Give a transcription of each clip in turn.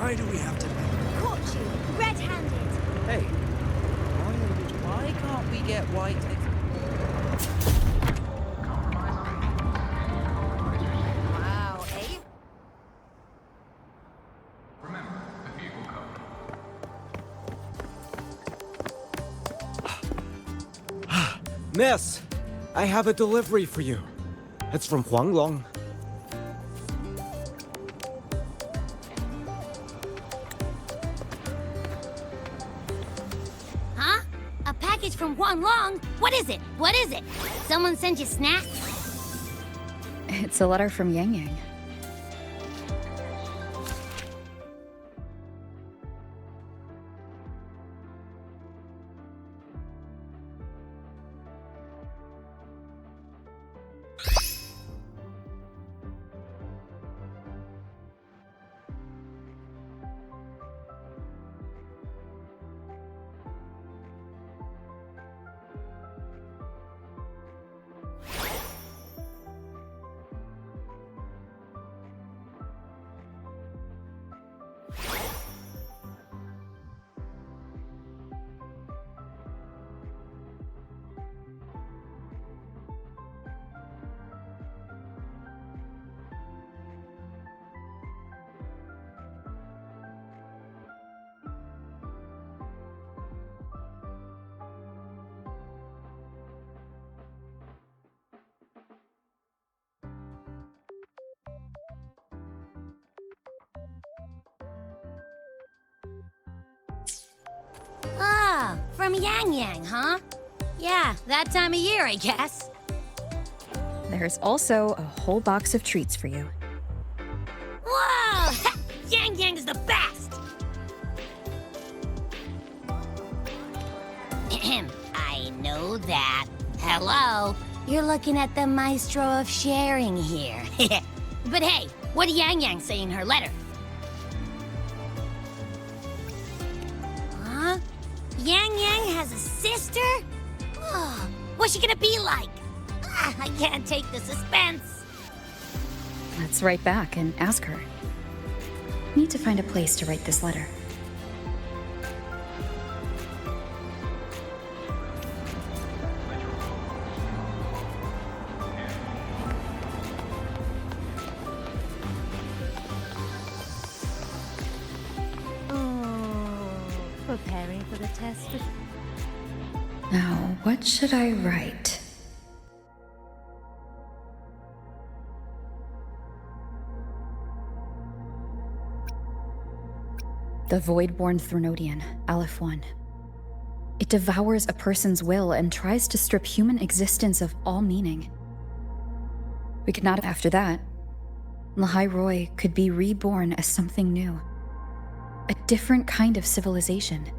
Why do we have to know? Caught you, red-handed. Hey, why can't we get white? Wow, eh? Remember the vehicle code. Miss, I have a delivery for you. It's from Huanglong. Huh? A package from Huanglong? What is it? What is it? Someone sent you snacks? It's a letter from Yang Yang. Ah, from Yang Yang, huh? Yeah, that time of year, I guess. There's also a whole box of treats for you. Whoa! Yang Yang is the best! I know that. Hello? You're looking at the maestro of sharing here. But hey, what did Yang Yang say in her letter? Huh? Yang Yang has a sister? Oh, what's she gonna be like? I can't take the suspense. Let's write back and ask her. Need to find a place to write this letter. Preparing for the test. Now, what should I write? The Void-born Threnodian, Aleph 1. It devours a person's will and tries to strip human existence of all meaning. We could not, after that, Lahai Roy could be reborn as something new. A different kind of civilization.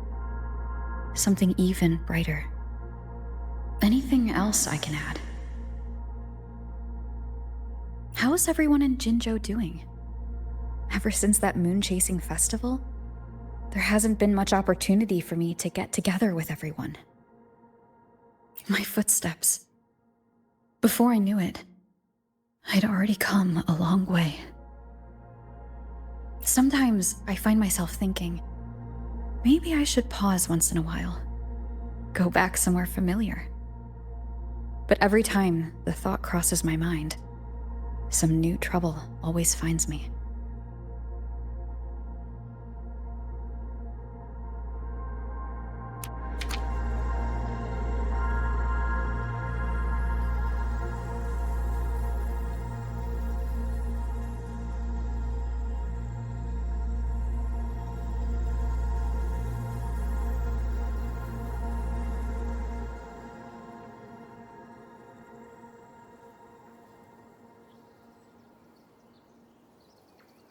Something even brighter. Anything else I can add? How is everyone in Jinzhou doing? Ever since that moon-chasing festival, there hasn't been much opportunity for me to get together with everyone. My footsteps. Before I knew it, I'd already come a long way. Sometimes I find myself thinking, maybe I should pause once in a while. Go back somewhere familiar. But every time the thought crosses my mind, some new trouble always finds me.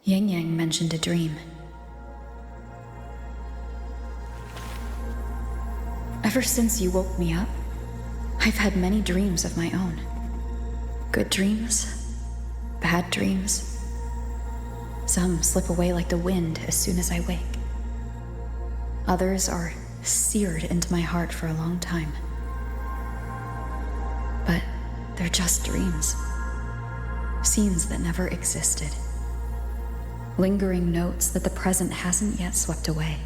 Yang Yang mentioned a dream. Ever since you woke me up, I've had many dreams of my own. Good dreams, bad dreams. Some slip away like the wind as soon as I wake. Others are seared into my heart for a long time. But they're just dreams. Scenes that never existed. lingering notes that the present hasn't yet swept away.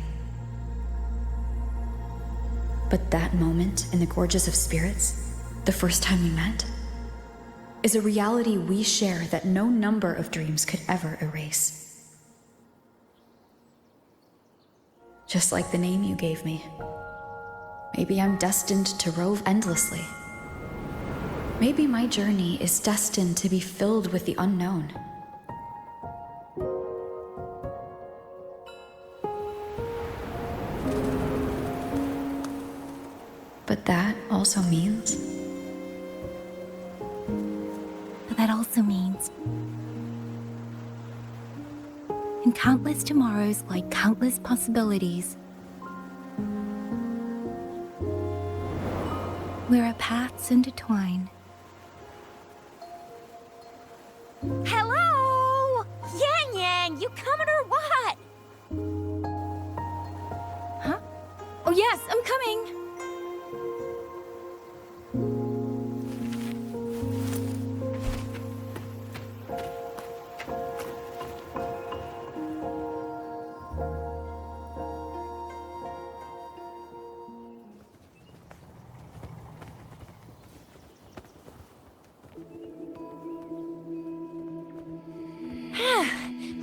But that moment in the Gorges of Spirits, the first time we met, is a reality we share that no number of dreams could ever erase. Just like the name you gave me. Maybe I'm destined to rove endlessly. Maybe my journey is destined to be filled with the unknown. But that also means... That also means... in countless tomorrows lie countless possibilities. Where our paths intertwine. Hello? Yang Yang, you coming or what? Huh? Oh yes, I'm coming!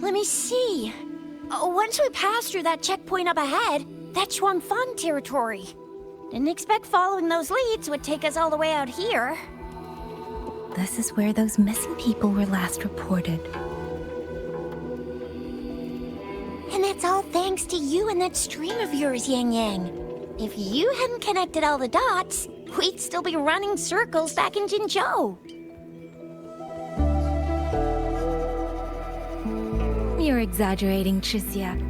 Let me see. Once we pass through that checkpoint up ahead, that's Xuanfang territory. Didn't expect following those leads would take us all the way out here. This is where those missing people were last reported. And that's all thanks to you and that stream of yours, Yang Yang. If you hadn't connected all the dots, we'd still be running circles back in Jinzhou. You're exaggerating, Chixia.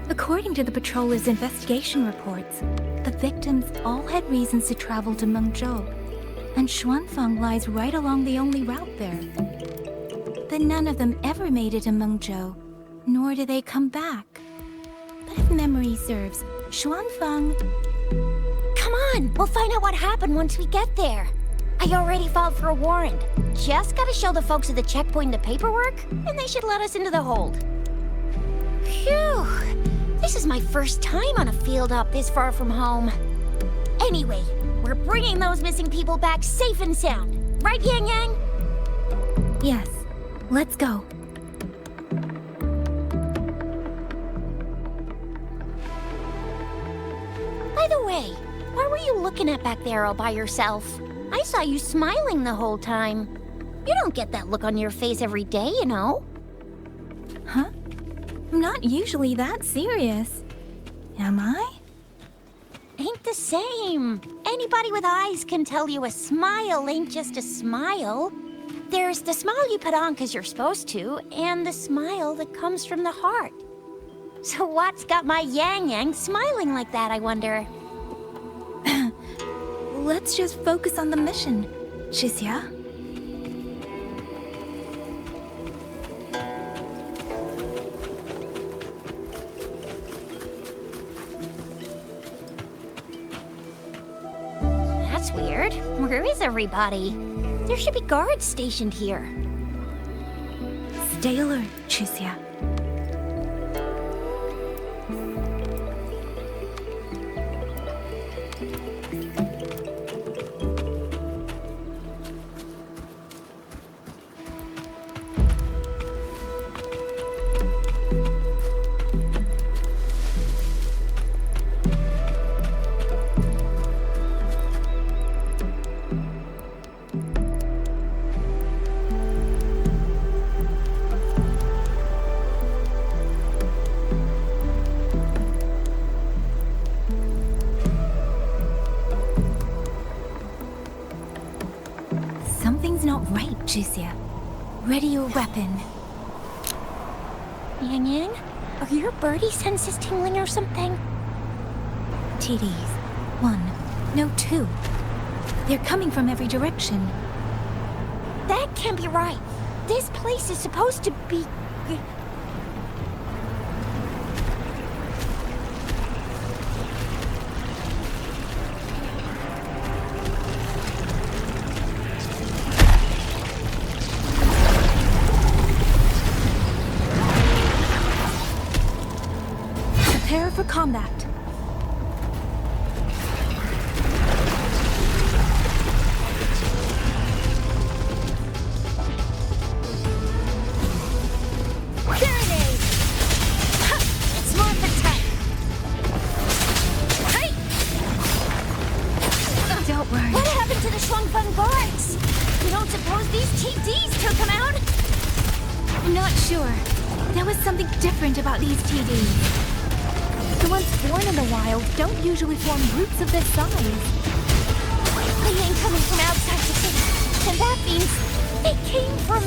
According to the patroller's investigation reports, the victims all had reasons to travel to Mengzhou, and Xuanfang lies right along the only route there. But none of them ever made it to Mengzhou, nor do they come back. But if memory serves, Xuanfang... Come on, we'll find out what happened once we get there. I already filed for a warrant. Just gotta show the folks at the checkpoint the paperwork, and they should let us into the hold. Phew! This is my first time on a field up this far from home. Anyway, we're bringing those missing people back safe and sound. Right, Yang Yang? Yes, let's go. By the way, what were you looking at back there all by yourself? I saw you smiling the whole time. You don't get that look on your face every day, you know. Huh? I'm not usually that serious. Am I? Ain't the same. Anybody with eyes can tell you a smile ain't just a smile. There's the smile you put on 'cause you're supposed to, and the smile that comes from the heart. So what's got my Yang Yang smiling like that, I wonder? Let's just focus on the mission, Chixia. That's weird. Where is everybody? There should be guards stationed here. Stay alert, Chixia. Something's not right, Chixia. Ready your weapon. Yang Yang, are your birdie senses tingling or something? TDs. 1. No, 2. They're coming from every direction. That can't be right. This place is supposed to be... Prepare for combat. Grenade! Ha! It's more attack! Hey! Don't worry. What happened to the Shuangfeng guards? You don't suppose these TDs took them out? I'm not sure. There was something different about these TDs. The ones born in the wild don't usually form groups of this size. They ain't coming from outside the city. And that means they came from...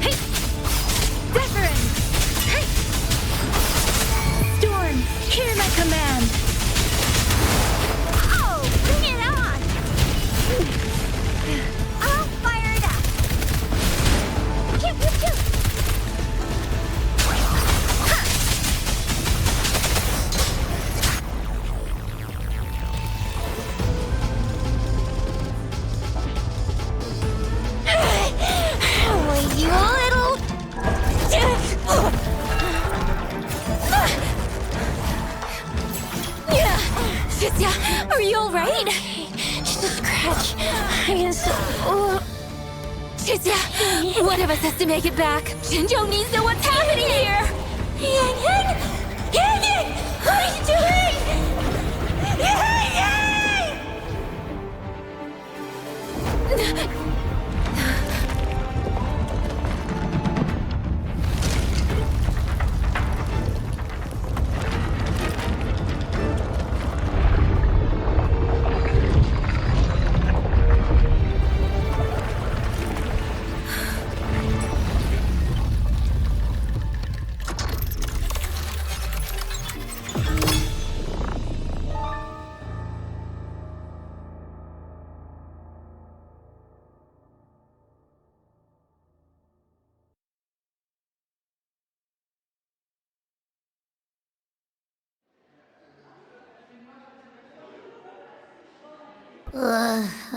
Hey! Wuthering! Hey! Storm, hear my command! Oh, bring it on! I'll fire it up! Pew, pew, pew! Oh, you little... Shizia, are you alright? Just a scratch. Shizia, one of us has to make it back. Jinzhou needs to know what's happening here! Yang Yang! Yang Yang! What are you doing? Yang Yang!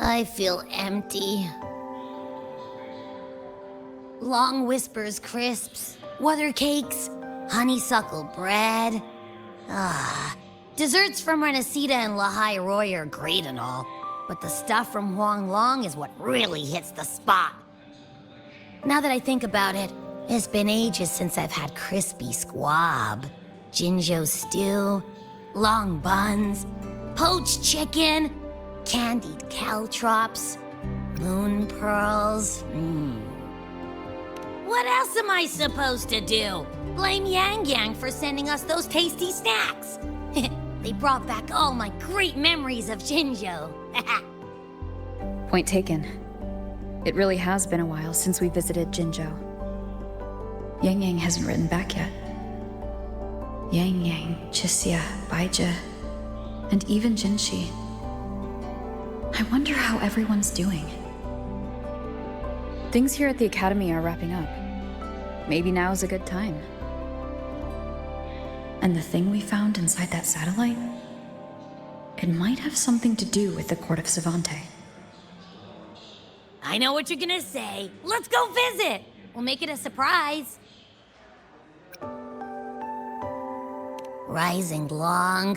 I feel empty. Long whispers crisps, weather cakes, honeysuckle bread. Desserts from Renacita and Lahai Roy are great and all, but the stuff from Huang Long is what really hits the spot. Now that I think about it, it's been ages since I've had crispy squab, Jinzhou stew, long buns, poached chicken, candied caltrops, moon pearls. What else am I supposed to do? Blame Yang Yang for sending us those tasty snacks. They brought back all my great memories of Jinzhou. Point taken. It really has been a while since we visited Jinzhou. Yang Yang hasn't written back yet. Yang Yang, Chixia, Baizhi, and even Jinxi. I wonder how everyone's doing. Things here at the Academy are wrapping up. Maybe now's a good time. And the thing we found inside that satellite? It might have something to do with the Court of Savante. I know what you're gonna say. Let's go visit. We'll make it a surprise. Rising long,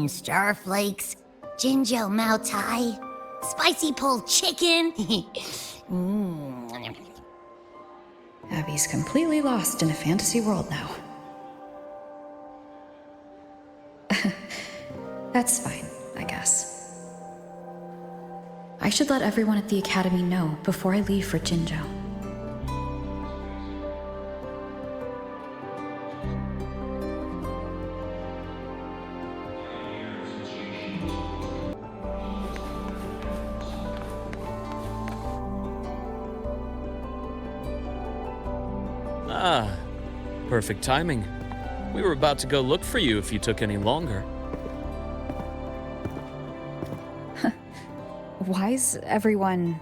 starflakes, Jinzhou Mao Tai, spicy pulled chicken. Abby's completely lost in a fantasy world now. That's fine, I guess. I should let everyone at the Academy know before I leave for Jinzhou. Ah, perfect timing. We were about to go look for you if you took any longer. Why's everyone...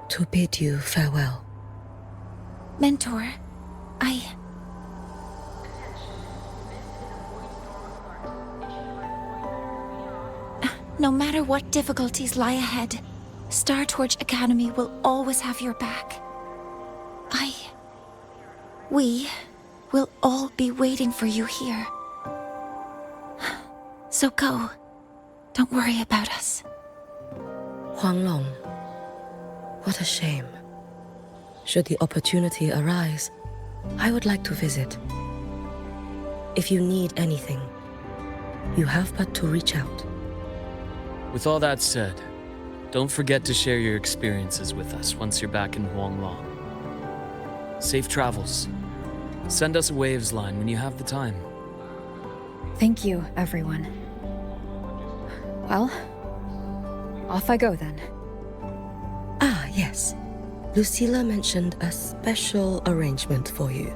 To bid you farewell. Mentor, No matter what difficulties lie ahead, Star Torch Academy will always have your back. We will all be waiting for you here. So go. Don't worry about us. Huanglong. What a shame. Should the opportunity arise, I would like to visit. If you need anything, you have but to reach out. With all that said, don't forget to share your experiences with us once you're back in Huanglong. Safe travels. Send us a waves line when you have the time. Thank you, everyone. Well, off I go then. Ah, yes. Lucilla mentioned a special arrangement for you.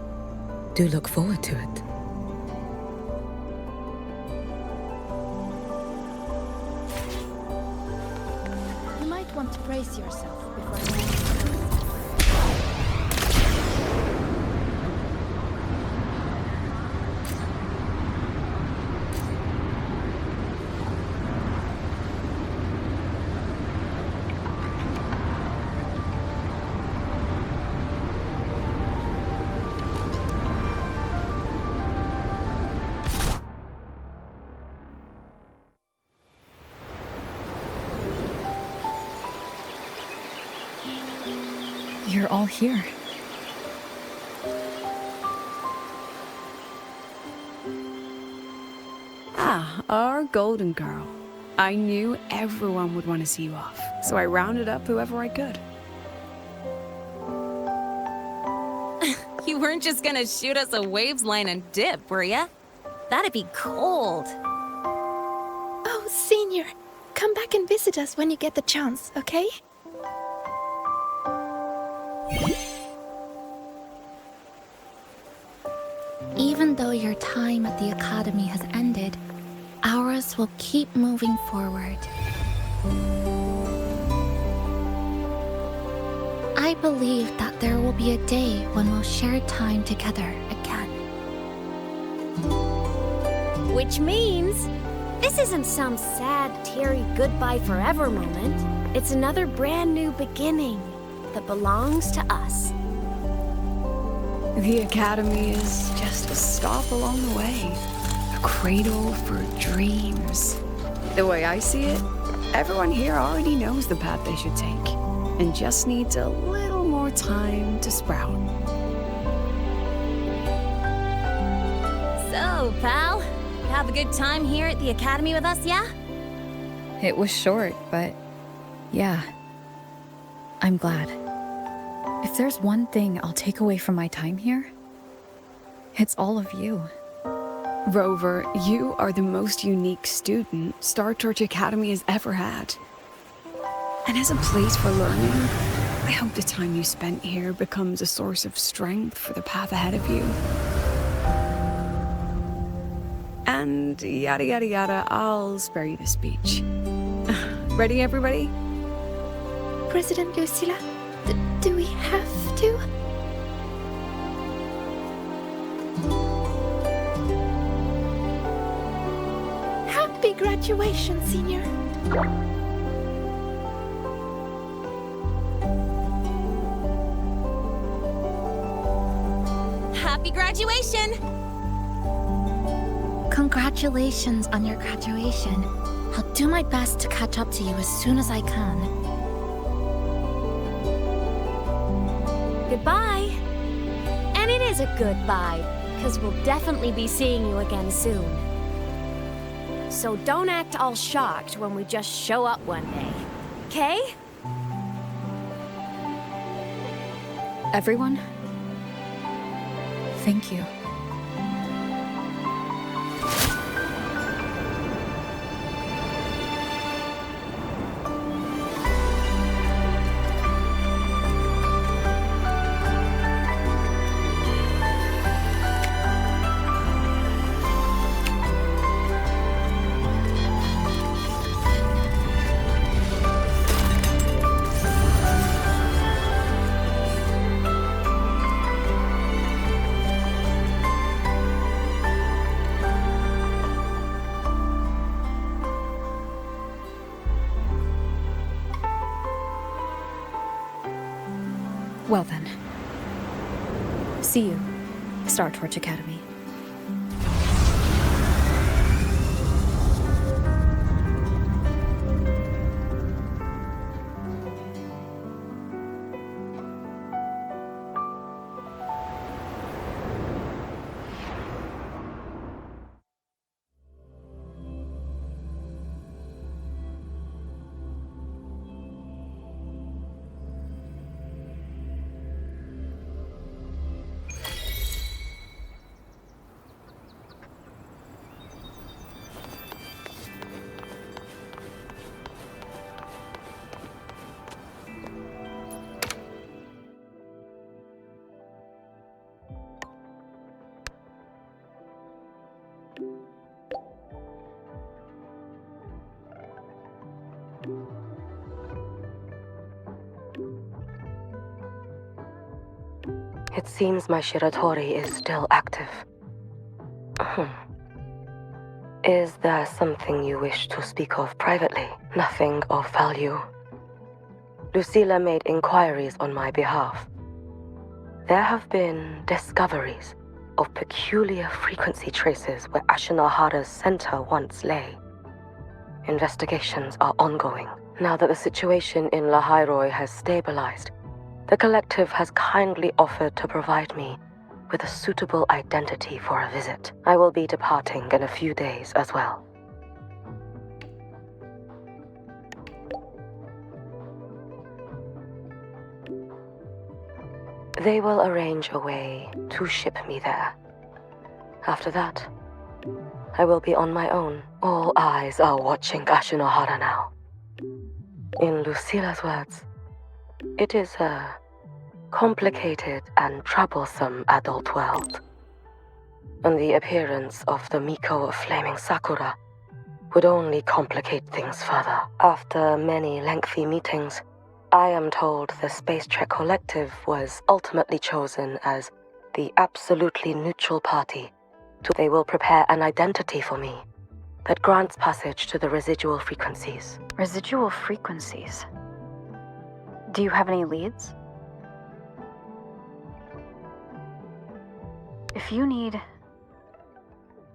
Do look forward to it. You might want to brace yourself before. You're all here. Ah, our golden girl. I knew everyone would want to see you off, so I rounded up whoever I could. You weren't just gonna shoot us a waves line and dip, were ya? That'd be cold. Oh, Senior, come back and visit us when you get the chance, okay? Even though your time at the Academy has ended, ours will keep moving forward. I believe that there will be a day when we'll share time together again. Which means this isn't some sad, teary goodbye forever moment. It's another brand new beginning that belongs to us. The Academy is just a stop along the way. A cradle for dreams. The way I see it, everyone here already knows the path they should take, and just needs a little more time to sprout. So, pal, you have a good time here at the Academy with us, yeah? It was short, but yeah, I'm glad. If there's one thing I'll take away from my time here, it's all of you. Rover, you are the most unique student Star Torch Academy has ever had. And as a place for learning, I hope the time you spent here becomes a source of strength for the path ahead of you. And yada yada yada, I'll spare you the speech. Ready, everybody? President Lucilla, do we have to? Happy graduation, Senior. Happy graduation! Congratulations on your graduation. I'll do my best to catch up to you as soon as I can. Goodbye. And it is a goodbye, because we'll definitely be seeing you again soon. So don't act all shocked when we just show up one day. Okay? Everyone, thank you. Well then. See you. Star Torch Academy. It seems my Shiratori is still active. Is there something you wish to speak of privately? Nothing of value. Lucilla made inquiries on my behalf. There have been discoveries of peculiar frequency traces where Ashinohara's center once lay. Investigations are ongoing. Now that the situation in Lahairoi has stabilized, the collective has kindly offered to provide me with a suitable identity for a visit. I will be departing in a few days as well. They will arrange a way to ship me there. After that, I will be on my own. All eyes are watching Ashinohara now. In Lucilla's words, it is a complicated and troublesome adult world, and the appearance of the Miko of Flaming Sakura would only complicate things further. After many lengthy meetings, I am told the Space Trek Collective was ultimately chosen as the absolutely neutral party. They will prepare an identity for me that grants passage to the residual frequencies. Residual frequencies? Do you have any leads? If you need...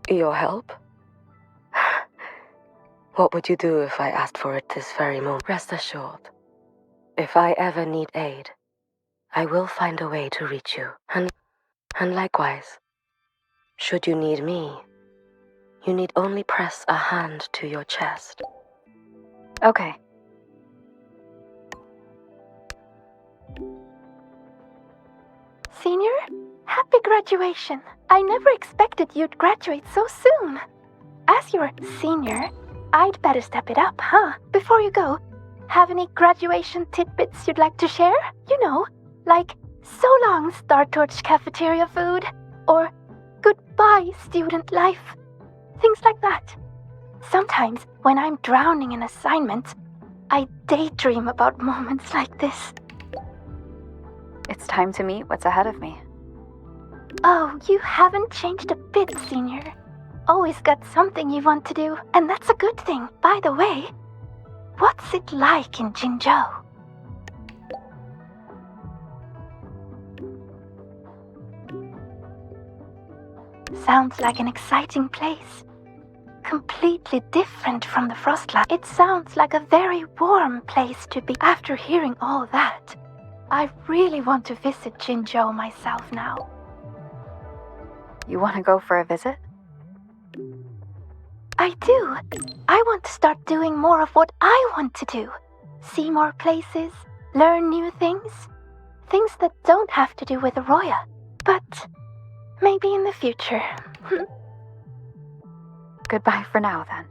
Your help? What would you do if I asked for it this very moment? Rest assured, if I ever need aid, I will find a way to reach you. And likewise, should you need me, you need only press a hand to your chest. Okay. Senior, happy graduation. I never expected you'd graduate so soon. As your senior, I'd better step it up, huh? Before you go, have any graduation tidbits you'd like to share? You know, like so long Star Torch cafeteria food, or goodbye student life. Things like that. Sometimes, when I'm drowning in assignments, I daydream about moments like this. It's time to meet what's ahead of me. Oh, you haven't changed a bit, Senior. Always got something you want to do, and that's a good thing. By the way, what's it like in Jinzhou? Sounds like an exciting place. Completely different from the Frostland. It sounds like a very warm place to be. After hearing all that, I really want to visit Jinzhou myself now. You want to go for a visit? I do. I want to start doing more of what I want to do. See more places, learn new things. Things that don't have to do with Arroya. But maybe in the future. Goodbye for now, then.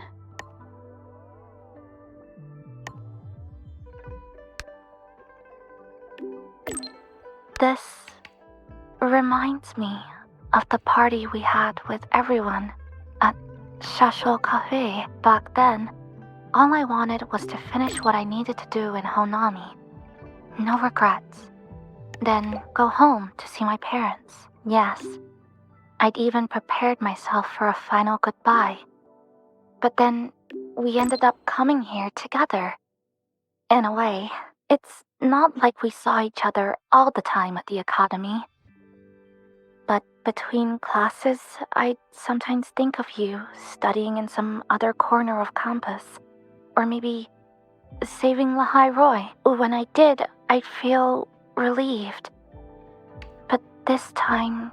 This reminds me of the party we had with everyone at Shasho Cafe. Back then, all I wanted was to finish what I needed to do in Honami. No regrets. Then go home to see my parents. Yes, I'd even prepared myself for a final goodbye. But then we ended up coming here together. In a way, it's not like we saw each other all the time at the academy. but between classes, I sometimes think of you studying in some other corner of campus. Or maybe saving Lahai Roy. When I did, I'd feel relieved. But this time,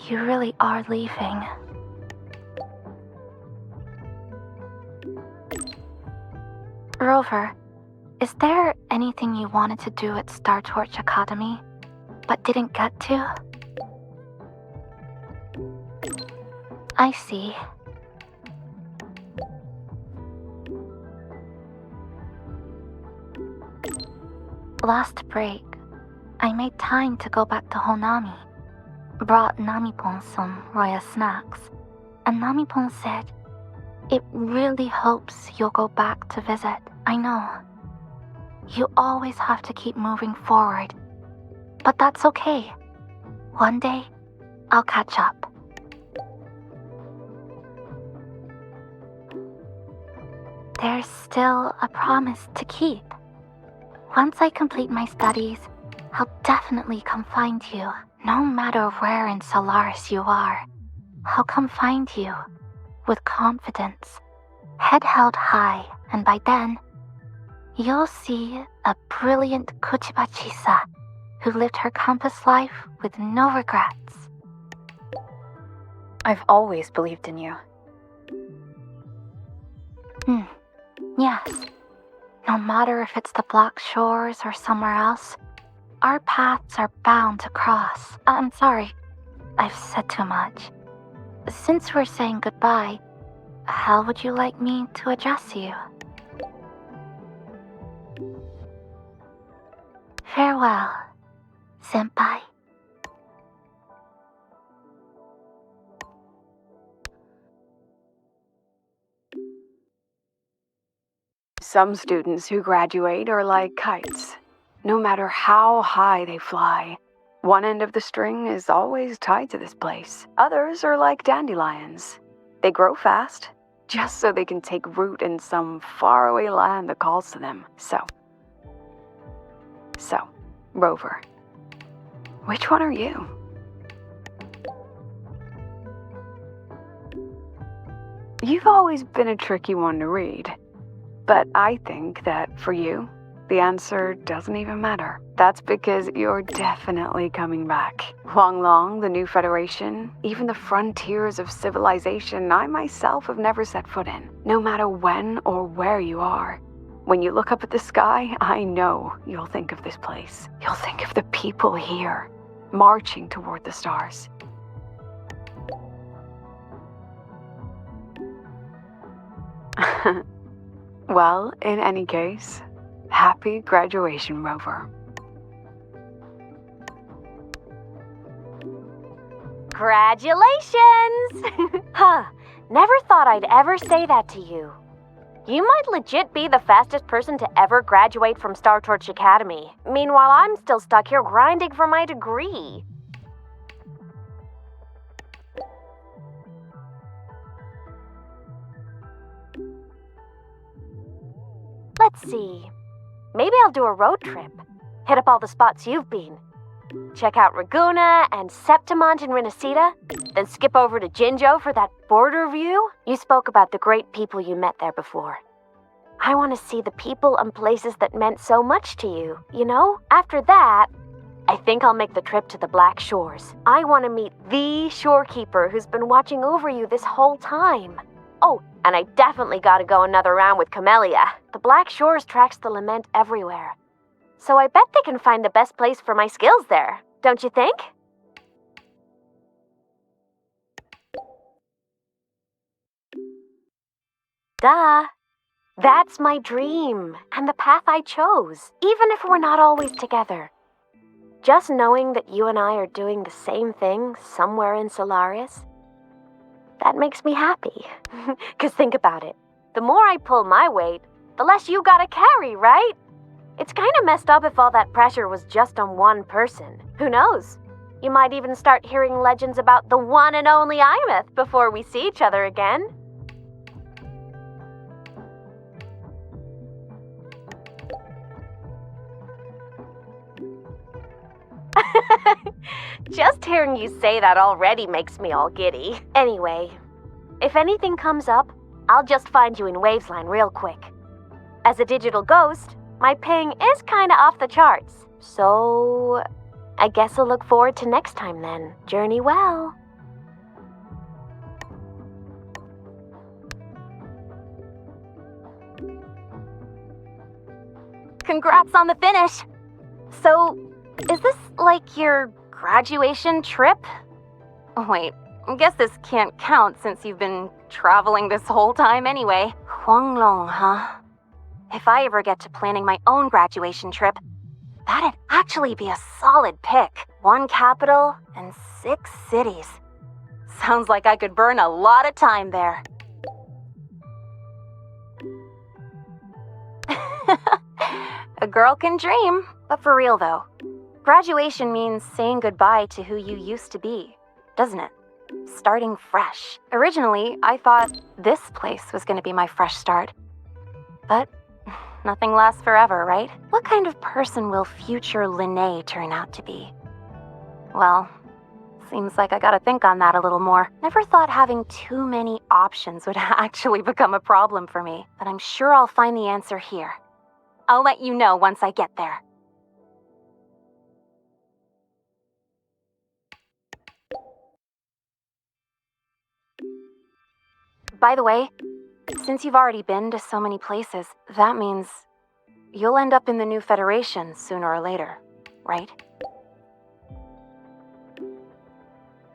you really are leaving. Rover, is there anything you wanted to do at Star Torch Academy, but didn't get to? I see. Last break, I made time to go back to Honami. Brought Namipon some Roya snacks, and Namipon said it really hopes you'll go back to visit. I know. You always have to keep moving forward, but that's okay. One day, I'll catch up. There's still a promise to keep. Once I complete my studies, I'll definitely come find you. No matter where in Solaris you are, I'll come find you with confidence, head held high, and by then, you'll see a brilliant Kuchiba Chisa who lived her campus life with no regrets. I've always believed in you. Yes. No matter if it's the Black Shores or somewhere else, our paths are bound to cross. I'm sorry, I've said too much. Since we're saying goodbye, how would you like me to address you? Farewell, senpai. Some students who graduate are like kites. No matter how high they fly, one end of the string is always tied to this place. Others are like dandelions. They grow fast, just so they can take root in some faraway land that calls to them. So, Rover, which one are you? You've always been a tricky one to read. But I think that for you, the answer doesn't even matter. That's because you're definitely coming back. Long, the new Federation, even the frontiers of civilization I myself have never set foot in. No matter when or where you are, when you look up at the sky, I know you'll think of this place. You'll think of the people here, marching toward the stars. Well, in any case, happy graduation, Rover. Congratulations! Huh, never thought I'd ever say that to you. You might legit be the fastest person to ever graduate from Star Torch Academy. Meanwhile, I'm still stuck here grinding for my degree. Let's see. Maybe I'll do a road trip. Hit up all the spots you've been. Check out Raguna and Septimont in Renacita, then skip over to Jinzhou for that border view. You spoke about the great people you met there before. I want to see the people and places that meant so much to you, you know? After that, I think I'll make the trip to the Black Shores. I want to meet the shorekeeper who's been watching over you this whole time. Oh, and I definitely gotta go another round with Camellia. The Black Shores tracks the lament everywhere. So I bet they can find the best place for my skills there, don't you think? Duh. That's my dream, and the path I chose, even if we're not always together. Just knowing that you and I are doing the same thing somewhere in Solaris, that makes me happy. 'Cause think about it. The more I pull my weight, the less you gotta carry, right? It's kinda messed up if all that pressure was just on one person. Who knows? You might even start hearing legends about the one and only Imeth before we see each other again. Just hearing you say that already makes me all giddy. Anyway, if anything comes up, I'll just find you in Wavesline real quick. As a digital ghost, my ping is kinda off the charts. So, I guess I'll look forward to next time then. Journey well. Congrats on the finish! So, is this like your graduation trip? Wait, I guess this can't count since you've been traveling this whole time anyway. Huanglong, huh? If I ever get to planning my own graduation trip, that'd actually be a solid pick. 1 capital and 6 cities. Sounds like I could burn a lot of time there. A girl can dream, but for real though. Graduation means saying goodbye to who you used to be, doesn't it? Starting fresh. Originally, I thought this place was going to be my fresh start. But nothing lasts forever, right? What kind of person will future Linnae turn out to be? Well, seems like I gotta think on that a little more. Never thought having too many options would actually become a problem for me, but I'm sure I'll find the answer here. I'll let you know once I get there. By the way, since you've already been to so many places, that means you'll end up in the new Federation sooner or later, right?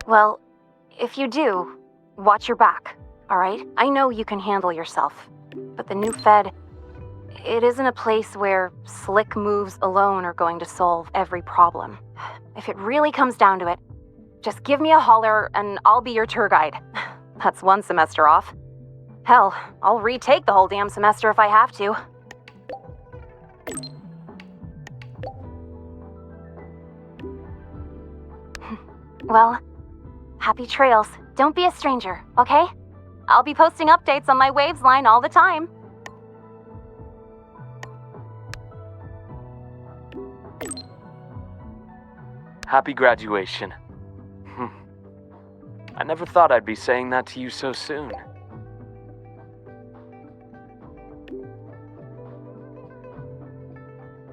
Well, if you do, watch your back, alright? I know you can handle yourself, but the new Fed, it isn't a place where slick moves alone are going to solve every problem. If it really comes down to it, just give me a holler and I'll be your tour guide. That's 1 semester off. Hell, I'll retake the whole damn semester if I have to. Well, happy trails. Don't be a stranger, okay? I'll be posting updates on my Wavesline all the time. Happy graduation. I never thought I'd be saying that to you so soon.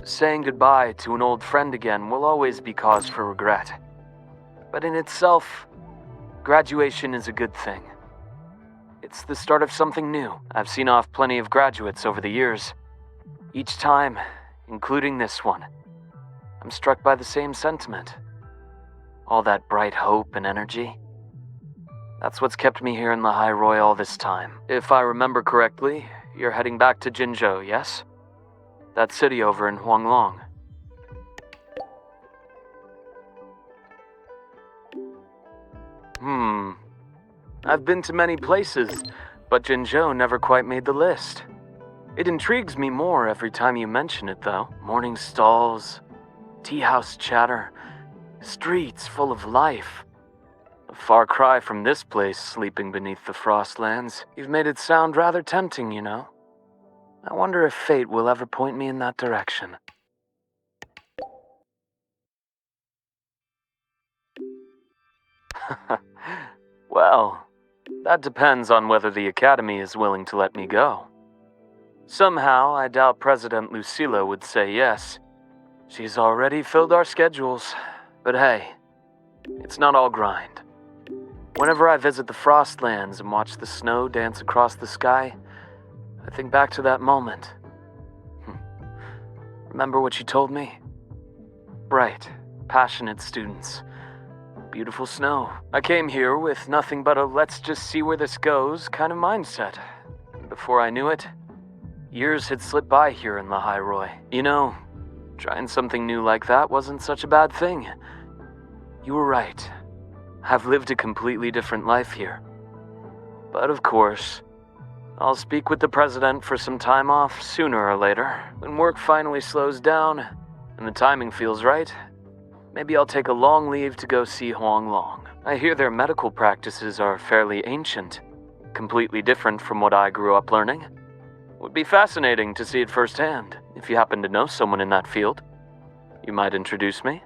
Saying goodbye to an old friend again will always be cause for regret. But in itself, graduation is a good thing. It's the start of something new. I've seen off plenty of graduates over the years. Each time, including this one, I'm struck by the same sentiment. All that bright hope and energy. That's what's kept me here in the High Roy all this time. If I remember correctly, you're heading back to Jinzhou, yes? That city over in Huanglong. I've been to many places, but Jinzhou never quite made the list. It intrigues me more every time you mention it, though. Morning stalls, tea house chatter, streets full of life. A far cry from this place sleeping beneath the frostlands. You've made it sound rather tempting, you know. I wonder if fate will ever point me in that direction. Well, that depends on whether the Academy is willing to let me go. Somehow, I doubt President Lucilla would say yes. She's already filled our schedules. But hey, it's not all grind. Whenever I visit the Frostlands and watch the snow dance across the sky, I think back to that moment. Remember what you told me? Bright, passionate students. Beautiful snow. I came here with nothing but a let's just see where this goes kind of mindset. Before I knew it, years had slipped by here in the High Roy. You know, trying something new like that wasn't such a bad thing. You were right. I've lived a completely different life here. But of course, I'll speak with the president for some time off sooner or later. When work finally slows down and the timing feels right, maybe I'll take a long leave to go see Huanglong. I hear their medical practices are fairly ancient, completely different from what I grew up learning. Would be fascinating to see it firsthand. If you happen to know someone in that field, you might introduce me.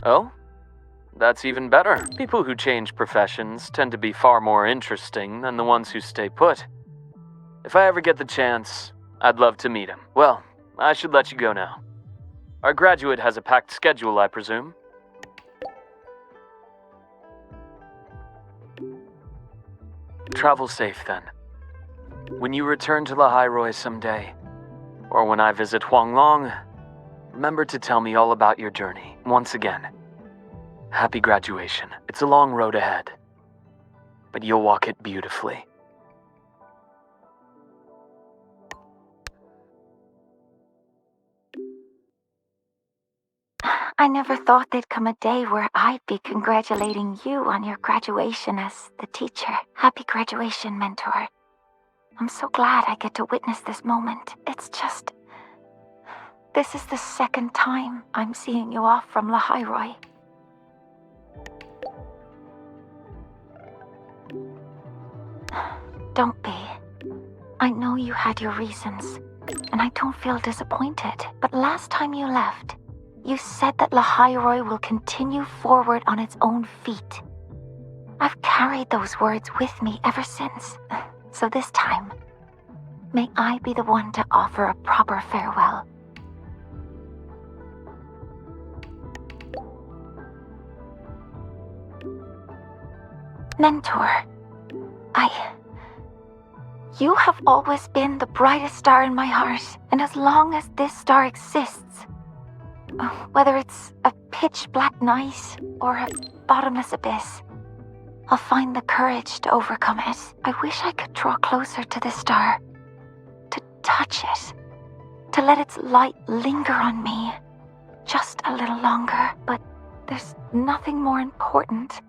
Oh? That's even better. People who change professions tend to be far more interesting than the ones who stay put. If I ever get the chance, I'd love to meet him. Well, I should let you go now. Our graduate has a packed schedule, I presume. Travel safe, then. When you return to Lahairoi someday, or when I visit Huanglong, remember to tell me all about your journey. Once again, happy graduation. It's a long road ahead, but you'll walk it beautifully. I never thought there'd come a day where I'd be congratulating you on your graduation as the teacher. Happy graduation, mentor. I'm so glad I get to witness this moment. It's just... this is the second time I'm seeing you off from Lahairoi. Don't be. I know you had your reasons, and I don't feel disappointed. But last time you left, you said that Lahairoi will continue forward on its own feet. I've carried those words with me ever since. So this time, may I be the one to offer a proper farewell. Mentor, you have always been the brightest star in my heart, and as long as this star exists, whether it's a pitch-black night or a bottomless abyss, I'll find the courage to overcome it. I wish I could draw closer to this star, to touch it, to let its light linger on me just a little longer. But there's nothing more important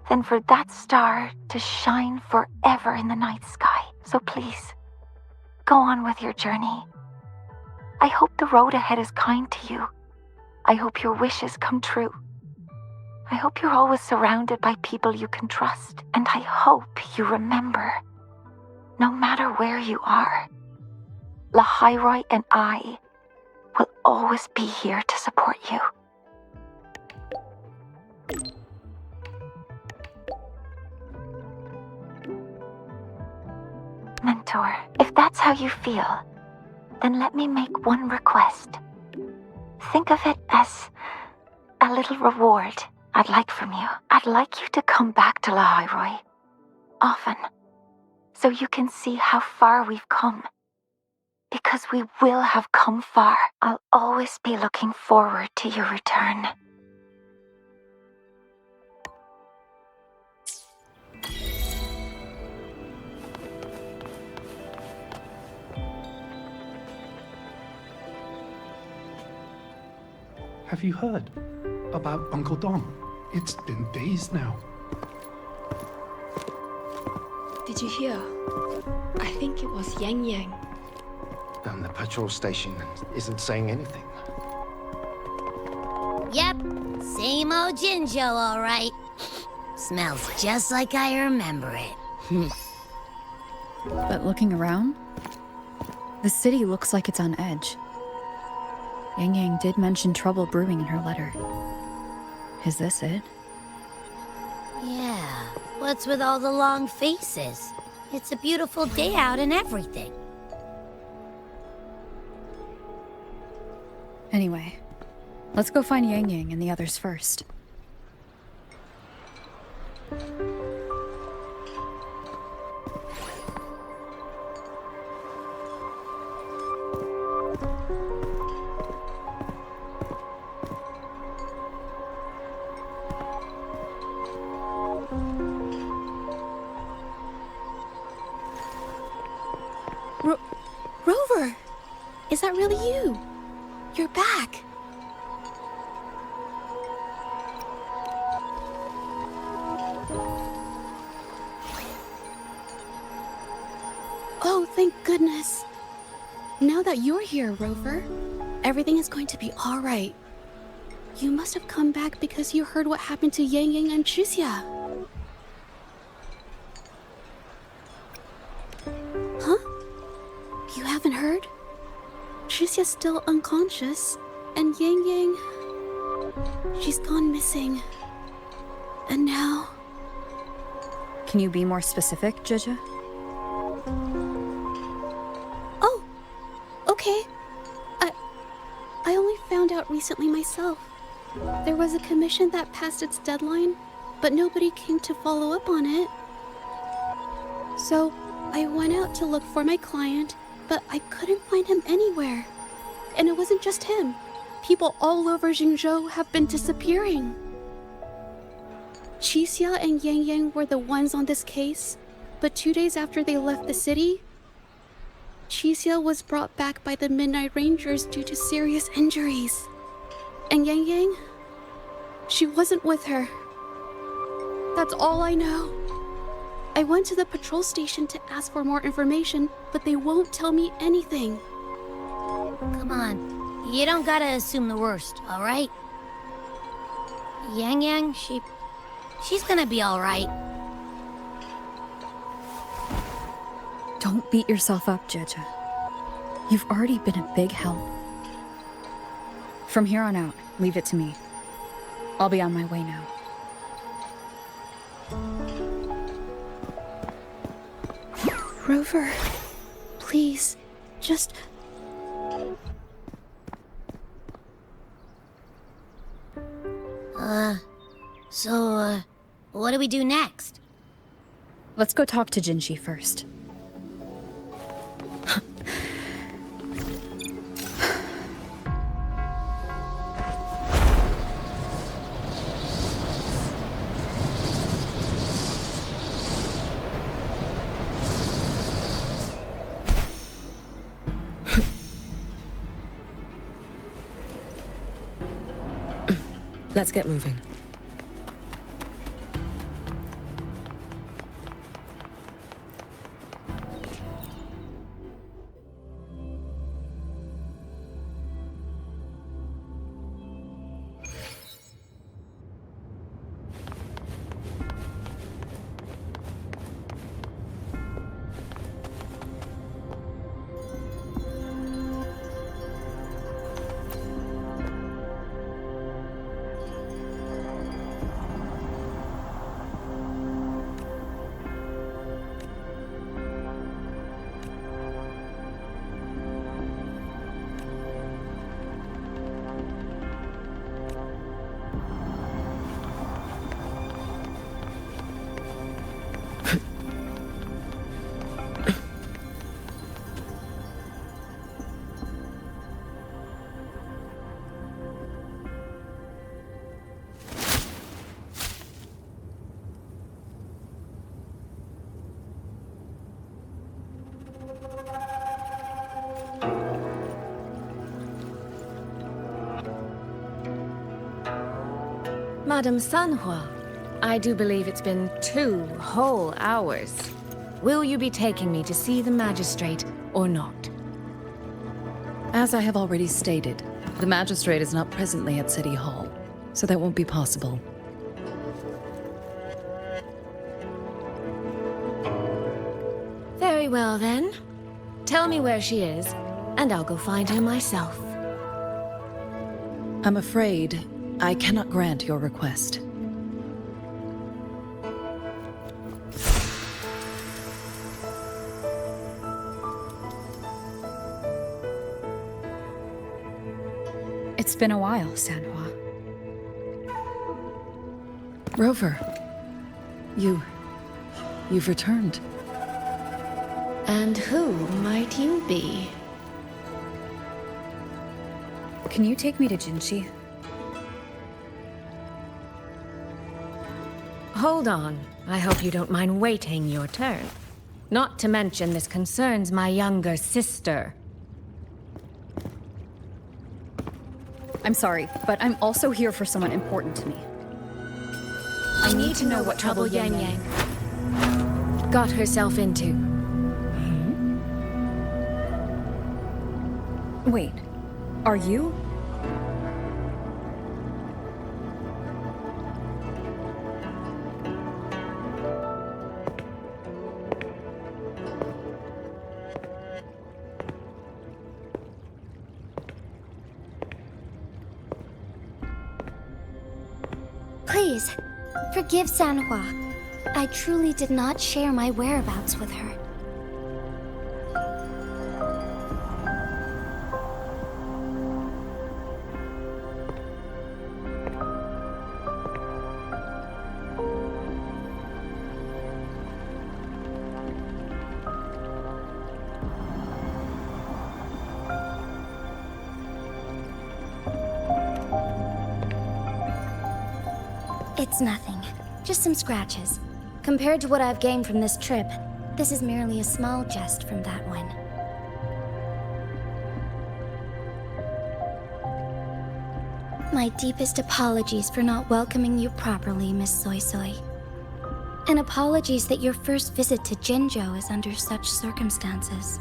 than for that star to shine forever in the night sky. So please, go on with your journey. I hope the road ahead is kind to you. I hope your wishes come true. I hope you're always surrounded by people you can trust. And I hope you remember, no matter where you are, Lahairoi and I will always be here to support you. Mentor, if that's how you feel, then let me make one request. Think of it as a little reward I'd like from you. I'd like you to come back to Lahairoi often, so you can see how far we've come. Because we will have come far. I'll always be looking forward to your return. Have you heard about Uncle Dom? It's been days now. Did you hear? I think it was Yang Yang. And the patrol station isn't saying anything. Yep, same old Jinjo, all right. Smells just like I remember it. But looking around, the city looks like it's on edge. Yang Yang did mention trouble brewing in her letter. Is this it? Yeah, what's with all the long faces? It's a beautiful day out and everything. Anyway, let's go find Yang Yang and the others first. Rover! Is that really you? You're back! Oh, thank goodness. Now that you're here, Rover, everything is going to be alright. You must have come back because you heard what happened to Yang Yang and Chixia. Huh? Chixia still unconscious, and Yang Yang, she's gone missing. And now... Can you be more specific, Jija? Oh, okay. I only found out recently myself. There was a commission that passed its deadline, but nobody came to follow up on it. So, I went out to look for my client, but I couldn't find him anywhere. And it wasn't just him. People all over Jingzhou have been disappearing. Chixia and Yang Yang were the ones on this case, but 2 days after they left the city, Chixia was brought back by the Midnight Rangers due to serious injuries. And Yang Yang, she wasn't with her. That's all I know. I went to the patrol station to ask for more information, but they won't tell me anything. Come on. You don't gotta assume the worst, alright? Yang Yang, she's gonna be alright. Don't beat yourself up, Jija. You've already been a big help. From here on out, leave it to me. I'll be on my way now. Rover, please, just... So, what do we do next? Let's go talk to Jinshi first. Let's get moving. Madame Sanhua, I do believe it's been 2 whole hours. Will you be taking me to see the magistrate or not? As I have already stated, the magistrate is not presently at City Hall, so that won't be possible. Very well then. Tell me where she is, and I'll go find her myself. I'm afraid I cannot grant your request. It's been a while, Sanhua. Rover, you've returned. And who might you be? Can you take me to Jinshi? Hold on. I hope you don't mind waiting your turn. Not to mention this concerns my younger sister. I'm sorry, but I'm also here for someone important to me. I need to know what trouble Yang Yang got herself into. Wait, are you? Forgive Sanhua. I truly did not share my whereabouts with her. It's nothing. Just some scratches. Compared to what I've gained from this trip, this is merely a small jest from that one. My deepest apologies for not welcoming you properly, Miss Soy Soy. And apologies that your first visit to Jinzhou is under such circumstances.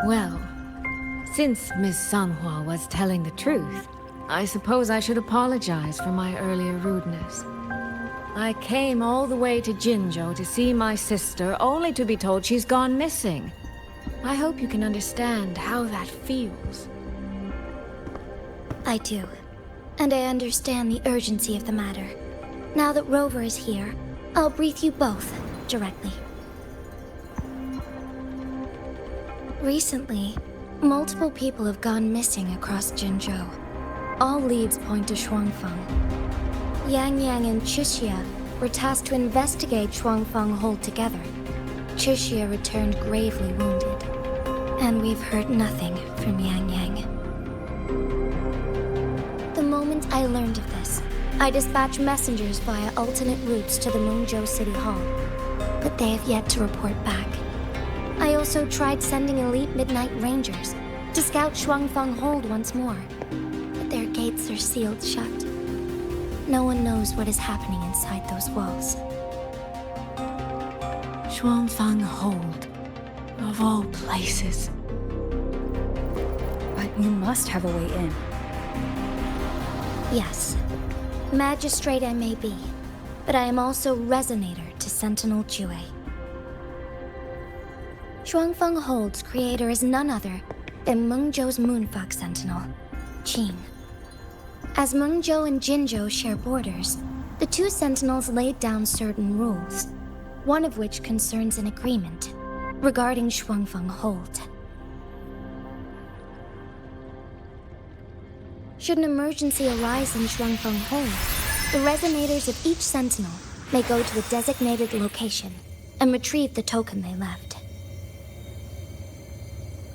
Well, since Miss Sanhua was telling the truth, I suppose I should apologize for my earlier rudeness. I came all the way to Jinzhou to see my sister, only to be told she's gone missing. I hope you can understand how that feels. I do. And I understand the urgency of the matter. Now that Rover is here, I'll brief you both directly. Recently, multiple people have gone missing across Jinzhou. All leads point to Shuangfeng. Yang Yang and Chixia were tasked to investigate Shuangfeng Hold together. Chixia returned gravely wounded, and we've heard nothing from Yang Yang. The moment I learned of this, I dispatched messengers via alternate routes to the Mengzhou City Hall, but they have yet to report back. I also tried sending elite Midnight Rangers to scout Shuangfeng Hold once more, but their gates are sealed shut. No one knows what is happening inside those walls. Shuangfeng Hold, of all places. But you must have a way in. Yes. Magistrate I may be, but I am also Resonator to Sentinel Jue. Shuangfeng Hold's creator is none other than Mengzhou's Moonfuck Sentinel, Qing. As Mengzhou and Jinzhou share borders, the two Sentinels laid down certain rules, one of which concerns an agreement regarding Shuangfeng Hold. Should an emergency arise in Shuangfeng Hold, the resonators of each Sentinel may go to the designated location and retrieve the token they left.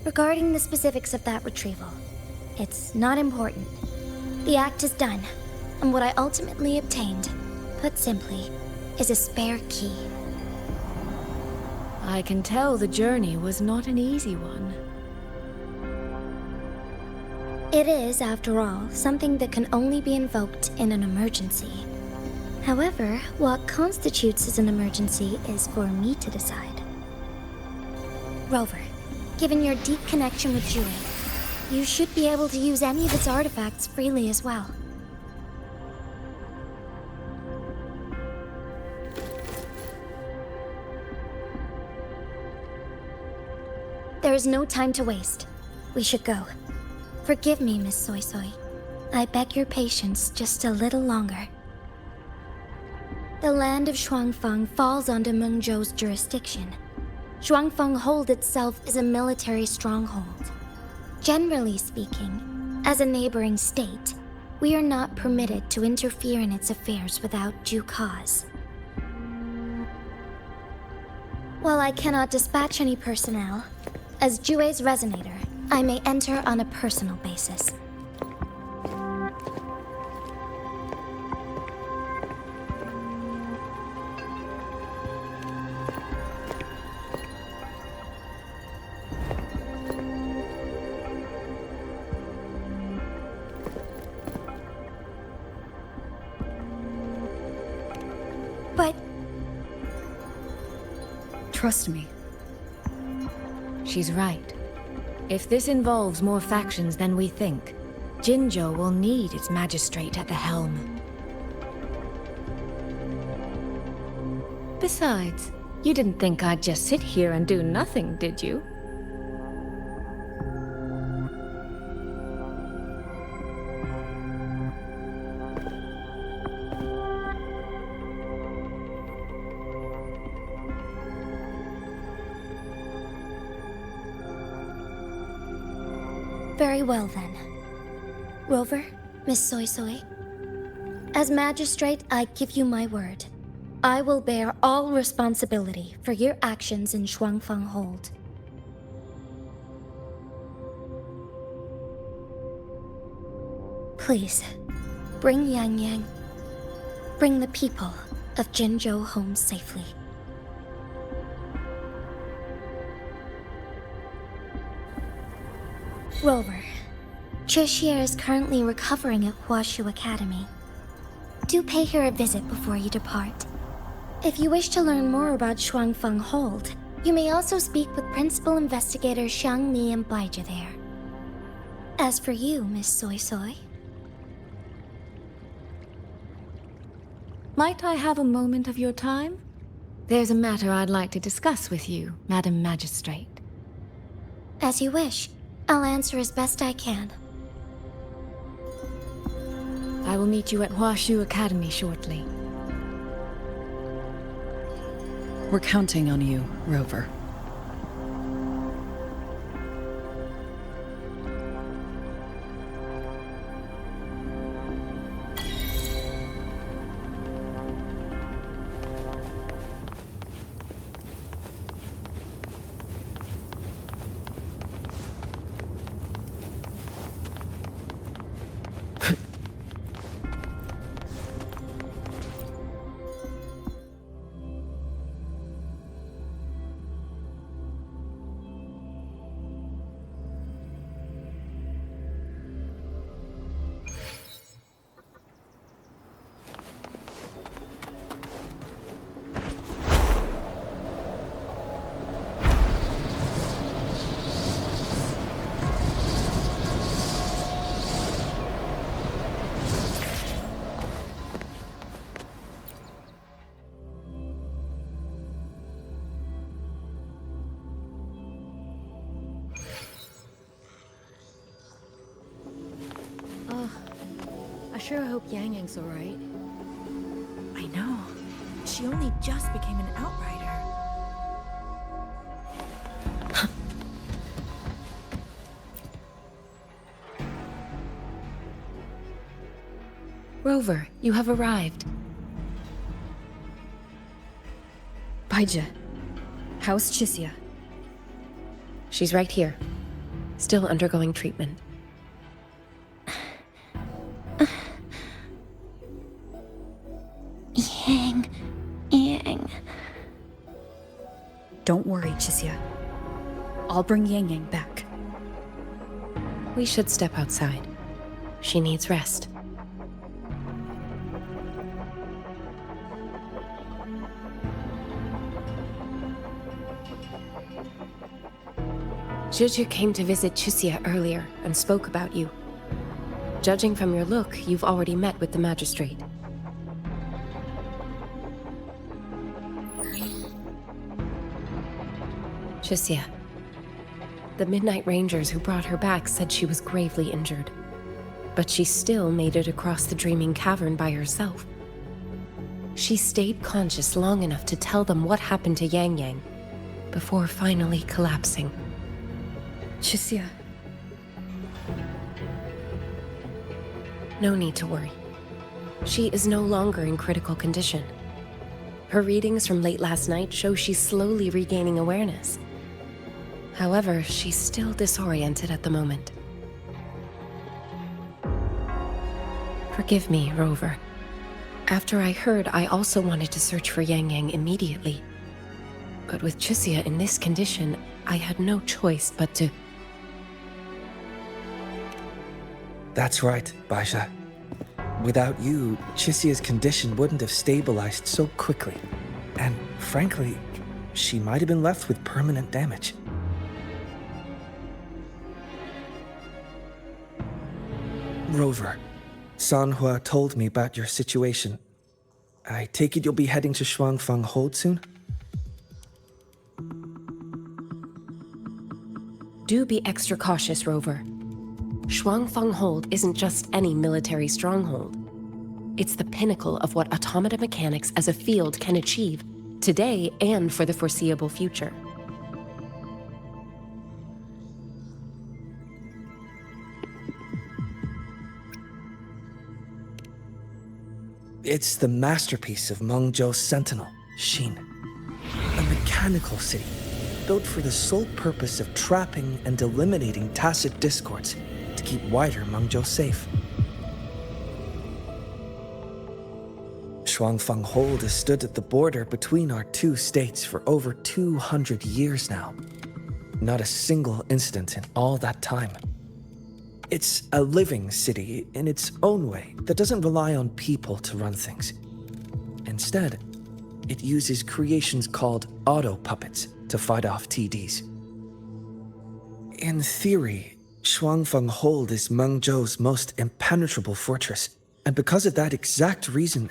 Regarding the specifics of that retrieval, it's not important. The act is done, and what I ultimately obtained, put simply, is a spare key. I can tell the journey was not an easy one. It is, after all, something that can only be invoked in an emergency. However, what constitutes as an emergency is for me to decide. Rover, given your deep connection with Jue, you should be able to use any of its artifacts freely as well. There is no time to waste. We should go. Forgive me, Miss Soy Soy. I beg your patience just a little longer. The land of Shuangfeng falls under Mengzhou's jurisdiction. Shuangfeng Hold itself is a military stronghold. Generally speaking, as a neighboring state, we are not permitted to interfere in its affairs without due cause. While I cannot dispatch any personnel, as Jue's Resonator, I may enter on a personal basis. But... Trust me. She's right. If this involves more factions than we think, Jinzhou will need its magistrate at the helm. Besides, you didn't think I'd just sit here and do nothing, did you? Very well then. Rover, Miss Soy Soy. As magistrate, I give you my word. I will bear all responsibility for your actions in Shuangfang Hold. Please, bring Yang Yang. Bring the people of Jinzhou home safely. Rover, Trishia is currently recovering at Huashu Academy. Do pay her a visit before you depart. If you wish to learn more about Shuangfang Hold, you may also speak with Principal Investigator Xiang Mi and Baija there. As for you, Miss Soy Soy... Might I have a moment of your time? There's a matter I'd like to discuss with you, Madam Magistrate. As you wish. I'll answer as best I can. I will meet you at Huashu Academy shortly. We're counting on you, Rover. I sure hope Yang Yang's alright. I know. She only just became an outrider. Rover, you have arrived. Baija, how's Chisia? She's right here. Still undergoing treatment. Yang. Don't worry, Chisia. I'll bring Yang Yang back. We should step outside. She needs rest. Juju came to visit Chisia earlier and spoke about you. Judging from your look, you've already met with the magistrate. Chisia. The Midnight Rangers who brought her back said she was gravely injured. But she still made it across the Dreaming Cavern by herself. She stayed conscious long enough to tell them what happened to Yang Yang, before finally collapsing. Chisia. No need to worry. She is no longer in critical condition. Her readings from late last night show she's slowly regaining awareness. However, she's still disoriented at the moment. Forgive me, Rover. After I heard, I also wanted to search for Yang Yang immediately. But with Chisia in this condition, I had no choice but to... That's right, Baija. Without you, Chisia's condition wouldn't have stabilized so quickly. And frankly, she might have been left with permanent damage. Rover, Sanhua told me about your situation. I take it you'll be heading to Shuangfang Hold soon? Do be extra cautious, Rover. Shuangfang Hold isn't just any military stronghold. It's the pinnacle of what automata mechanics as a field can achieve, today and for the foreseeable future. It's the masterpiece of Mengzhou's sentinel, Xin. A mechanical city, built for the sole purpose of trapping and eliminating tacit discords to keep wider Mengzhou safe. Shuangfang Hold has stood at the border between our two states for over 200 years now. Not a single incident in all that time. It's a living city in its own way that doesn't rely on people to run things. Instead, it uses creations called auto puppets to fight off TDs. In theory, Shuangfang Hold is Mengzhou's most impenetrable fortress, and because of that exact reason,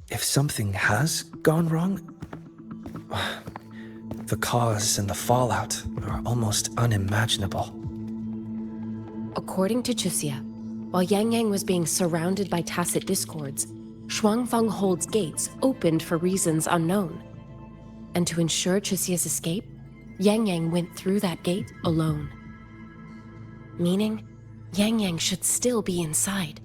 if something has gone wrong, the cause and the fallout are almost unimaginable. According to Chixia, while Yang Yang was being surrounded by tacit discords, Shuangfang Hold's gates opened for reasons unknown. And to ensure Chixia's escape, Yang Yang went through that gate alone. Meaning, Yang Yang should still be inside.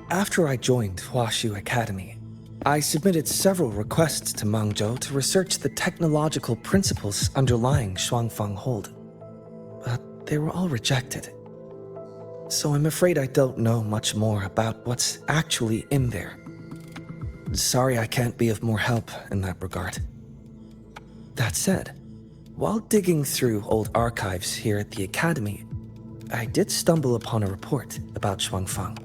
After I joined Huaxu Academy, I submitted several requests to Mengzhou to research the technological principles underlying Shuangfang Hold. But they were all rejected. So I'm afraid I don't know much more about what's actually in there. Sorry I can't be of more help in that regard. That said, while digging through old archives here at the Academy, I did stumble upon a report about Shuangfang.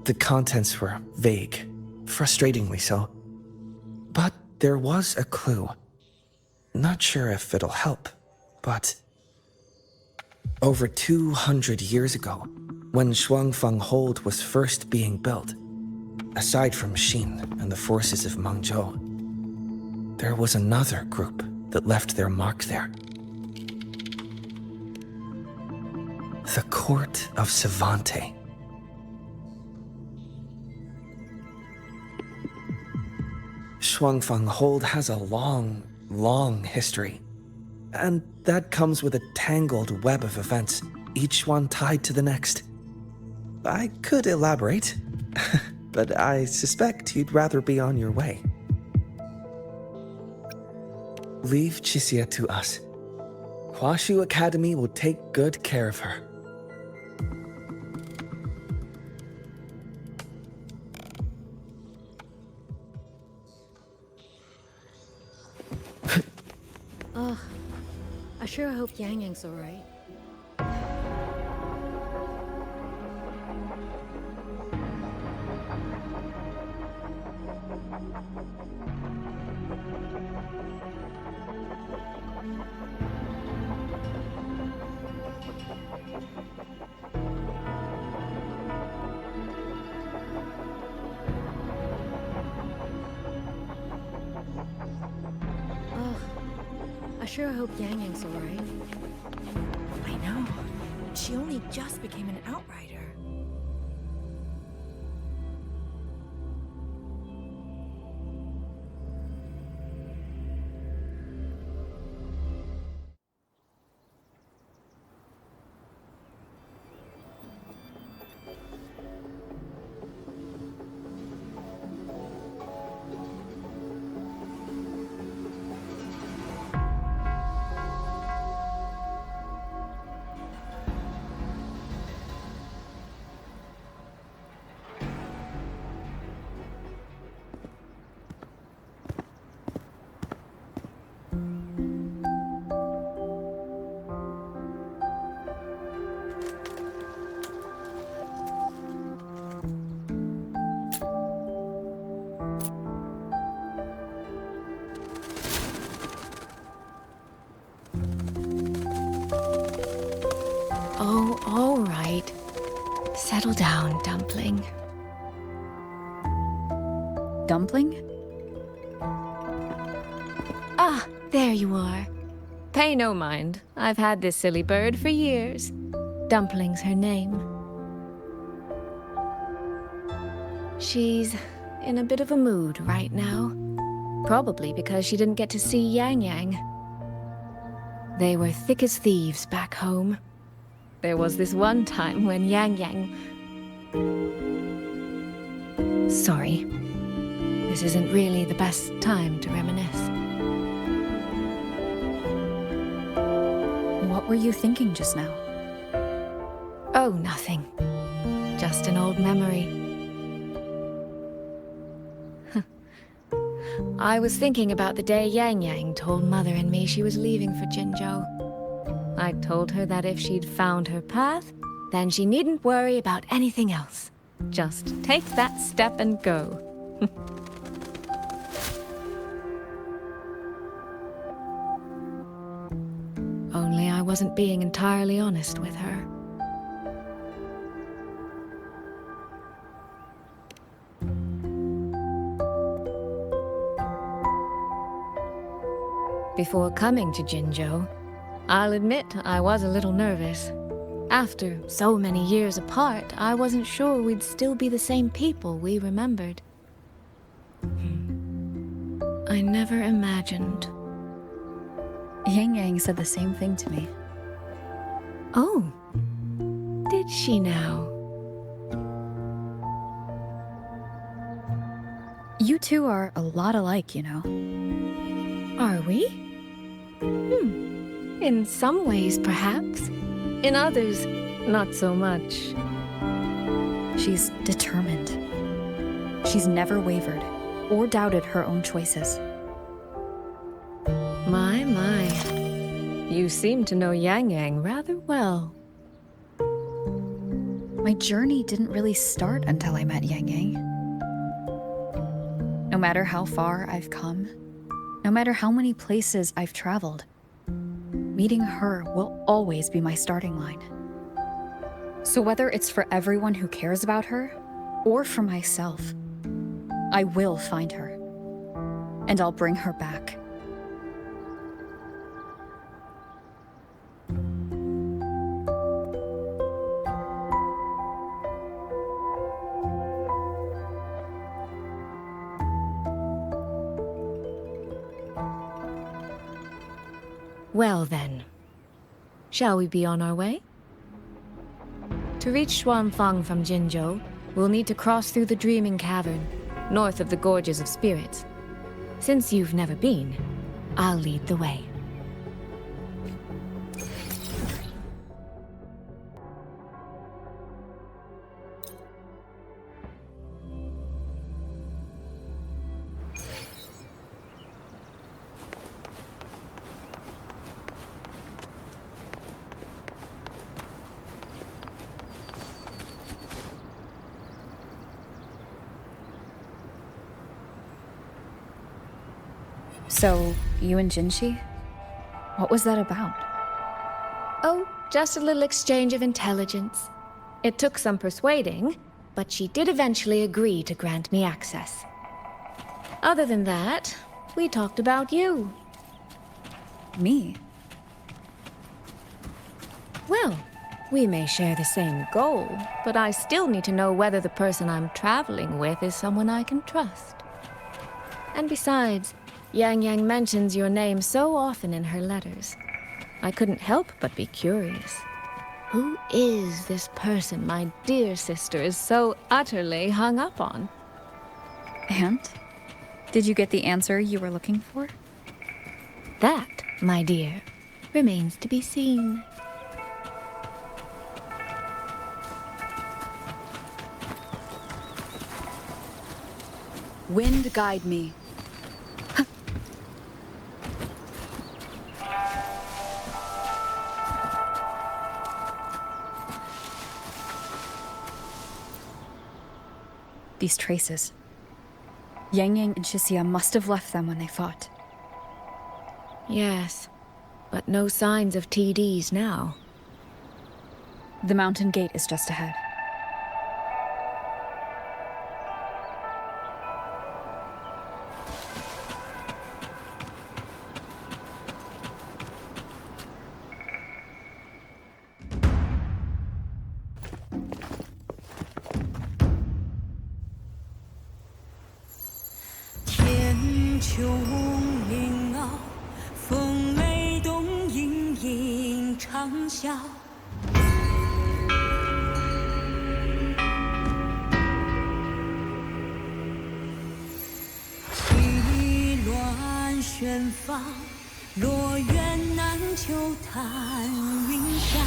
The contents were vague, frustratingly so. But there was a clue. Not sure if it'll help, but over 200 years ago, when Shuangfang Hold was first being built, aside from Xin and the forces of Mengzhou, there was another group that left their mark there. The Court of Savante. Shuangfang Hold has a long, long history. And that comes with a tangled web of events, each one tied to the next. I could elaborate, but I suspect you'd rather be on your way. Leave Chixia to us. Huaxu Academy will take good care of her. Ugh. I sure hope Yang Yang's alright. I sure hope Yang Yang's alright. I know. She only just became an outrider. Settle down, Dumpling. Dumpling? Ah, there you are. Pay no mind. I've had this silly bird for years. Dumpling's her name. She's in a bit of a mood right now. Probably because she didn't get to see Yang Yang. They were thick as thieves back home. There was this one time when Yang Yang... Sorry. This isn't really the best time to reminisce. What were you thinking just now? Oh, nothing. Just an old memory. I was thinking about the day Yang Yang told Mother and me she was leaving for Jinzhou. I told her that if she'd found her path, then she needn't worry about anything else. Just take that step and go. Only I wasn't being entirely honest with her. Before coming to Jinzhou, I'll admit I was a little nervous. After so many years apart, I wasn't sure we'd still be the same people we remembered. I never imagined. Yang Yang said the same thing to me. Oh, did she now? You two are a lot alike, you know. Are we? In some ways, perhaps. In others, not so much. She's determined. She's never wavered or doubted her own choices. My. You seem to know Yang Yang rather well. My journey didn't really start until I met Yang Yang. No matter how far I've come, no matter how many places I've traveled, meeting her will always be my starting line. So whether it's for everyone who cares about her, or for myself, I will find her. And I'll bring her back. Well then, shall we be on our way? To reach Xuanfang from Jinzhou, we'll need to cross through the Dreaming Cavern, north of the Gorges of Spirits. Since you've never been, I'll lead the way. So, you and Jinshi? What was that about? Oh, just a little exchange of intelligence. It took some persuading, but she did eventually agree to grant me access. Other than that, we talked about you. Me? Well, we may share the same goal, but I still need to know whether the person I'm traveling with is someone I can trust. And besides, Yang Yang mentions your name so often in her letters. I couldn't help but be curious. Who is this person my dear sister is so utterly hung up on? And? Did you get the answer you were looking for? That, my dear, remains to be seen. Wind guide me. These traces. Yang Yang and Chixia must have left them when they fought. Yes, but no signs of TDs now. The mountain gate is just ahead. 穹岭傲，风雷动，隐隐长啸。气乱旋放，落雁南秋叹云霄。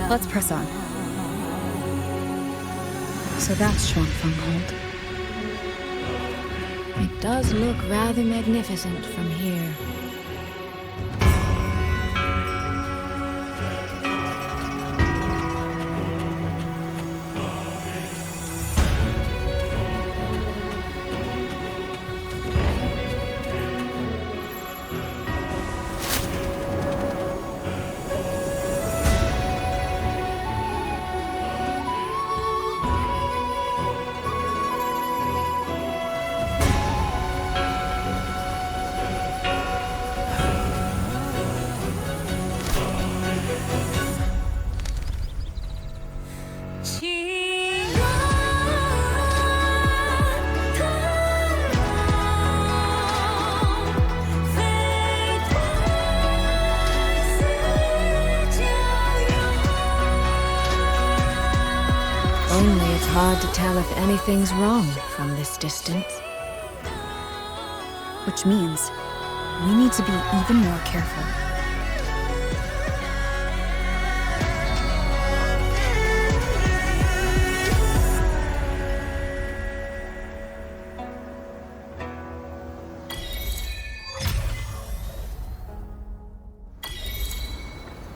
Let's press on. So that's Shuangfeng Hold. It does look rather magnificent from here. Only it's hard to tell if anything's wrong from this distance. Which means we need to be even more careful.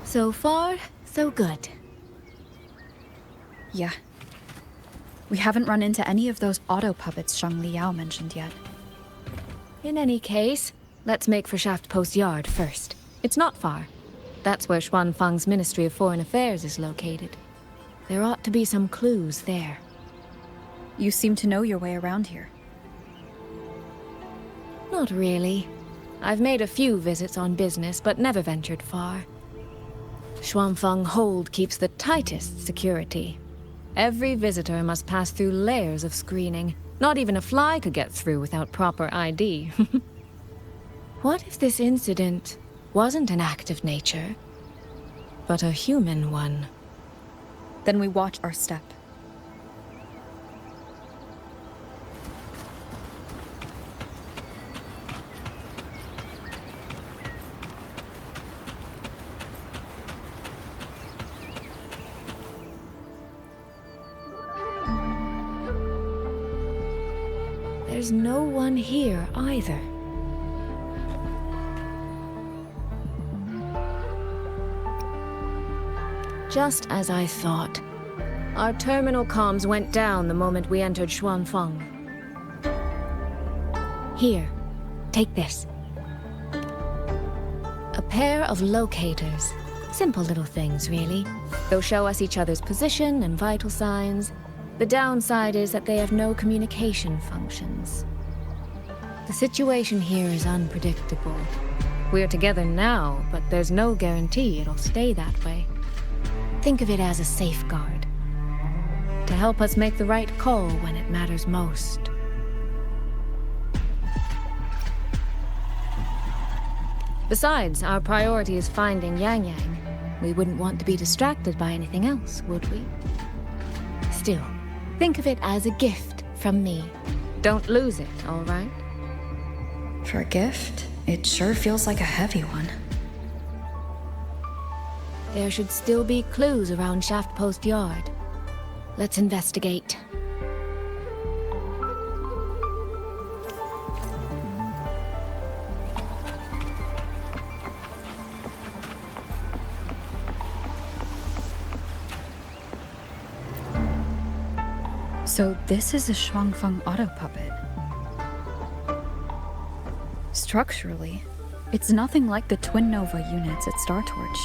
So far, so good. Yeah. We haven't run into any of those auto puppets Shang Liao mentioned yet. In any case, let's make for Shaft Post Yard first. It's not far. That's where Xuanfang's Ministry of Foreign Affairs is located. There ought to be some clues there. You seem to know your way around here. Not really. I've made a few visits on business, but never ventured far. Xuanfeng Hold keeps the tightest security. Every visitor must pass through layers of screening. Not even a fly could get through without proper ID. What if this incident wasn't an act of nature, but a human one? Then we watch our step. There's no one here either. Just as I thought. Our terminal comms went down the moment we entered Xuanfeng. Here, take this. A pair of locators. Simple little things, really. They'll show us each other's position and vital signs. The downside is that they have no communication functions. The situation here is unpredictable. We're together now, but there's no guarantee it'll stay that way. Think of it as a safeguard, to help us make the right call when it matters most. Besides, our priority is finding Yang Yang. We wouldn't want to be distracted by anything else, would we? Still, think of it as a gift from me. Don't lose it, all right? For a gift, it sure feels like a heavy one. There should still be clues around Shaft Post Yard. Let's investigate. So this is a Shuangfeng Ato puppet. Structurally, it's nothing like the twin Nova units at Star Torch.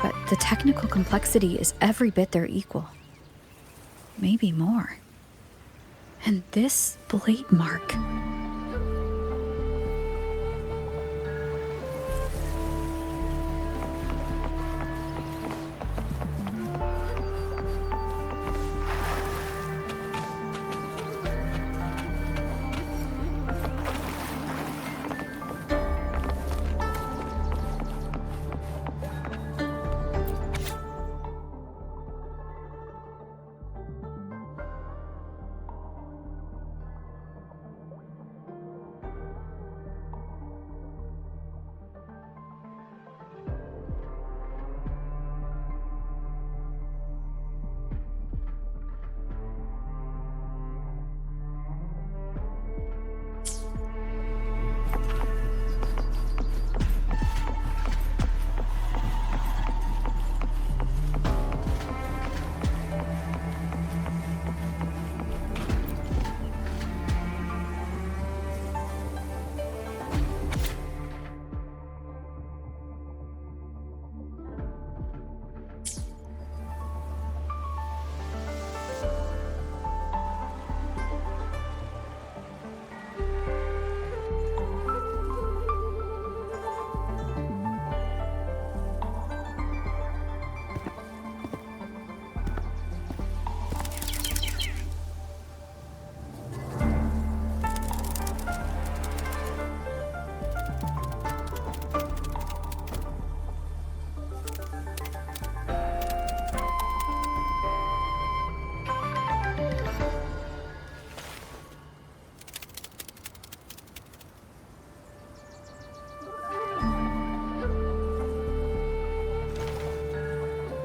But the technical complexity is every bit their equal. Maybe more. And this blade mark.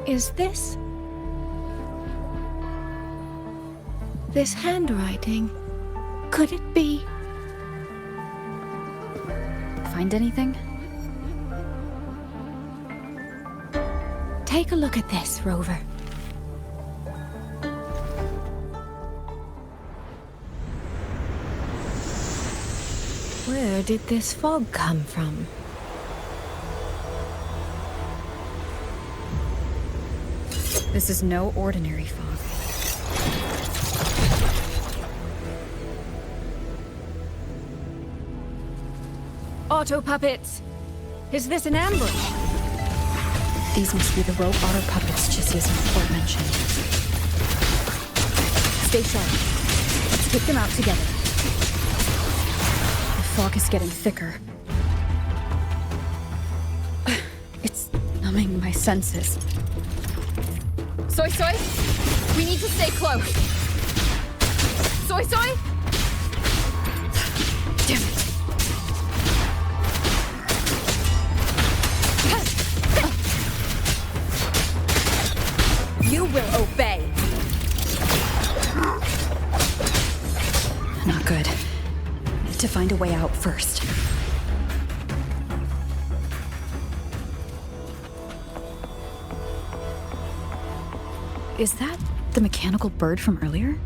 Is this handwriting? Could it be? Find anything? Take a look at this, Rover. Where did this fog come from? This is no ordinary fog. Auto puppets! Is this an ambush? These must be the rogue auto puppets Chissia's report mentioned. Stay sharp. Let's take them out together. The fog is getting thicker. It's numbing my senses. Soy Soy, we need to stay close. Soy Soy? Damn it. You will obey. Not good. Need to find a way out first. Is that the mechanical bird from earlier?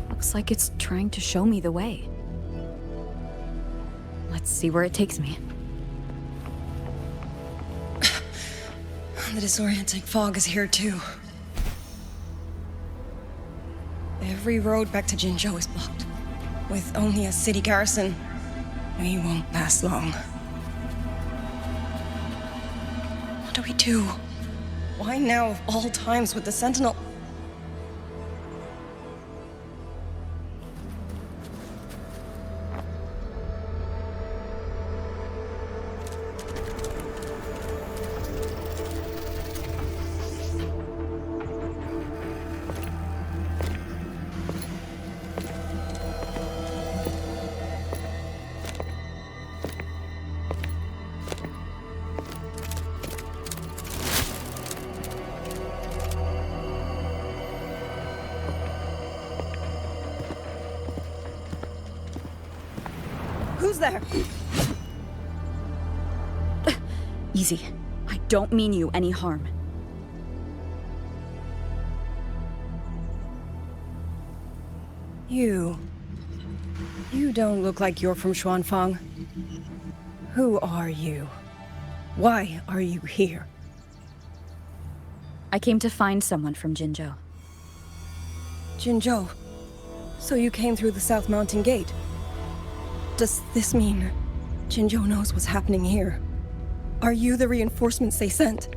Looks like it's trying to show me the way. Let's see where it takes me. The disorienting fog is here too. Every road back to Jinzhou is blocked. With only a city garrison, we won't last long. What do we do? Why now of all times with the Sentinel? Who's there? Easy. I don't mean you any harm. You don't look like you're from Xuanfang. Who are you? Why are you here? I came to find someone from Jinzhou. Jinzhou? So you came through the South Mountain Gate? Does this mean Jinzhou knows what's happening here? Are you the reinforcements they sent?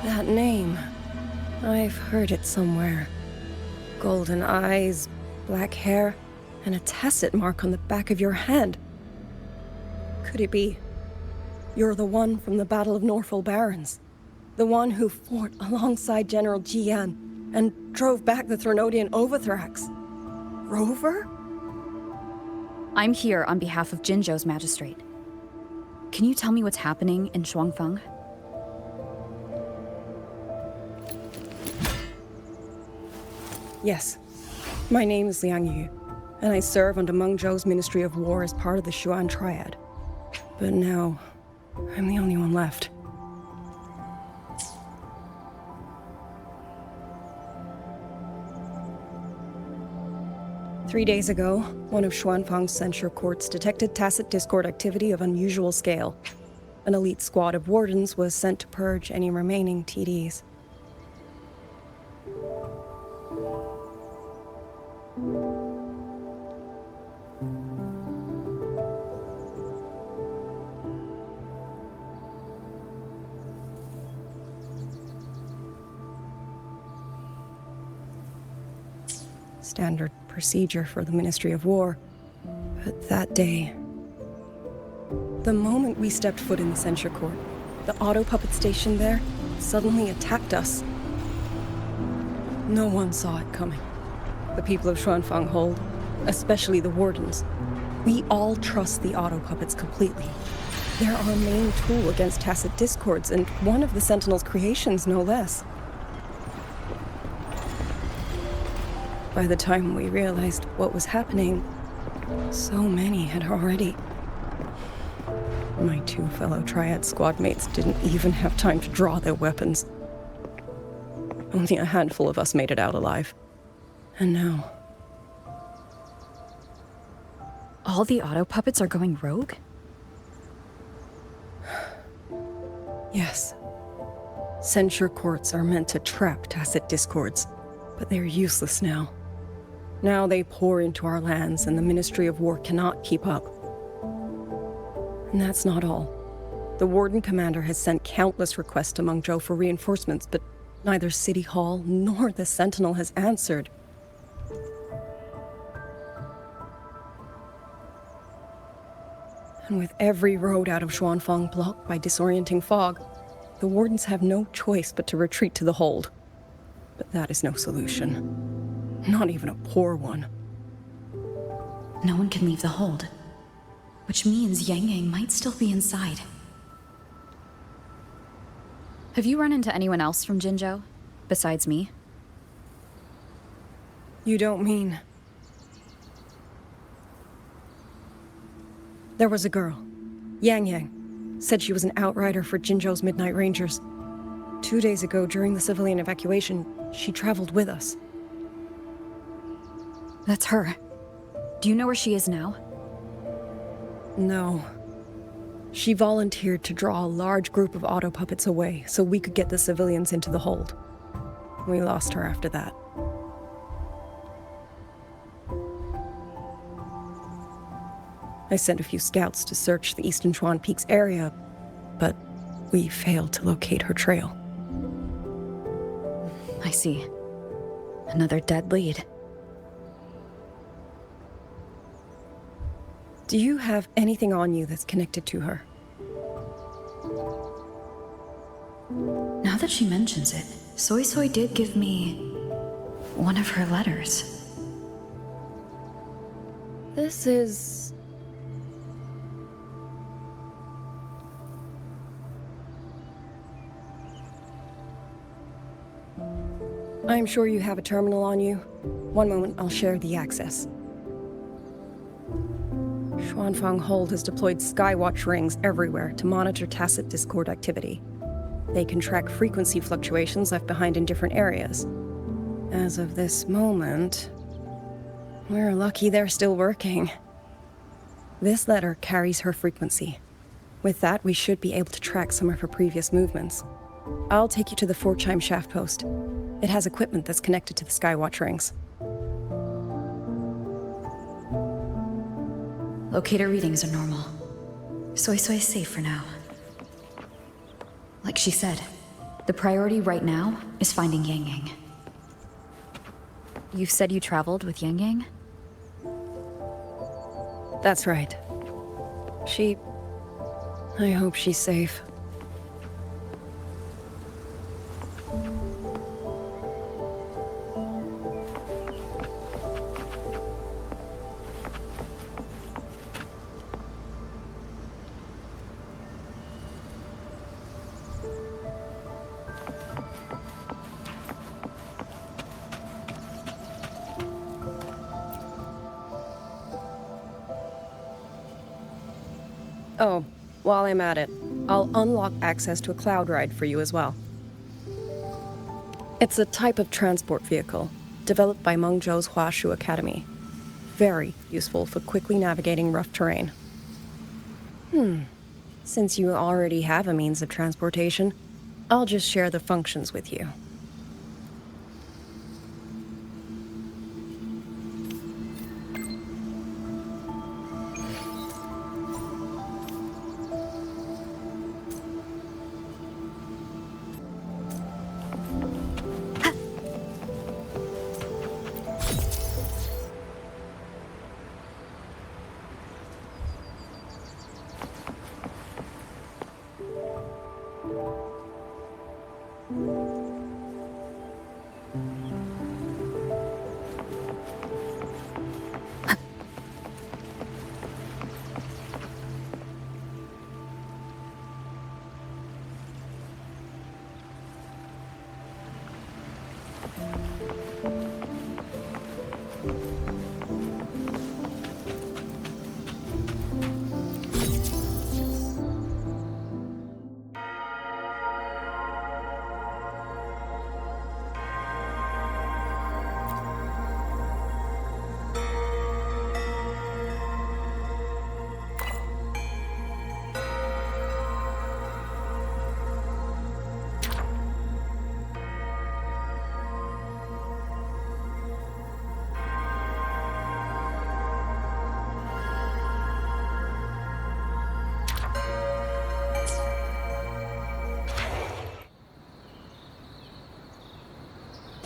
That name. I've heard it somewhere. Golden eyes, black hair, and a tacit mark on the back of your hand. Could it be? You're the one from the Battle of Norfolk Barrens. The one who fought alongside General Jian and drove back the Threnodian Overthrax. Rover? I'm here on behalf of Jinzhou's magistrate. Can you tell me what's happening in Xuanfang? Yes. My name is Liang Yu, and I serve under Mengzhou's Ministry of War as part of the Xuan Triad. But now, I'm the only one left. Three days ago, one of Xuanfang's censure courts detected tacit discord activity of unusual scale. An elite squad of wardens was sent to purge any remaining TDs. Standard procedure for the Ministry of War. But that day, the moment we stepped foot in the censure court, the auto puppet station there suddenly attacked us. No one saw it coming. The people of Xuanfang hold, especially the wardens. We all trust the auto puppets completely. They're our main tool against tacit discords, and one of the Sentinel's creations, no less. By the time we realized what was happening, so many had already... My two fellow Triad squad mates didn't even have time to draw their weapons. Only a handful of us made it out alive. And now... All the auto puppets are going rogue? Yes. Censure courts are meant to trap tacit discords, but they're useless now. Now they pour into our lands, and the Ministry of War cannot keep up. And that's not all. The Warden Commander has sent countless requests to Mengzhou for reinforcements, but neither City Hall nor the Sentinel has answered. And with every road out of Xuanfang blocked by disorienting fog, the Wardens have no choice but to retreat to the hold. But that is no solution. Not even a poor one. No one can leave the hold, which means Yang Yang might still be inside. Have you run into anyone else from Jinzhou, besides me? You don't mean... There was a girl, Yang Yang. Said she was an outrider for Jinzhou's Midnight Rangers. 2 days ago, during the civilian evacuation, she traveled with us. That's her. Do you know where she is now? No. She volunteered to draw a large group of auto puppets away so we could get the civilians into the hold. We lost her after that. I sent a few scouts to search the Eastern Chuan Peaks area, but we failed to locate her trail. I see. Another dead lead. Do you have anything on you that's connected to her? Now that she mentions it, Soy Soy did give me one of her letters. This is... I'm sure you have a terminal on you. One moment, I'll share the access. Xuanfang Hold has deployed Skywatch rings everywhere to monitor tacit Discord activity. They can track frequency fluctuations left behind in different areas. As of this moment, we're lucky they're still working. This letter carries her frequency. With that, we should be able to track some of her previous movements. I'll take you to the 4-chime shaft post. It has equipment that's connected to the Skywatch rings. Locator readings are normal. Soy is safe for now. Like she said, the priority right now is finding Yang Yang. You said you traveled with Yang Yang? That's right. I hope she's safe. Oh, while I'm at it, I'll unlock access to a cloud ride for you as well. It's a type of transport vehicle, developed by Mengzhou's Huashu Academy. Very useful for quickly navigating rough terrain. Since you already have a means of transportation, I'll just share the functions with you.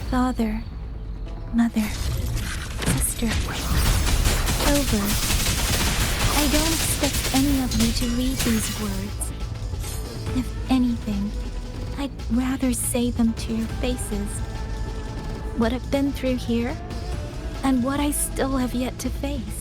Father, mother, sister, over. I don't expect any of you to read these words. If anything, I'd rather say them to your faces. What I've been through here, and what I still have yet to face.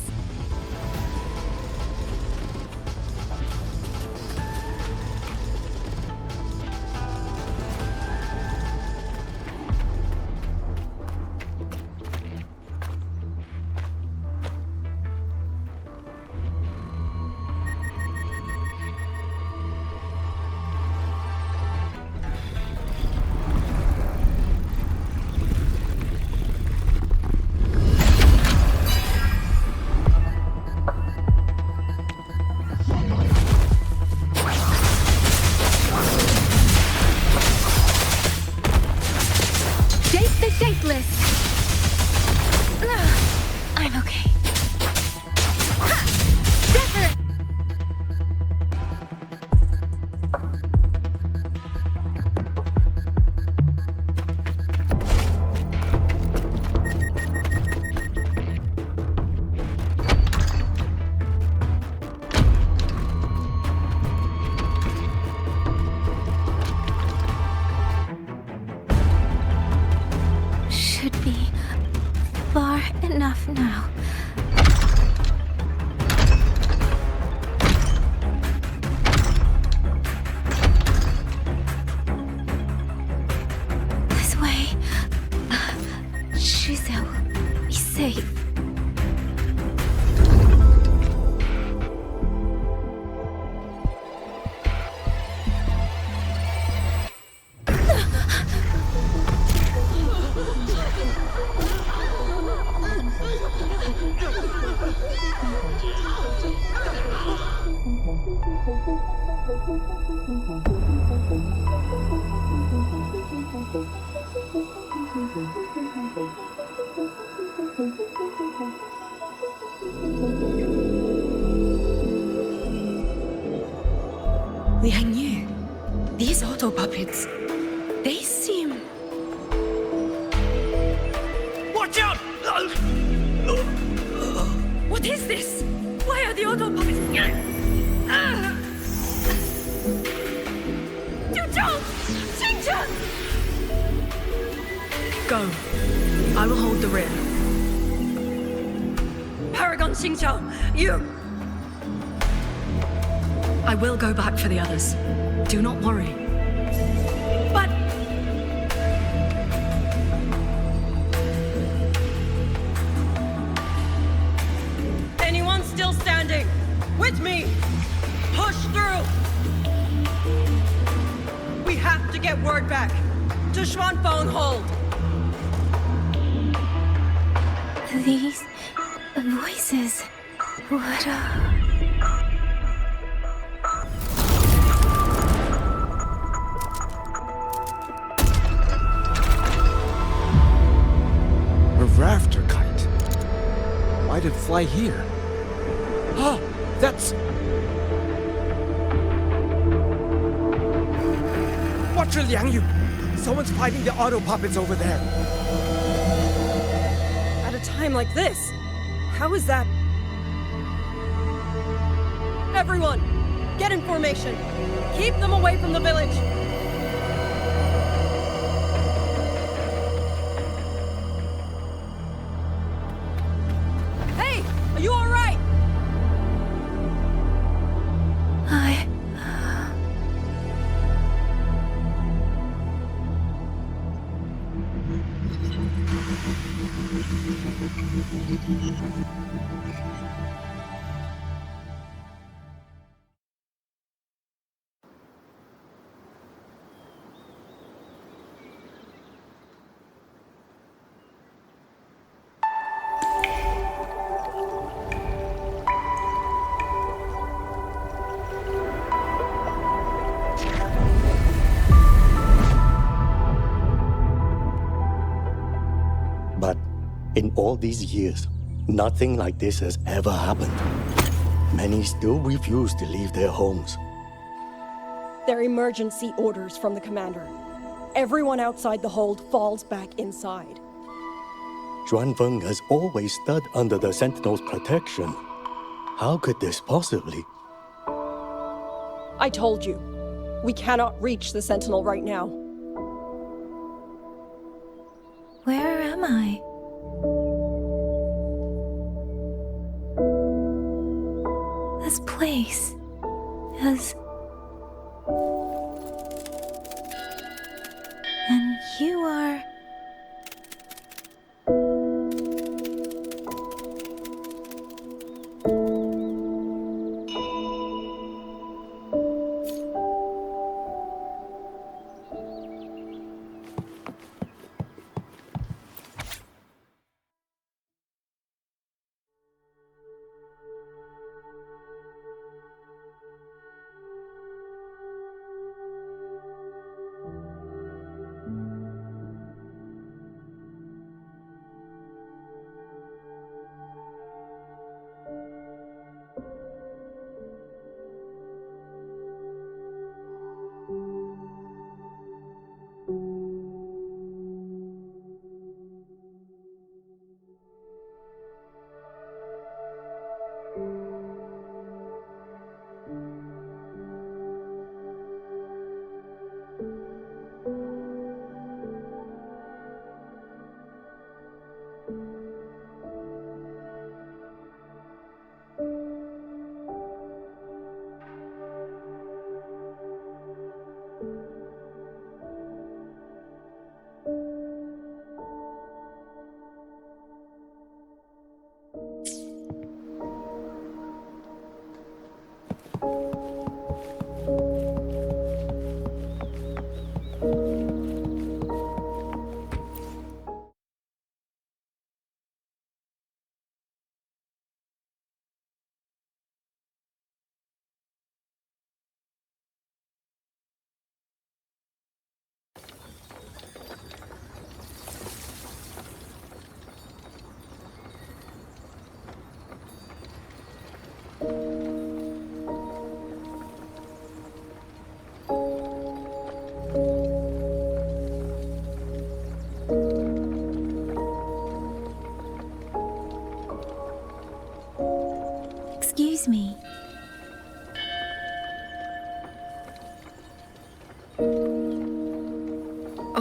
Liang Yu, these auto puppets, they seem... Watch out! What is this? Why are the auto puppets... Go. I will hold the rear. Paragon Xingqiao, you... I will go back for the others. Do not worry. But... Anyone still standing? With me! Push through! We have to get word back. To Xuanfeng Hold! These voices. What A rafter kite. Why did it fly here? Oh, that's... Watch it, Liang Yu! Someone's fighting the auto puppets over there. At a time like this? How is that? Everyone, get in formation. Keep them away from the village. Hey, are you all right? But in all these years, nothing like this has ever happened. Many still refuse to leave their homes. They're emergency orders from the commander. Everyone outside the hold falls back inside. Xuanfeng has always stood under the Sentinel's protection. How could this possibly? I told you, we cannot reach the Sentinel right now. Where am I? This place is... And you are...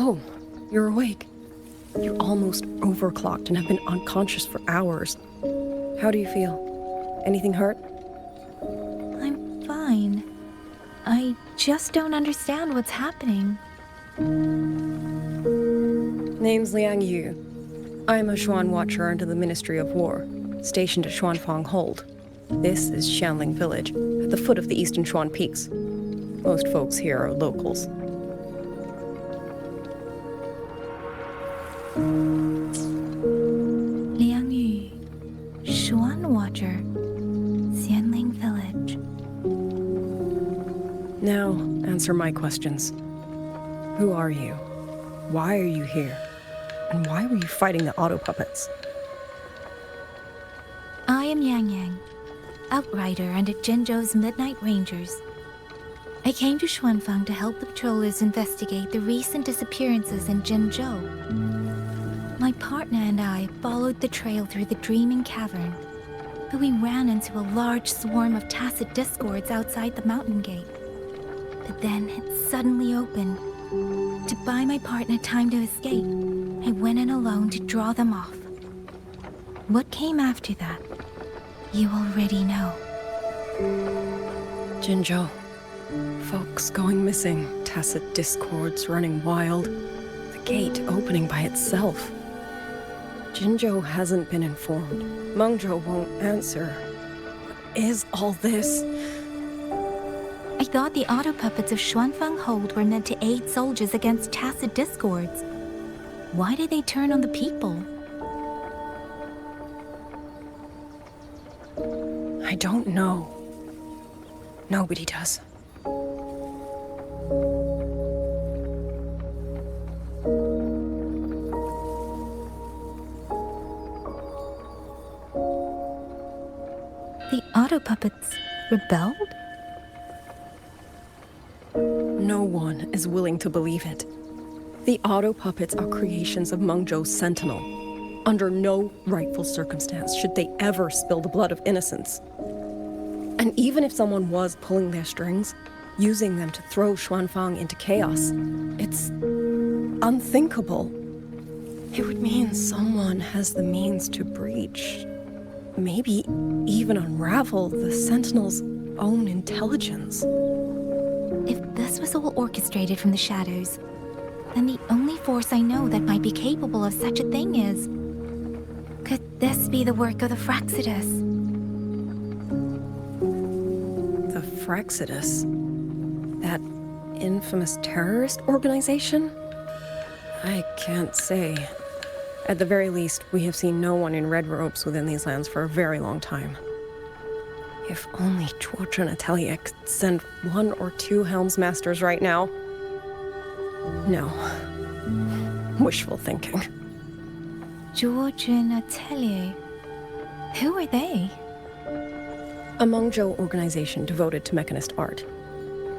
Oh, you're awake. You're almost overclocked and have been unconscious for hours. How do you feel? Anything hurt? I'm fine. I just don't understand what's happening. Name's Liang Yu. I'm a Xuan Watcher under the Ministry of War, stationed at Xuanfang Hold. This is Xianling Village, at the foot of the Eastern Xuan Peaks. Most folks here are locals. Liang Yu, Xuan Watcher, Xianling Village. Now, answer my questions. Who are you? Why are you here? And why were you fighting the auto puppets? I am Yang Yang, outrider under Jinzhou's Midnight Rangers. I came to Xuanfang to help the patrollers investigate the recent disappearances in Jinzhou. My partner and I followed the trail through the Dreaming Cavern, but we ran into a large swarm of tacit discords outside the mountain gate. But then it suddenly opened. To buy my partner time to escape, I went in alone to draw them off. What came after that, you already know. Jinzhou. Folks going missing, tacit discords running wild, the gate opening by itself. Jinzhou hasn't been informed. Mengzhou won't answer. What is all this? I thought the auto puppets of Xuanfang Hold were meant to aid soldiers against tacit discords. Why did they turn on the people? I don't know. Nobody does. The auto puppets rebelled? No one is willing to believe it. The auto puppets are creations of Mengzhou's Sentinel. Under no rightful circumstance should they ever spill the blood of innocents. And even if someone was pulling their strings, using them to throw Xuanfang into chaos, it's unthinkable. It would mean someone has the means to breach, maybe even unravel the Sentinel's own intelligence. If this was all orchestrated from the shadows, then the only force I know that might be capable of such a thing is... Could this be the work of the Fraxidus? The Fraxidus? That infamous terrorist organization? I can't say. At the very least, we have seen no one in red robes within these lands for a very long time. If only Chuozhen Atelier could send 1 or 2 Helmsmasters right now. No. Wishful thinking. Chuozhen Atelier? Who are they? A Mengzhou organization devoted to mechanist art.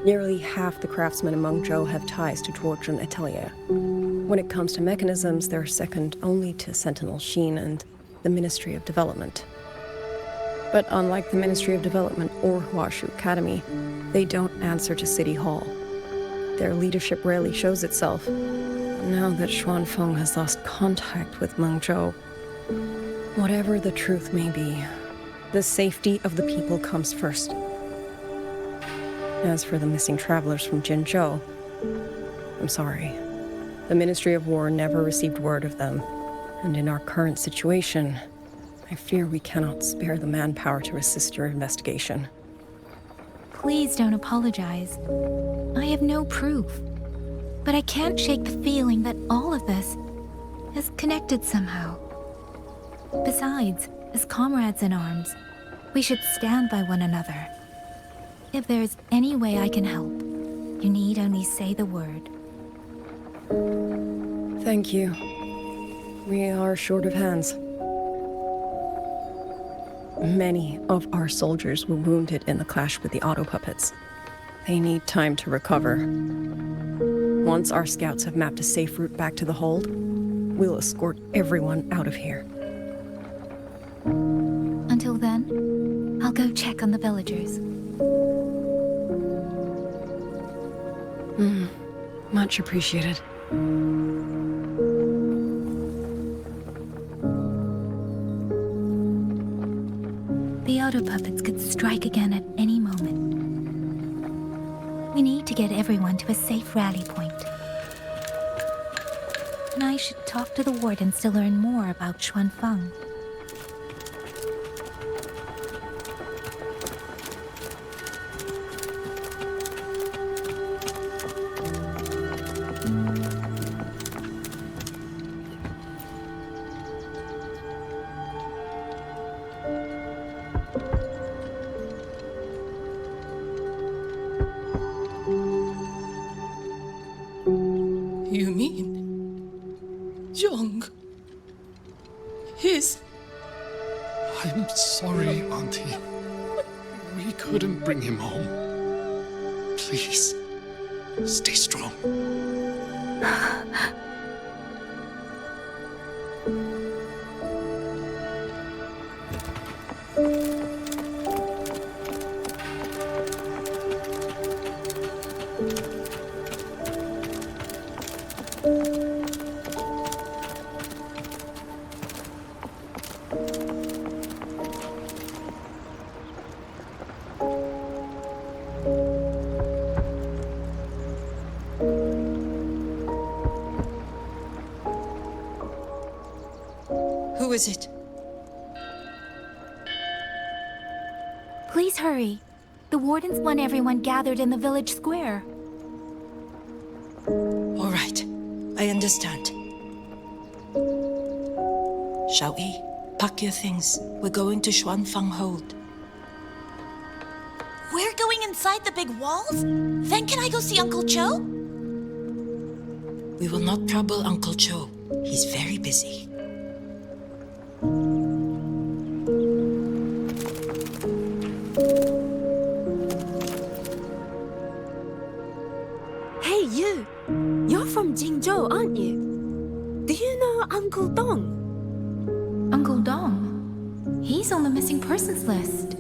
Nearly half the craftsmen in Mengzhou have ties to Chuozhen Atelier. When it comes to mechanisms, they're second only to Sentinel Xin and the Ministry of Development. But unlike the Ministry of Development or Huashu Academy, they don't answer to City Hall. Their leadership rarely shows itself. Now that Xuanfeng has lost contact with Mengzhou, whatever the truth may be, the safety of the people comes first. As for the missing travelers from Jinzhou, I'm sorry. The Ministry of War never received word of them, and in our current situation, I fear we cannot spare the manpower to assist your investigation. Please don't apologize. I have no proof. But I can't shake the feeling that all of this is connected somehow. Besides, as comrades in arms, we should stand by one another. If there is any way I can help, you need only say the word. Thank you. We are short of hands. Many of our soldiers were wounded in the clash with the auto puppets. They need time to recover. Once our scouts have mapped a safe route back to the hold, we'll escort everyone out of here. Until then, I'll go check on the villagers. Much appreciated. The Ato puppets could strike again at any moment. We need to get everyone to a safe rally point. And I should talk to the wardens to learn more about Xuanfeng. You mean Young? His... I'm sorry, Auntie. We couldn't bring him home. Please, stay strong. Who is it? Please hurry. The wardens want everyone gathered in the village square. All right, I understand. Shall we? Pack your things. We're going to Xuanfeng Hold. We're going inside the big walls? Then can I go see Uncle Joe? We will not trouble Uncle Joe. He's very busy. Hey, you! You're from Jingzhou, aren't you? Do you know Uncle Dong? Uncle Dong? He's on the missing persons list.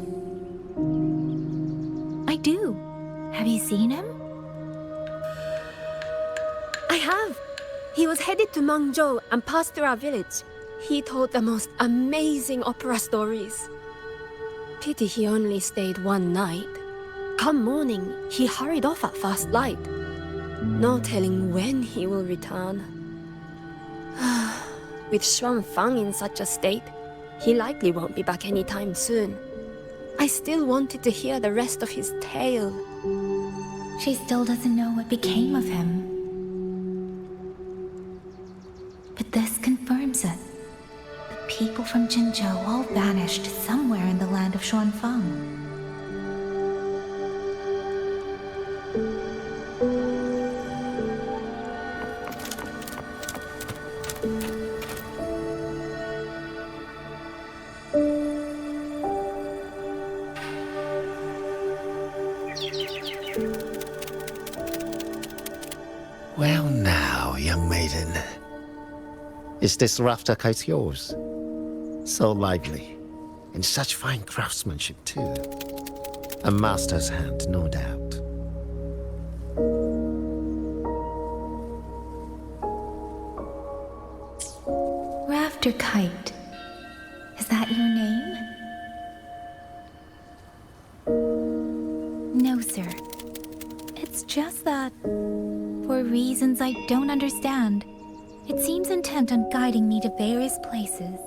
I do. Have you seen him? I have. He was headed to Mengzhou and passed through our village. He told the most amazing opera stories. Pity he only stayed one night. Come morning, he hurried off at first light. No telling when he will return. With Xuanfeng in such a state, he likely won't be back anytime soon. I still wanted to hear the rest of his tale. She still doesn't know what became of him. But this confirms it. The people from Jingzhou all vanished somewhere in the land of Xuanfeng. Well now, young maiden. Is this rafter kite yours? So lively, and such fine craftsmanship too. A master's hand, no doubt. Rafter Kite. Is that your name? No, sir. It's just that, for reasons I don't understand, it seems intent on guiding me to various places.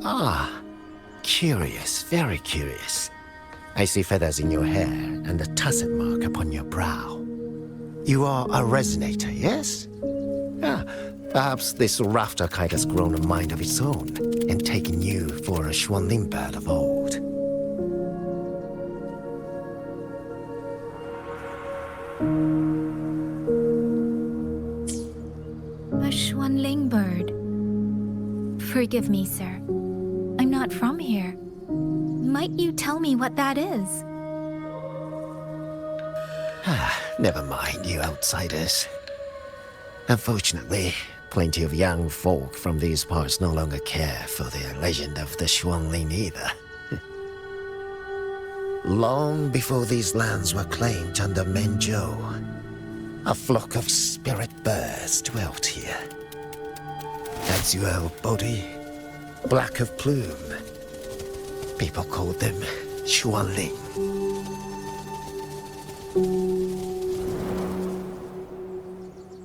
Ah, curious, very curious. I see feathers in your hair and a tusset mark upon your brow. You are a resonator, yes? Ah, perhaps this rafter kite has grown a mind of its own and taken you for a Xuanling bird of old. A Xuanling bird. Forgive me, sir. I'm not from here. Might you tell me what that is? Ah, never mind, you outsiders. Unfortunately, plenty of young folk from these parts no longer care for the legend of the Xuanling either. Long before these lands were claimed under Mengzhou, A flock of spirit birds dwelt here. Azure body, black of plume. People called them Xuanling.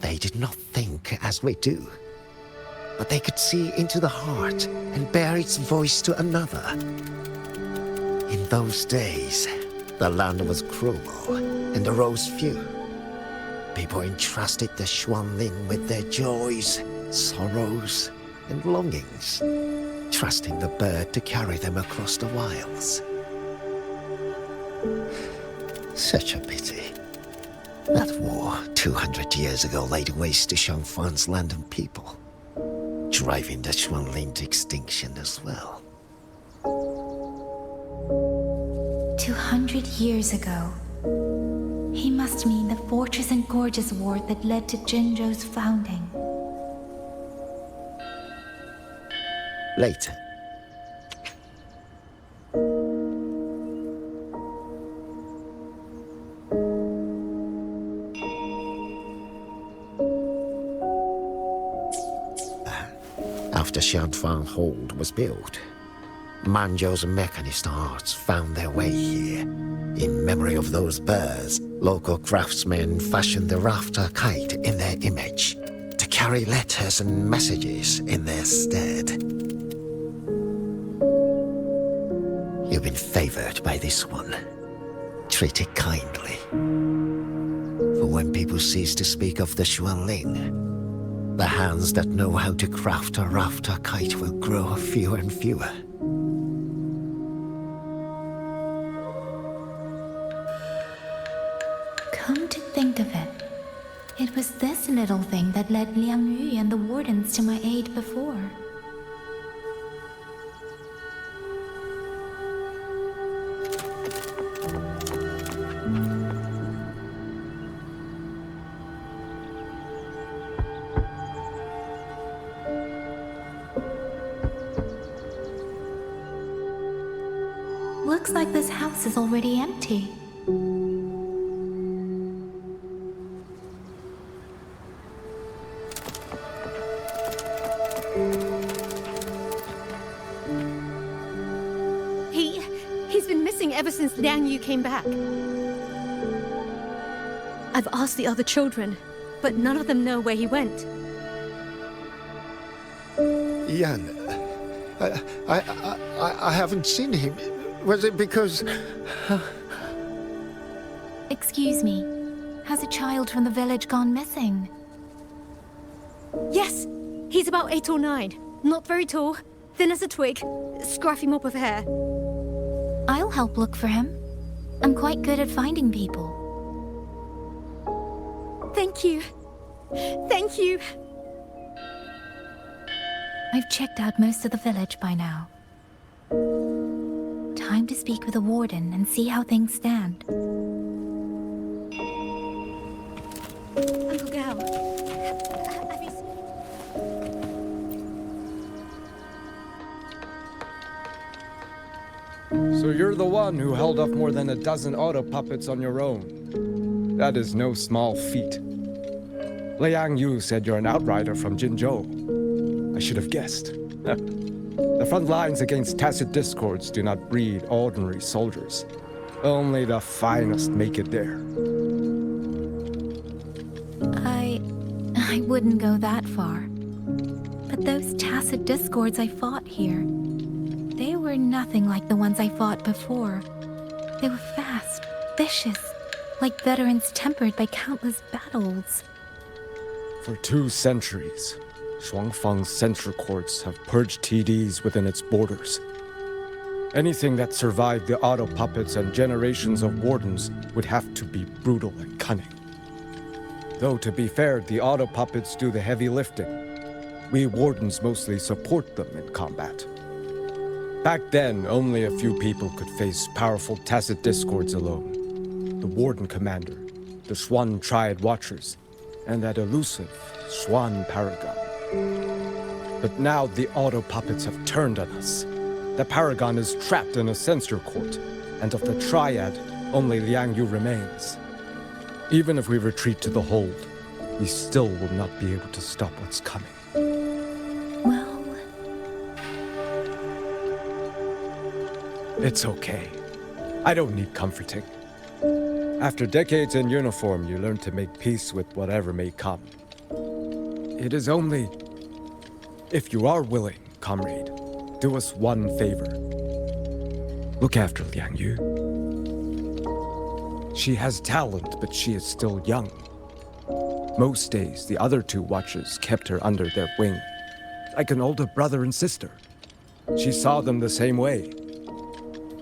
They did not think as we do, but they could see into the heart and bear its voice to another. In those days, the land was cruel and the roads few. People entrusted the Xuanling with their joys, sorrows, and longings, trusting the bird to carry them across the wilds. Such a pity. That war 200 years ago laid waste to Shangfan's land and people, driving the Xuanling to extinction as well. 200 years ago. He must mean the Fortress and Gorges War that led to Jinzhou's founding. Later. After Xianfang Hold was built, Mengzhou's mechanist arts found their way here. In memory of those birds, local craftsmen fashioned the rafter kite in their image to carry letters and messages in their stead. You've been favored by this one. Treat it kindly. For when people cease to speak of the Xuanling, the hands that know how to craft a rafter kite will grow fewer and fewer. Come to think of it, it was this little thing that led Liang Yu and the wardens to my aid before. Looks like this house is already empty. He's been missing ever since Liang Yu came back. I've asked the other children, but none of them know where he went. Yan, I haven't seen him. Was it because... Excuse me, has a child from the village gone missing? Yes, he's about 8 or 9. Not very tall, thin as a twig, scruffy mop of hair. I'll help look for him. I'm quite good at finding people. Thank you. Thank you. I've checked out most of the village by now. Time to speak with the warden and see how things stand. Uncle Gao, have you... So you're the one who held off more than a dozen auto puppets on your own. That is no small feat. Liang Yu said you're an outrider from Jinzhou. I should have guessed. The front lines against tacit discords do not breed ordinary soldiers. Only the finest make it there. I wouldn't go that far. But those tacit discords I fought here, they were nothing like the ones I fought before. They were fast, vicious, like veterans tempered by countless battles. For 2 centuries, Shuangfang's censure courts have purged TDs within its borders. Anything that survived the auto puppets and generations of wardens would have to be brutal and cunning. Though to be fair, the auto puppets do the heavy lifting. We wardens mostly support them in combat. Back then, only a few people could face powerful tacit discords alone. The warden commander, the Xuan Triad Watchers, and that elusive Xuan Paragon. But now the auto puppets have turned on us. The Paragon is trapped in a censor court, and of the Triad, only Liang Yu remains. Even if we retreat to the hold, we still will not be able to stop what's coming. Well... It's okay. I don't need comforting. After decades in uniform, you learn to make peace with whatever may come. It is only... If you are willing, comrade, do us one favor. Look after Liang Yu. She has talent, but she is still young. Most days, the other two watchers kept her under their wing, like an older brother and sister. She saw them the same way.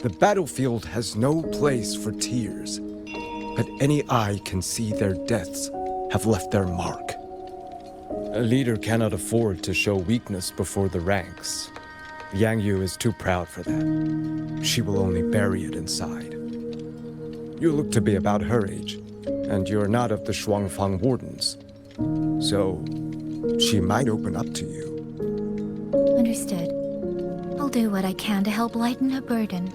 The battlefield has no place for tears, but any eye can see their deaths have left their mark. A leader cannot afford to show weakness before the ranks. Yang Yu is too proud for that. She will only bury it inside. You look to be about her age, and you're not of the Shuangfang wardens. So, she might open up to you. Understood. I'll do what I can to help lighten her burden.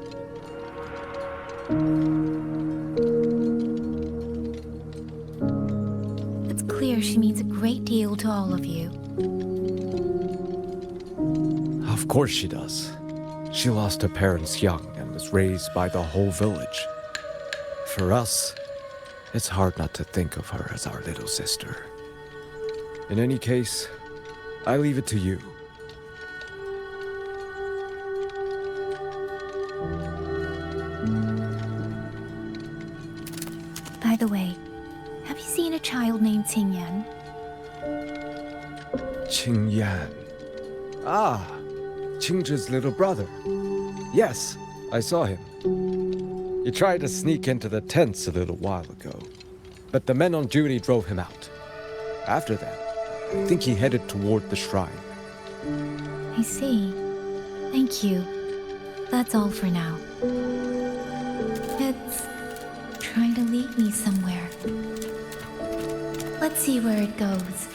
It's clear she means a great deal to all of you. Of course she does. She lost her parents young and was raised by the whole village. For us, it's hard not to think of her as our little sister. In any case, I leave it to you. By the way, have you seen a child named Qingyan? Qingyan. Ah, Qingzhi's little brother. Yes, I saw him. He tried to sneak into the tents a little while ago, but the men on duty drove him out. After that, I think he headed toward the shrine. I see. Thank you. That's all for now. It's trying to lead me somewhere. Let's see where it goes.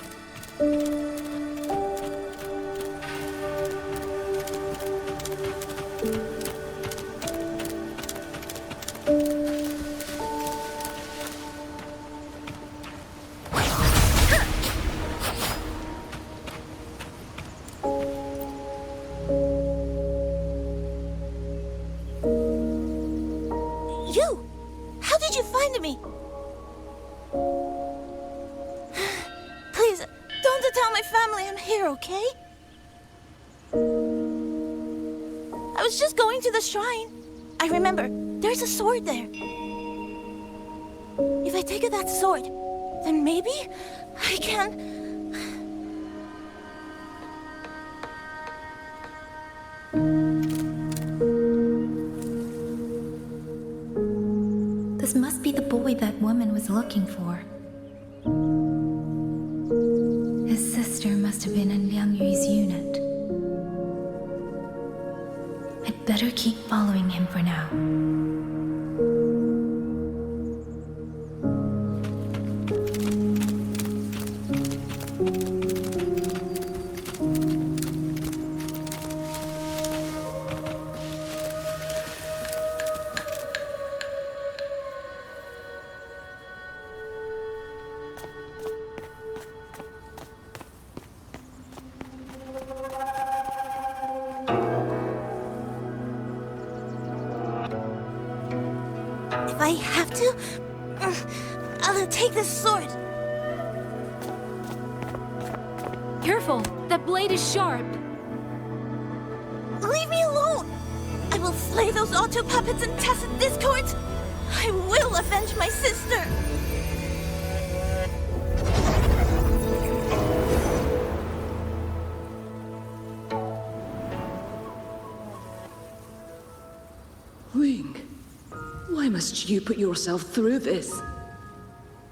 Shrine. I remember, there's a sword there. If I take that sword, then maybe I can... This must be the boy that woman was looking for. His sister must have been in Liang Yu's unit. Better keep following him for now. If I have to, I'll take this sword. Careful! That blade is sharp! Leave me alone! I will slay those Ato puppets and tacit discords! I will avenge my sister! Ling, why must you put yourself through this?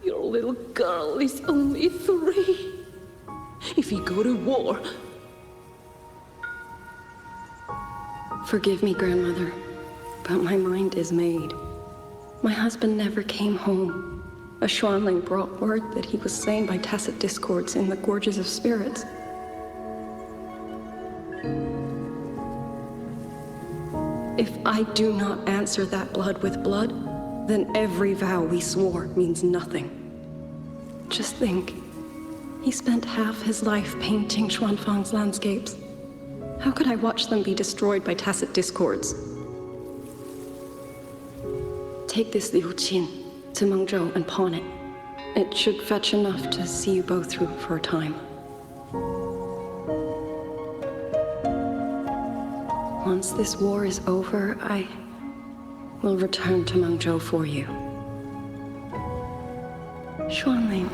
Your little girl is only 3. If you go to war... Forgive me, Grandmother, but my mind is made. My husband never came home. A Xuanling brought word that he was slain by tacit discords in the Gorges of Spirits. If I do not answer that blood with blood, then every vow we swore means nothing. Just think, he spent half his life painting Xuanfang's landscapes. How could I watch them be destroyed by tacit discords? Take this Liu Qin to Mengzhou and pawn it. It should fetch enough to see you both through for a time. Once this war is over, I will return to Mengzhou for you. Xuanling.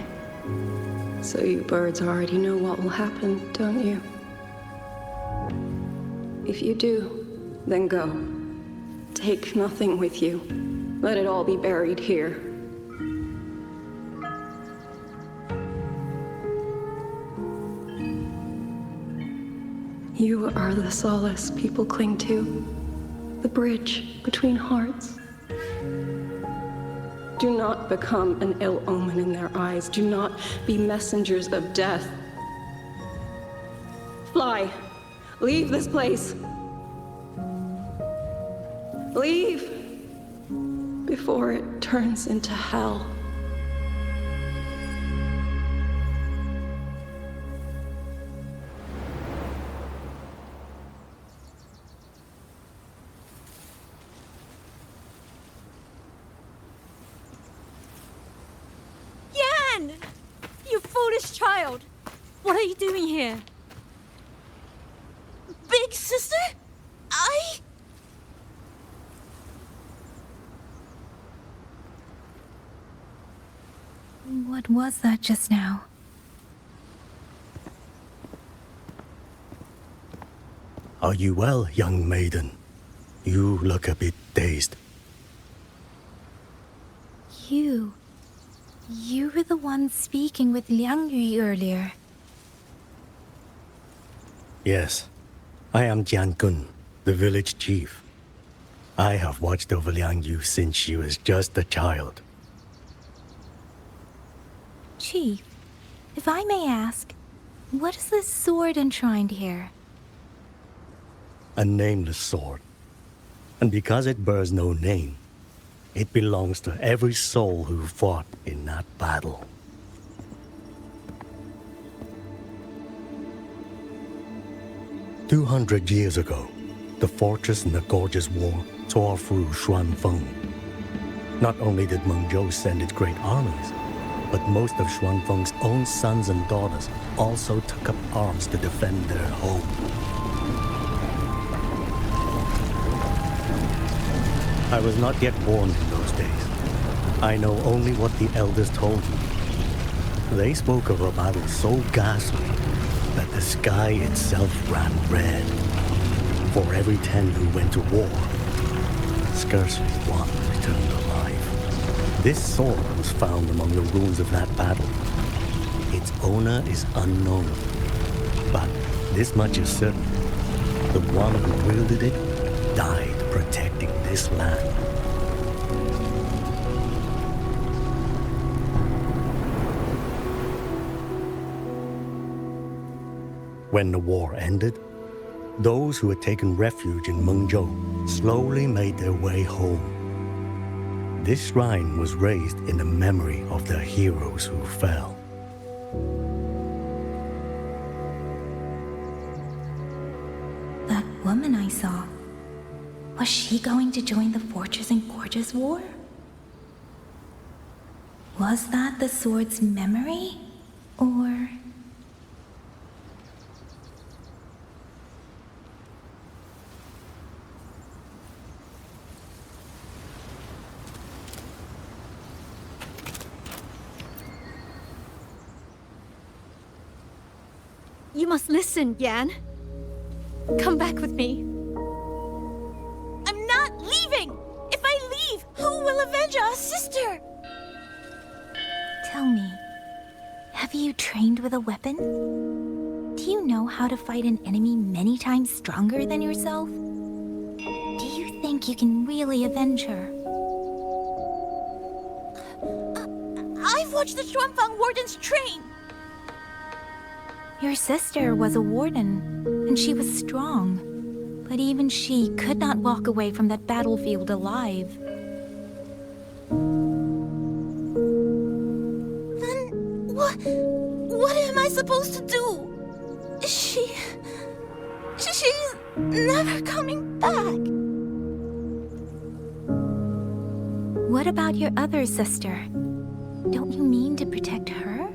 So you birds already know what will happen, don't you? If you do, then go. Take nothing with you. Let it all be buried here. You are the solace people cling to, the bridge between hearts. Do not become an ill omen in their eyes. Do not be messengers of death. Fly. Leave this place. Leave before it turns into hell. Yan! You foolish child! What are you doing here? Big sister? What was that just now? Are you well, young maiden? You look a bit dazed. You were the one speaking with Liang Yu earlier. Yes, I am Jian Gun, the village chief. I have watched over Liang Yu since she was just a child. Chief, if I may ask, what is this sword enshrined here? A nameless sword. And because it bears no name, it belongs to every soul who fought in that battle. "200 years ago, the fortress in the Gorgeous War tore through Xuanfeng. Not only did Mengzhou send its great armies, but most of Xuanfeng's own sons and daughters also took up arms to defend their home. I was not yet born in those days. I know only what the elders told me. They spoke of a battle so ghastly that the sky itself ran red. For every 10 who went to war, scarcely one returned alive. This sword was found among the ruins of that battle. Its owner is unknown, but this much is certain. The one who wielded it died protecting this land. When the war ended, those who had taken refuge in Mengzhou slowly made their way home. This shrine was raised in the memory of the heroes who fell. That woman I saw, was she going to join the Fortress and Gorgeous War? Was that the sword's memory, or... You must listen, Yan. Come back with me. I'm not leaving! If I leave, who will avenge our sister? Tell me, have you trained with a weapon? Do you know how to fight an enemy many times stronger than yourself? Do you think you can really avenge her? I've watched the Xuanfang wardens train! Your sister was a warden, and she was strong. But even she could not walk away from that battlefield alive. What am I supposed to do? She's never coming back. What about your other sister? Don't you mean to protect her?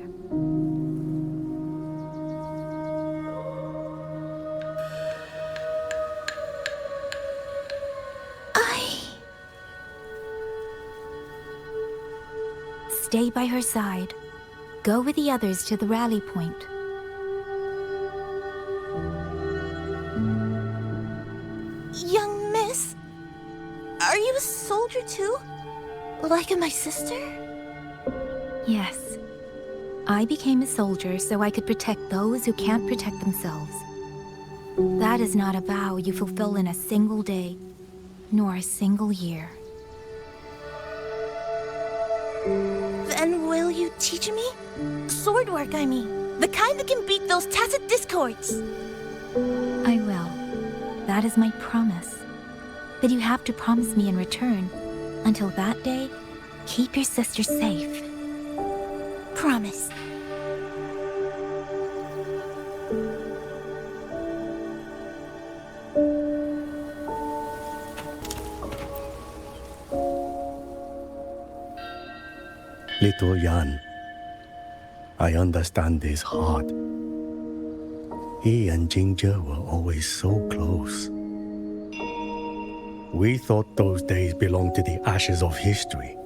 Stay by her side. Go with the others to the rally point. Young miss, are you a soldier too? Like my sister? Yes. I became a soldier so I could protect those who can't protect themselves. That is not a vow you fulfill in a single day, nor a single year. Then will you teach me? Sword work, I mean. The kind that can beat those tacit discords. I will. That is my promise. But you have to promise me in return. Until that day, keep your sister safe. Promise. Little Yan, I understand his heart. He and Ginger were always so close. We thought those days belonged to the ashes of history.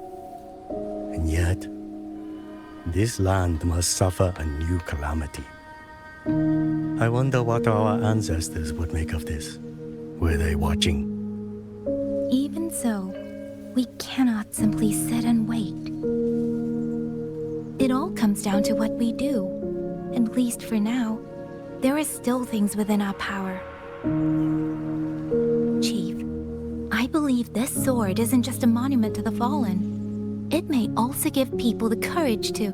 And yet, this land must suffer a new calamity. I wonder what our ancestors would make of this. Were they watching? Even so, we cannot simply sit and wait. It all comes down to what we do. At least for now, there are still things within our power. Chief, I believe this sword isn't just a monument to the fallen. It may also give people the courage to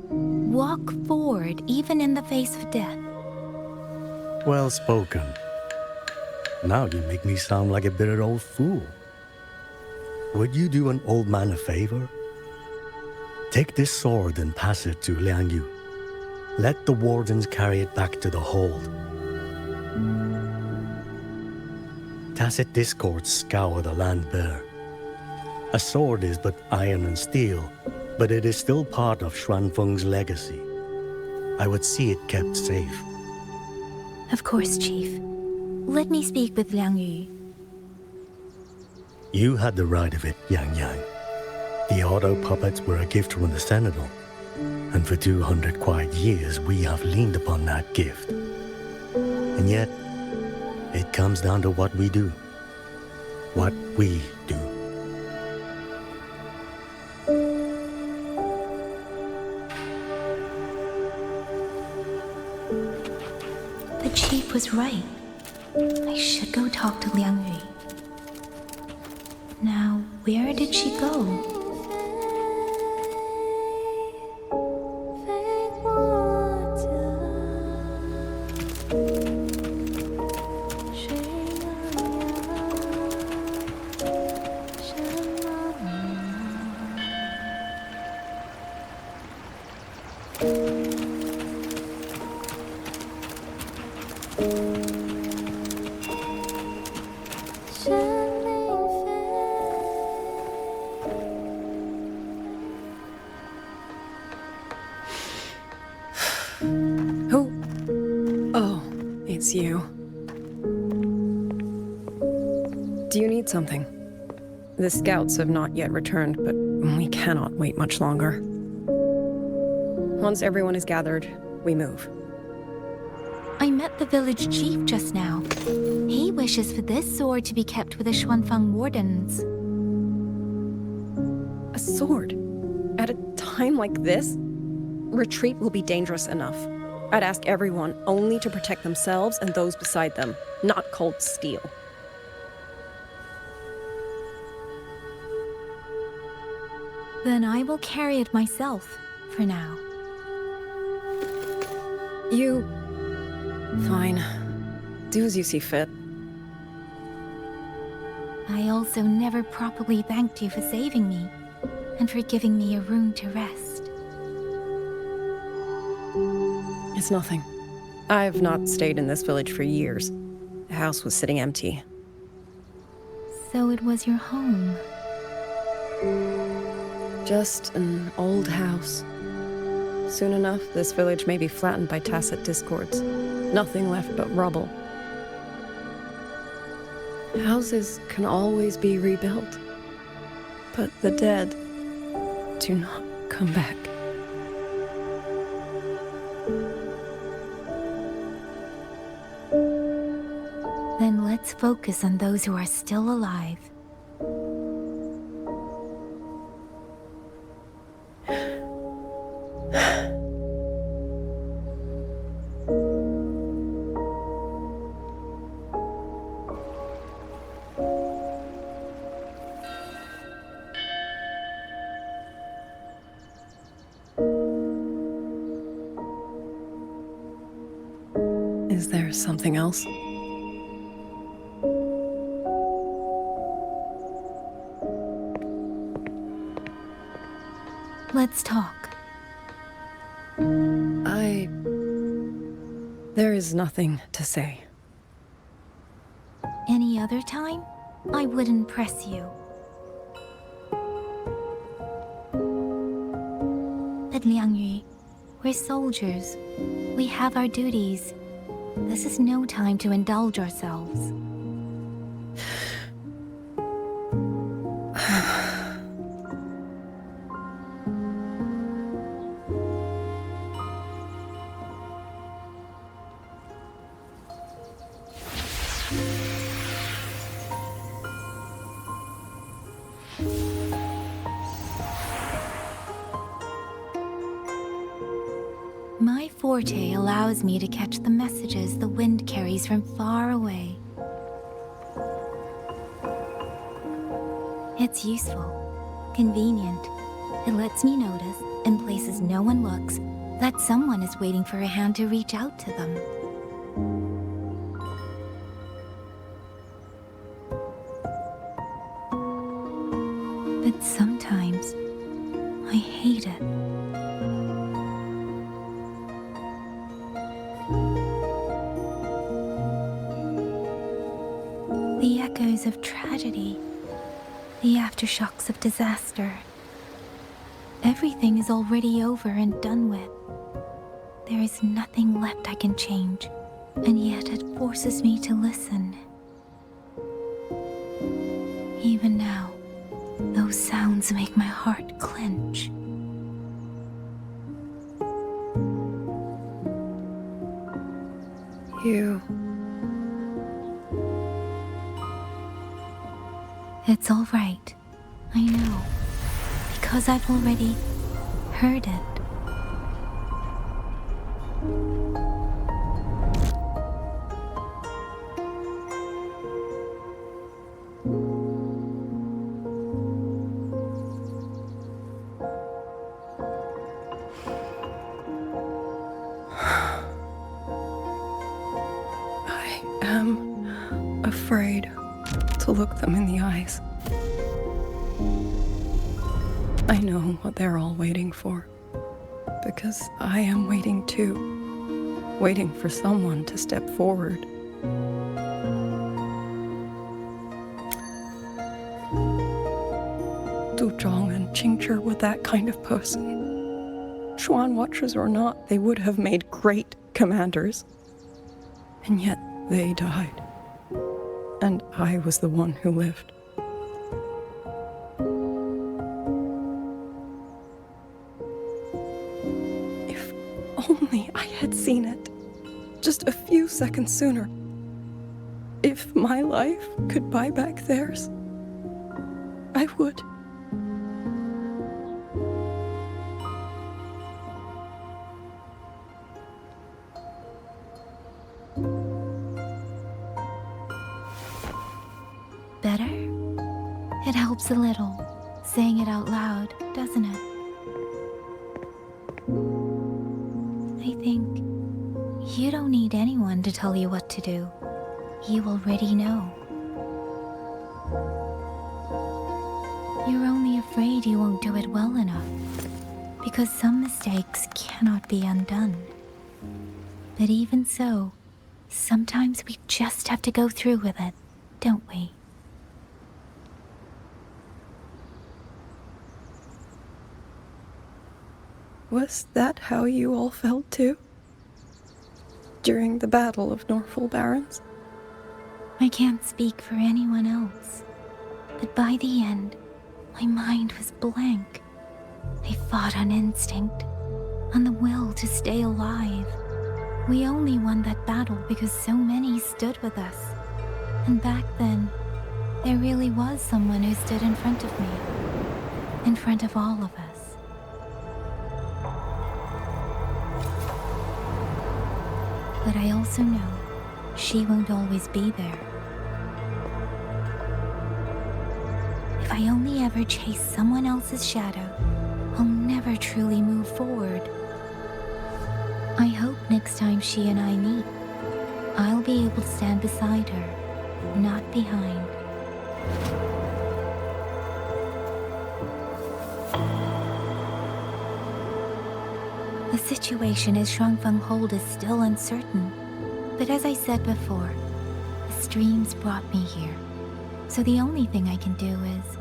walk forward even in the face of death. Well spoken. Now you make me sound like a bitter old fool. Would you do an old man a favor? Take this sword and pass it to Liang Yu. Let the wardens carry it back to the hold. Tacit discords scour the land bare. A sword is but iron and steel, but it is still part of Xuanfeng's legacy. I would see it kept safe. Of course, Chief. Let me speak with Liang Yu. You had the right of it, Yang Yang. The Ato puppets were a gift from the Sentinel, and for 200 quiet years we have leaned upon that gift. And yet, it comes down to what we do. What we do. The Chief was right. I should go talk to Liang Yu. Now, where did she go? It's you. Do you need something? The scouts have not yet returned, but we cannot wait much longer. Once everyone is gathered, we move. I met the village chief just now. He wishes for this sword to be kept with the Xuanfang wardens. A sword? At a time like this? Retreat will be dangerous enough. I'd ask everyone only to protect themselves and those beside them, not cold steel. Then I will carry it myself, for now. You... Fine. Do as you see fit. I also never properly thanked you for saving me, and for giving me a room to rest. It's nothing. I've not stayed in this village for years. The house was sitting empty. So it was your home. Just an old house. Soon enough, this village may be flattened by tacit discords. Nothing left but rubble. Houses can always be rebuilt. But the dead do not come back. Then let's focus on those who are still alive. Is there something else? Let's talk. There is nothing to say. Any other time, I wouldn't press you. But Liangyu, we're soldiers. We have our duties. This is no time to indulge ourselves. My forte allows me to catch the messages the wind carries from far away. It's useful, convenient. It lets me notice, in places no one looks, that someone is waiting for a hand to reach out to them. But sometimes, I hate it. The echoes of tragedy, the aftershocks of disaster. Everything is already over and done with. There is nothing left I can change, and yet it forces me to listen. Even now, those sounds make my heart clench. It's all right. I know. Because I've already heard it. I am afraid to look them in the eyes. I know what they're all waiting for, because I am waiting too, waiting for someone to step forward. Du Zhong and Qingzhi were that kind of person. Xuan Watchers or not, they would have made great commanders. And yet they died. And I was the one who lived. If only I had seen it, just a few seconds sooner. If my life could buy back theirs, I would. Better? It helps a little, saying it out loud, doesn't it? I think you don't need anyone to tell you what to do. You already know. You're only afraid you won't do it well enough. because some mistakes cannot be undone. But even so, sometimes we just have to go through with it, don't we? Was that how you all felt too? During the Battle of Norfolk Barrens? I can't speak for anyone else, but by the end, my mind was blank. I fought on instinct, on the will to stay alive. We only won that battle because so many stood with us. And back then, there really was someone who stood in front of me, in front of all of us. But I also know she won't always be there. If I only ever chase someone else's shadow, I'll never truly move forward. I hope next time she and I meet, I'll be able to stand beside her, not behind. The situation as Shuangfeng Hold is still uncertain, but as I said before, the streams brought me here, so the only thing I can do is...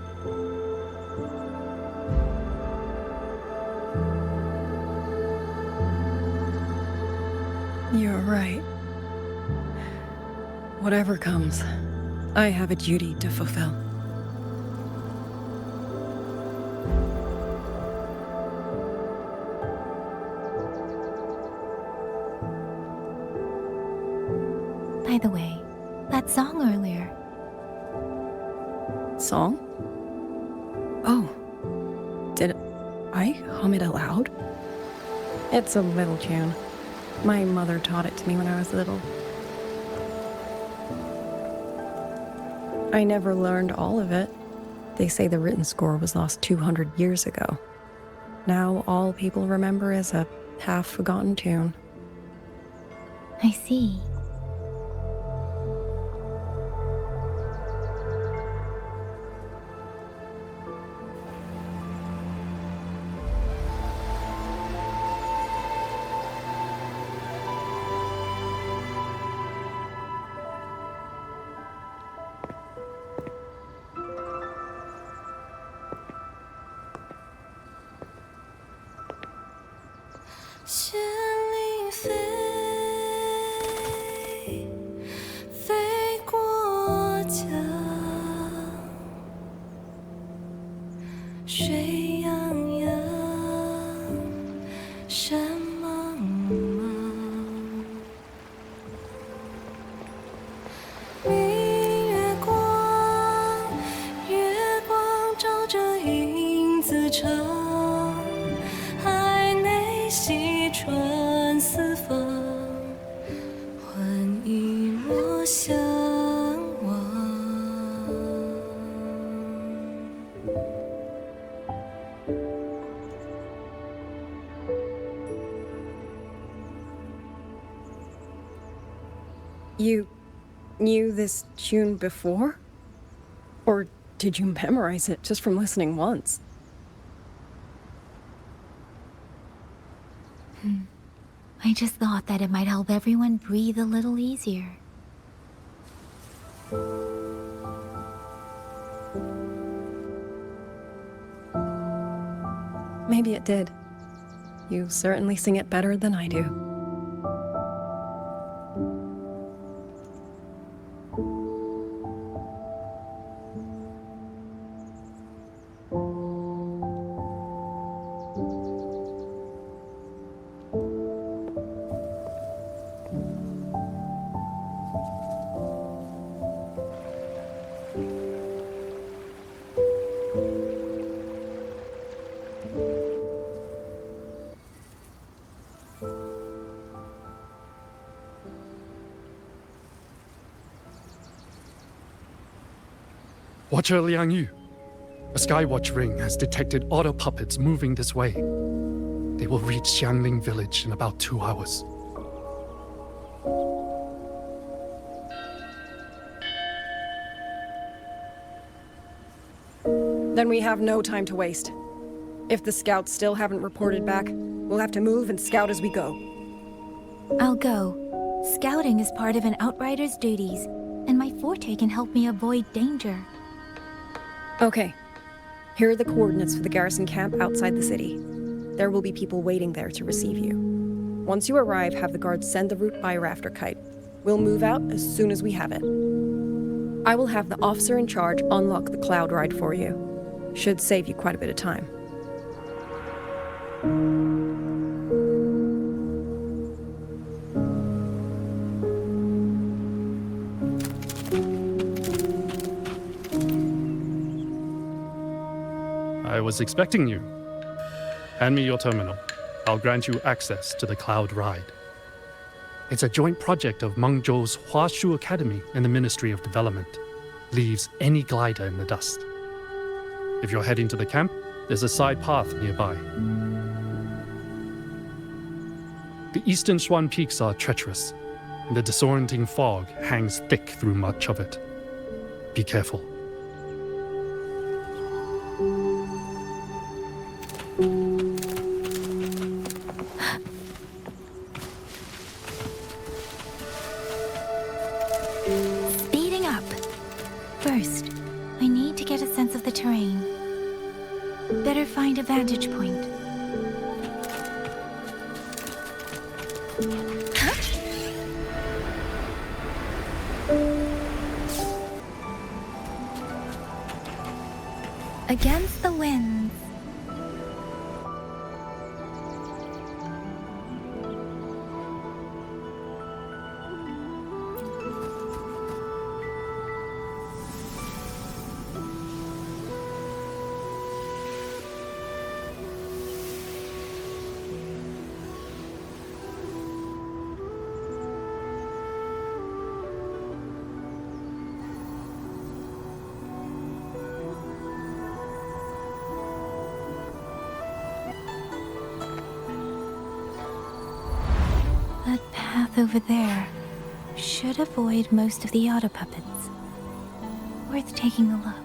You're right. Whatever comes, I have a duty to fulfill. By the way, that song earlier. Song? Oh. Did I hum it aloud? It's a little tune. My mother taught it to me when I was little. I never learned all of it. They say the written score was lost 200 years ago. Now all people remember is a half-forgotten tune. I see. You knew this tune before? Or did you memorize it just from listening once? I just thought that it might help everyone breathe a little easier. Maybe it did. You certainly sing it better than I do. Watcher Liang Yu, a Skywatch ring has detected auto puppets moving this way. They will reach Xiangling village in about 2 hours. Then we have no time to waste. If the scouts still haven't reported back, we'll have to move and scout as we go. I'll go. Scouting is part of an outrider's duties, and my forte can help me avoid danger. Okay. Here are the coordinates for the garrison camp outside the city. There will be people waiting there to receive you. Once you arrive, have the guards send the route by rafter kite. We'll move out as soon as we have it. I will have the officer in charge unlock the cloud ride for you. Should save you quite a bit of time. I was expecting you. Hand me your terminal. I'll grant you access to the cloud ride. It's a joint project of Mengzhou's Huashu Academy and the Ministry of Development. Leaves any glider in the dust. If you're heading to the camp, there's a side path nearby. The eastern Xuan peaks are treacherous, and the disorienting fog hangs thick through much of it. Be careful. Speeding up. First, I need to get a sense of the terrain. Better find a vantage point. Against the winds. That path over there should avoid most of the auto puppets. Worth taking a look.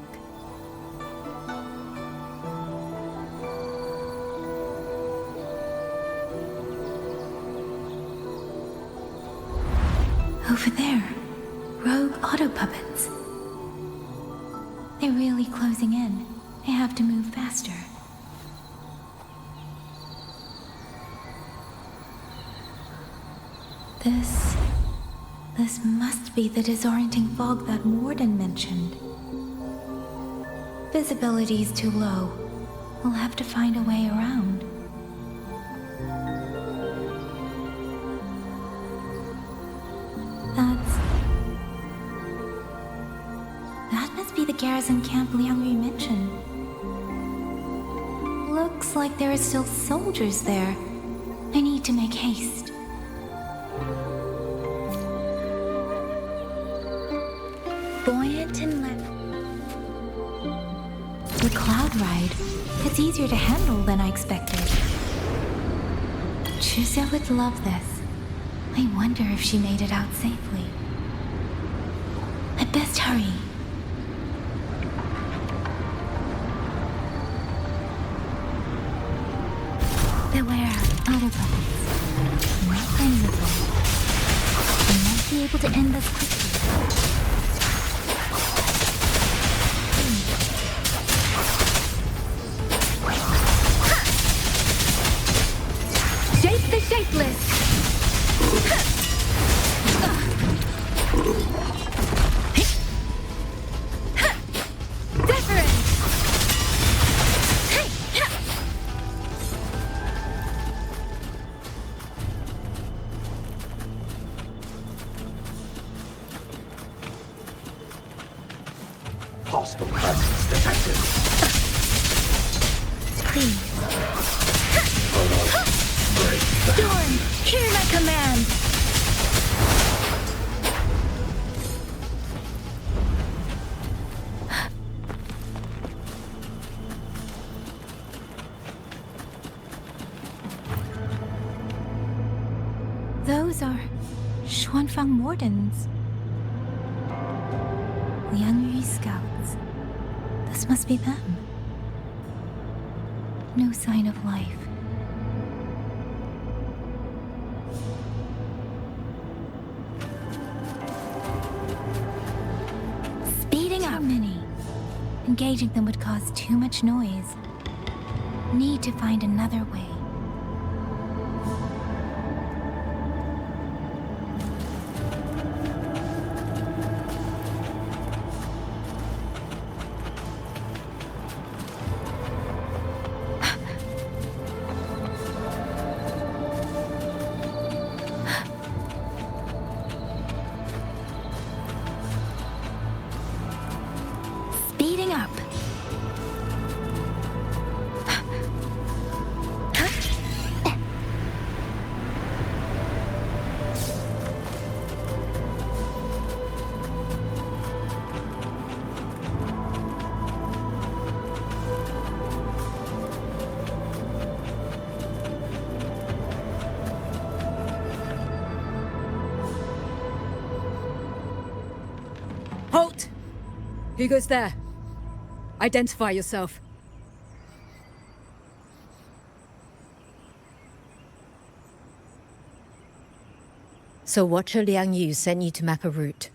Over there, rogue auto puppets. They're really closing in. I have to move faster. This must be the disorienting fog that Warden mentioned. Visibility's too low. We'll have to find a way around. That must be the garrison camp Liang Yu mentioned. Looks like there are still soldiers there. I need to make haste. Buoyant and the cloud ride. It's easier to handle than I expected. Chuzia would love this. I wonder if she made it out safely. I'd best hurry. Beware, auto puppets. Not friendly. I might be able to end this quickly. Shape the shapeless! Hostile presence detected. Please. Storm, hear my command! Those are Xuanfang Wardens. Liang Yu scouts. This must be them. No sign of life. Speeding up. Too many. Engaging them would cause too much noise. Need to find another way. Speeding up. Halt! Who goes there? Identify yourself. So Watcher Liang Yu sent you to map a route.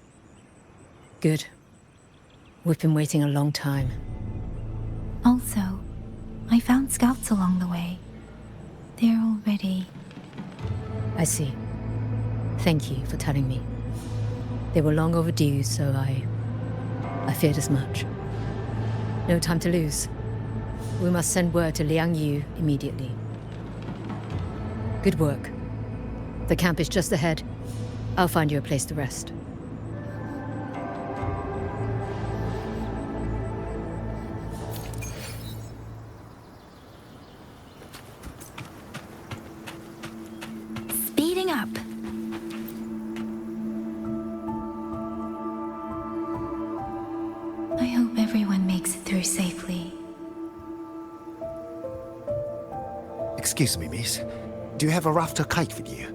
Good. We've been waiting a long time. Also, I found scouts along the way. They're already... I see. Thank you for telling me. They were long overdue, so I feared as much. No time to lose. We must send word to Liang Yu immediately. Good work. The camp is just ahead. I'll find you a place to rest. Speeding up. I hope everyone makes it through safely. Excuse me, miss. Do you have a rafter kite with you?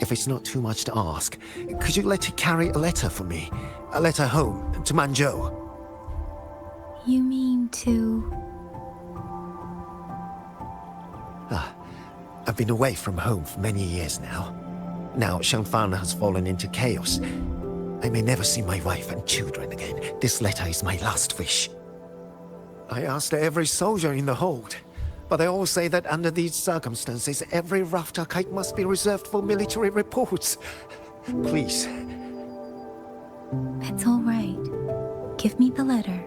If it's not too much to ask, could you let it carry a letter for me? A letter home, to Mengzhou. You mean to... I've been away from home for many years now. Now Shangfang has fallen into chaos. I may never see my wife and children again. This letter is my last wish. I asked every soldier in the hold, but they all say that under these circumstances, every rafter kite must be reserved for military reports. Please. It's all right. Give me the letter.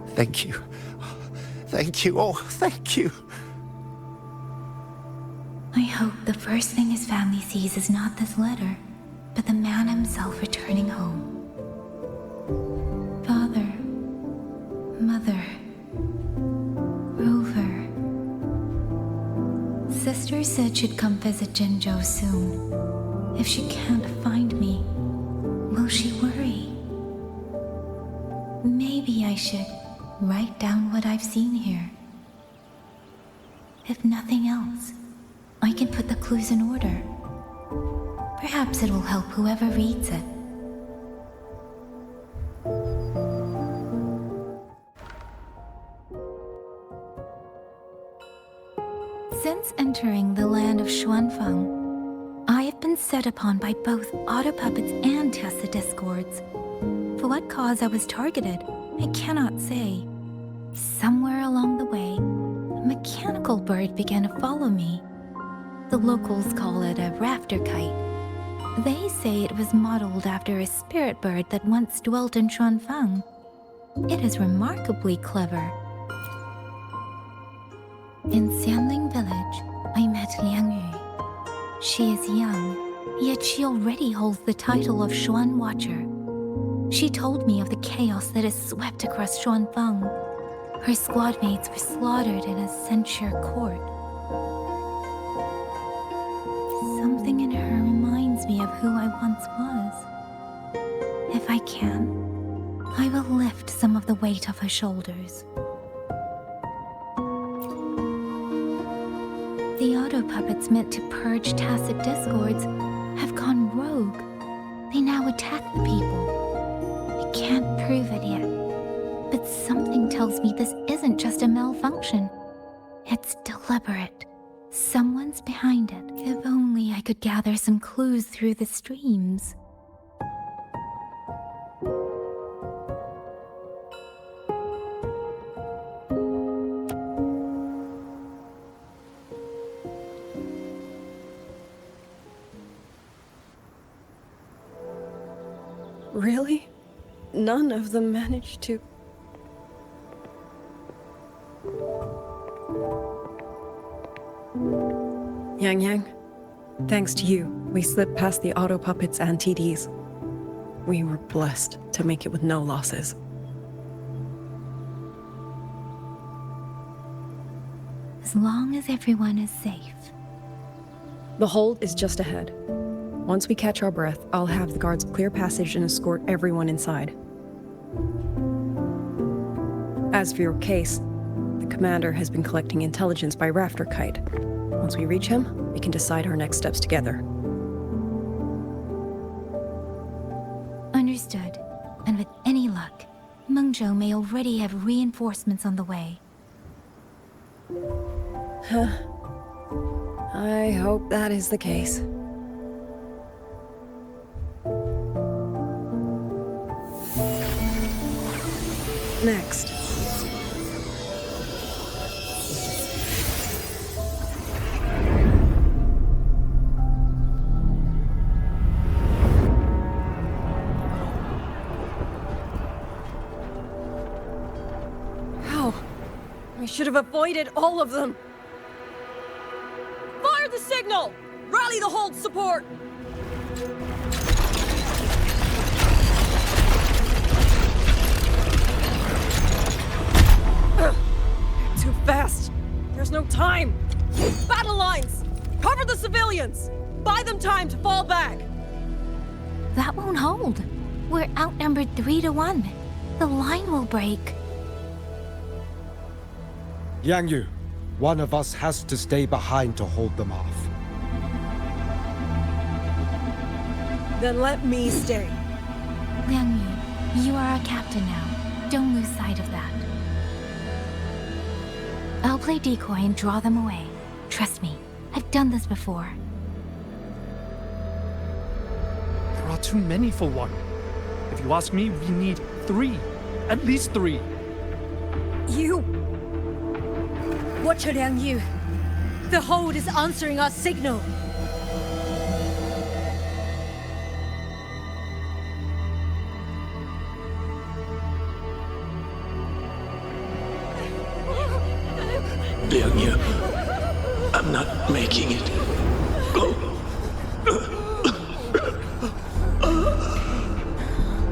Thank you. Thank you. Oh, thank you. I hope the first thing his family sees is not this letter, but the man himself returning home. Father, Mother, Rover. Sister said she'd come visit Jinzhou soon. If she can't find me, will she worry? Maybe I should write down what I've seen here. If nothing else, I can put the clues in order. Perhaps it will help whoever reads it. Since entering the land of Xuanfang, I have been set upon by both auto puppets and Tessa discords. For what cause I was targeted, I cannot say. Somewhere along the way, a mechanical bird began to follow me. The locals call it a rafter kite. They say it was modeled after a spirit bird that once dwelt in Xuanfang. It is remarkably clever. In Xianling village, I met Liang Yu. She is young, yet she already holds the title of Xuan Watcher. She told me of the chaos that has swept across Xuanfang. Her squad mates were slaughtered in a censure court. Something in her reminds me of who I once was. If I can, I will lift some of the weight off her shoulders. The auto puppets meant to purge tacit discords have gone rogue. They now attack the people. I can't prove it yet, but Something tells me this isn't just a malfunction. It's deliberate. Someone's behind it. If only I could gather some clues through the streams. Really? None of them managed to... Yang, thanks to you, we slipped past the auto puppets and TDs. We were blessed to make it with no losses. As long as everyone is safe. The hold is just ahead. Once we catch our breath, I'll have the guards clear passage and escort everyone inside. As for your case, the commander has been collecting intelligence by Rafter Kite. Once we reach him, we can decide our next steps together. Understood. And with any luck, Mengzhou may already have reinforcements on the way. I hope that is the case. Next. How? I should have avoided all of them. Fire the signal! Rally the hold support! Too fast! There's no time! Battle lines! Cover the civilians! Buy them time to fall back! That won't hold. We're outnumbered 3-1. The line will break. Yang Yu, one of us has to stay behind to hold them off. Then let me stay. Liang Yu, you are our captain now. Don't lose sight of that. I'll play decoy and draw them away. Trust me, I've done this before. There are too many for one. If you ask me, we need 3. At least 3. You! Watch her, Liang Yu. The hold is answering our signal. Liang Yu, I'm not making it. Go.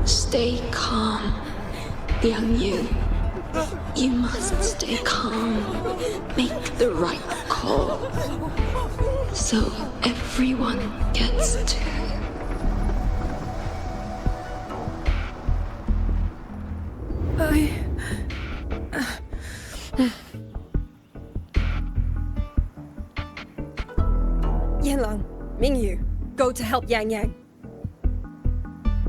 Stay calm, Liang Yu. You must stay calm. Make the right call. So everyone gets to. Yanlang, Mingyu, go to help Yang Yang.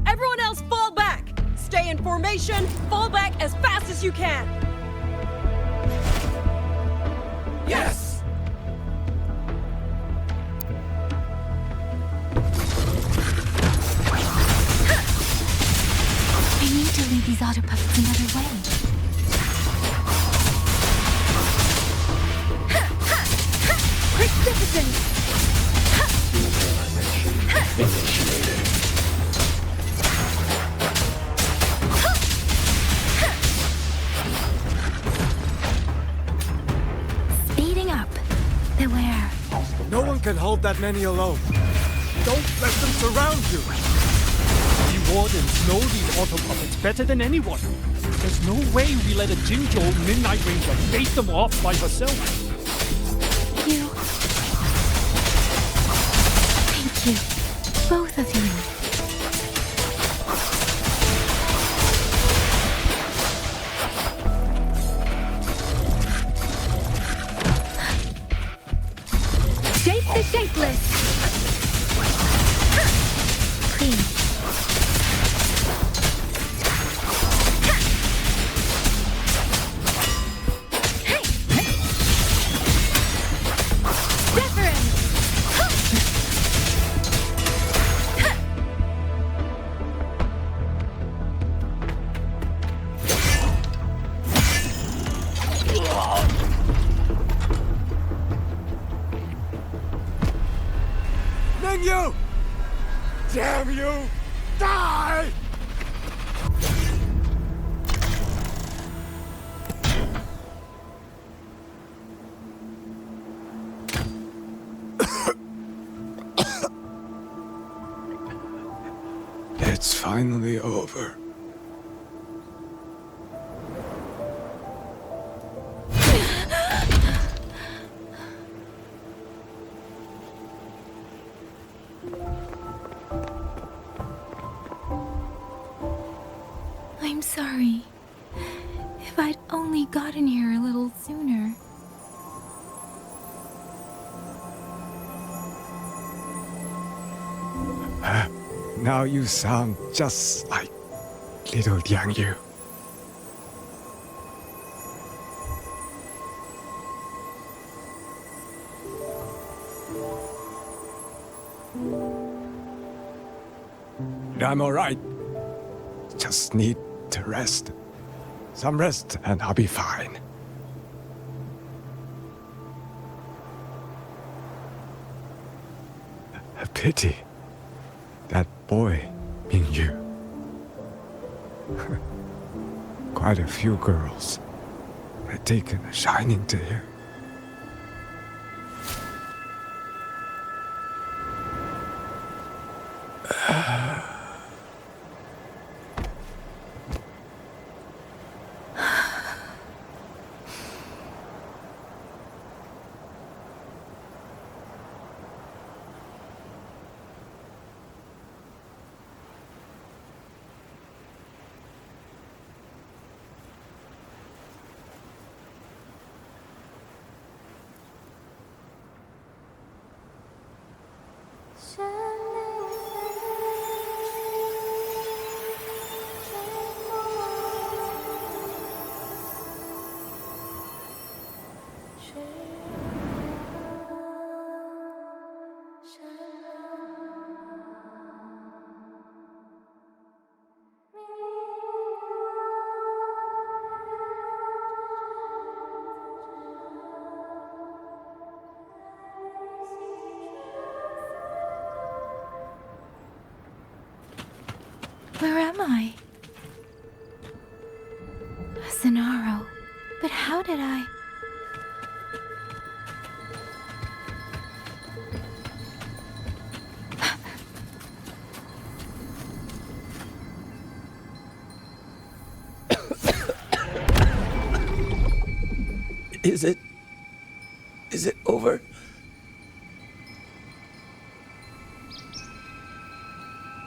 Everyone else fall back! Stay in formation, fall back as fast as you can! Yes! I need to lead these auto puppets another way. Quick citizens! Speeding up. Beware. No one can hold that many alone. Don't let them surround you. We wardens know these auto puppets better than anyone. There's no way we let a Jinzhou Midnight Ranger bait them off by herself. You. Thank you. Both of you. Shape the shapeless! Please. Damn you! Die! It's finally over. I'm sorry. If I'd only gotten here a little sooner. Now you sound just like little Liang Yu. I'm alright. Just need to rest. Some rest and I'll be fine. A pity. That boy, Mingyu. Quite a few girls had taken a shining to him. Where am I? Zenaro. But how did I... Is it over?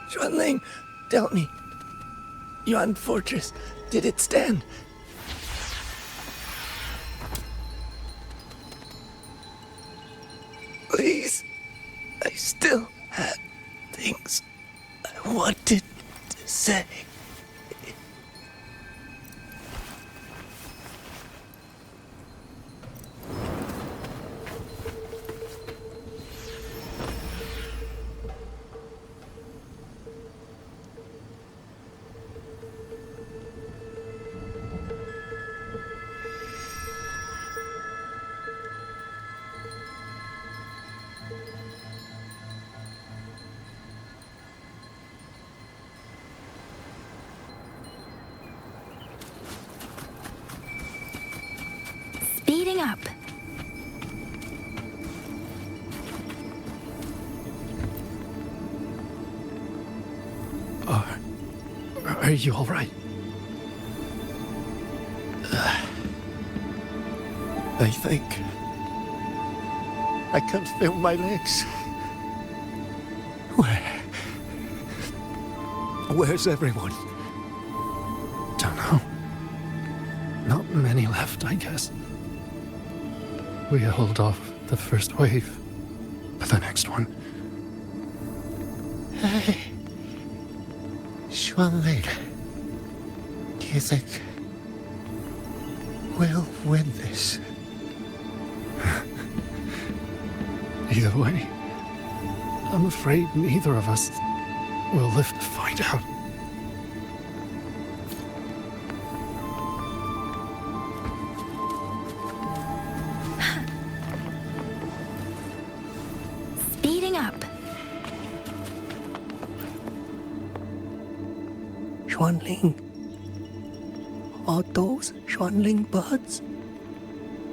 Xuanling, tell me. Yuan Fortress, did it stand? Please, I still had things I wanted to say. Speeding up. Are you all right? I think I can feel my legs. Where's everyone? Don't know. Not many left, I guess. We held off the first wave, but the next one. Hey, Xuanling, do you think we'll win this? Either way, I'm afraid neither of us will live to find out. Speeding up. Xuanling. Are those Xuanling birds?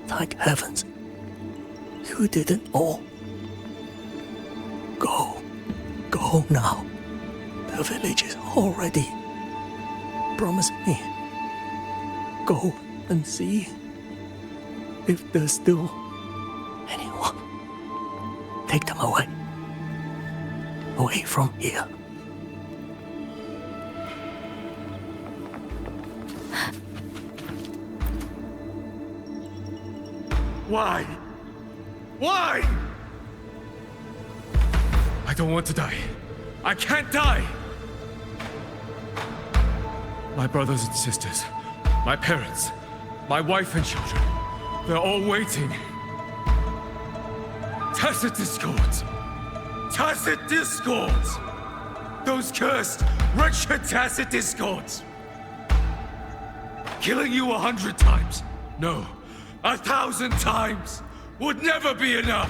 Thank heavens. You didn't all. Go. Go now. The village is all ready. Promise me. Go and see if there's still anyone. Take them away. Away from here. Why? Why? I don't want to die. I can't die! My brothers and sisters, my parents, my wife and children, they're all waiting. Tacit discords! Tacit discords! Those cursed, wretched tacit discords! Killing you 100 times, no, 1,000 times, would never be enough!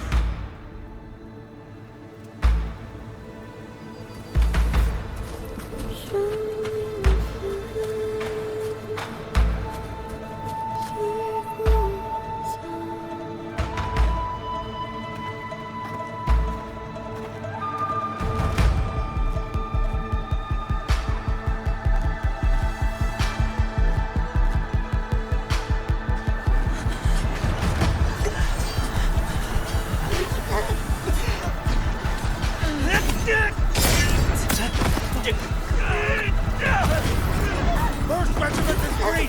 First regiment is free!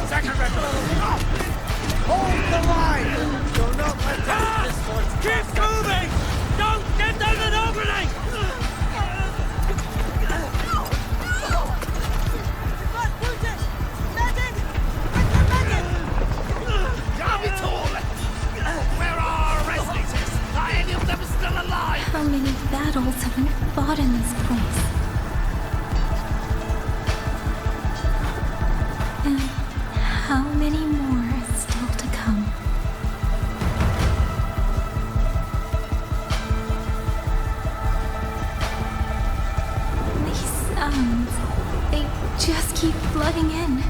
Second regiment! Hold the line! Do not let them discord. Keep moving! Don't get them an opening! Where are our resonators? Are any of them still alive? How many battles have we fought in this place? And how many more are still to come? These sounds, they just keep flooding in.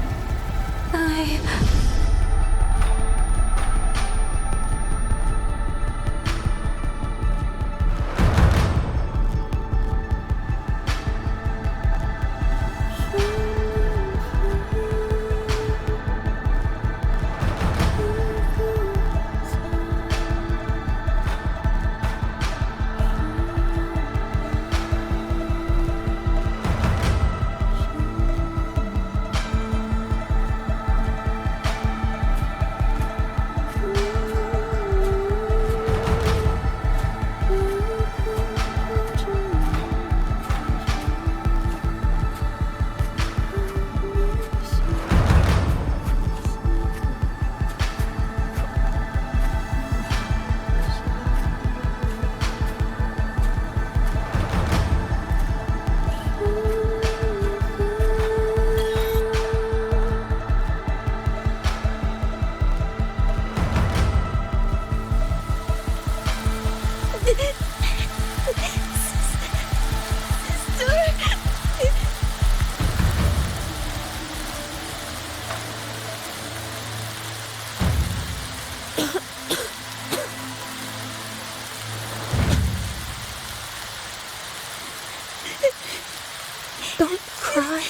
Don't cry.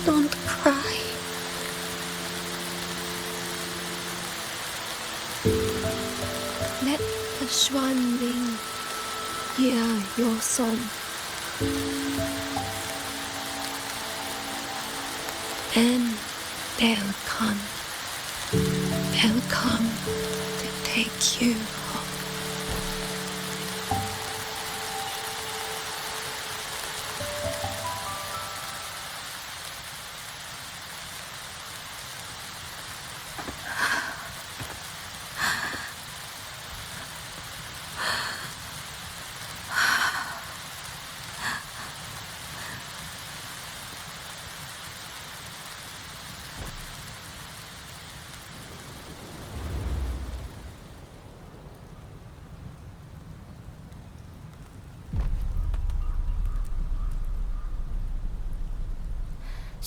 Don't cry. Let the Xuanling hear your song. And they'll come. They'll come to take you home.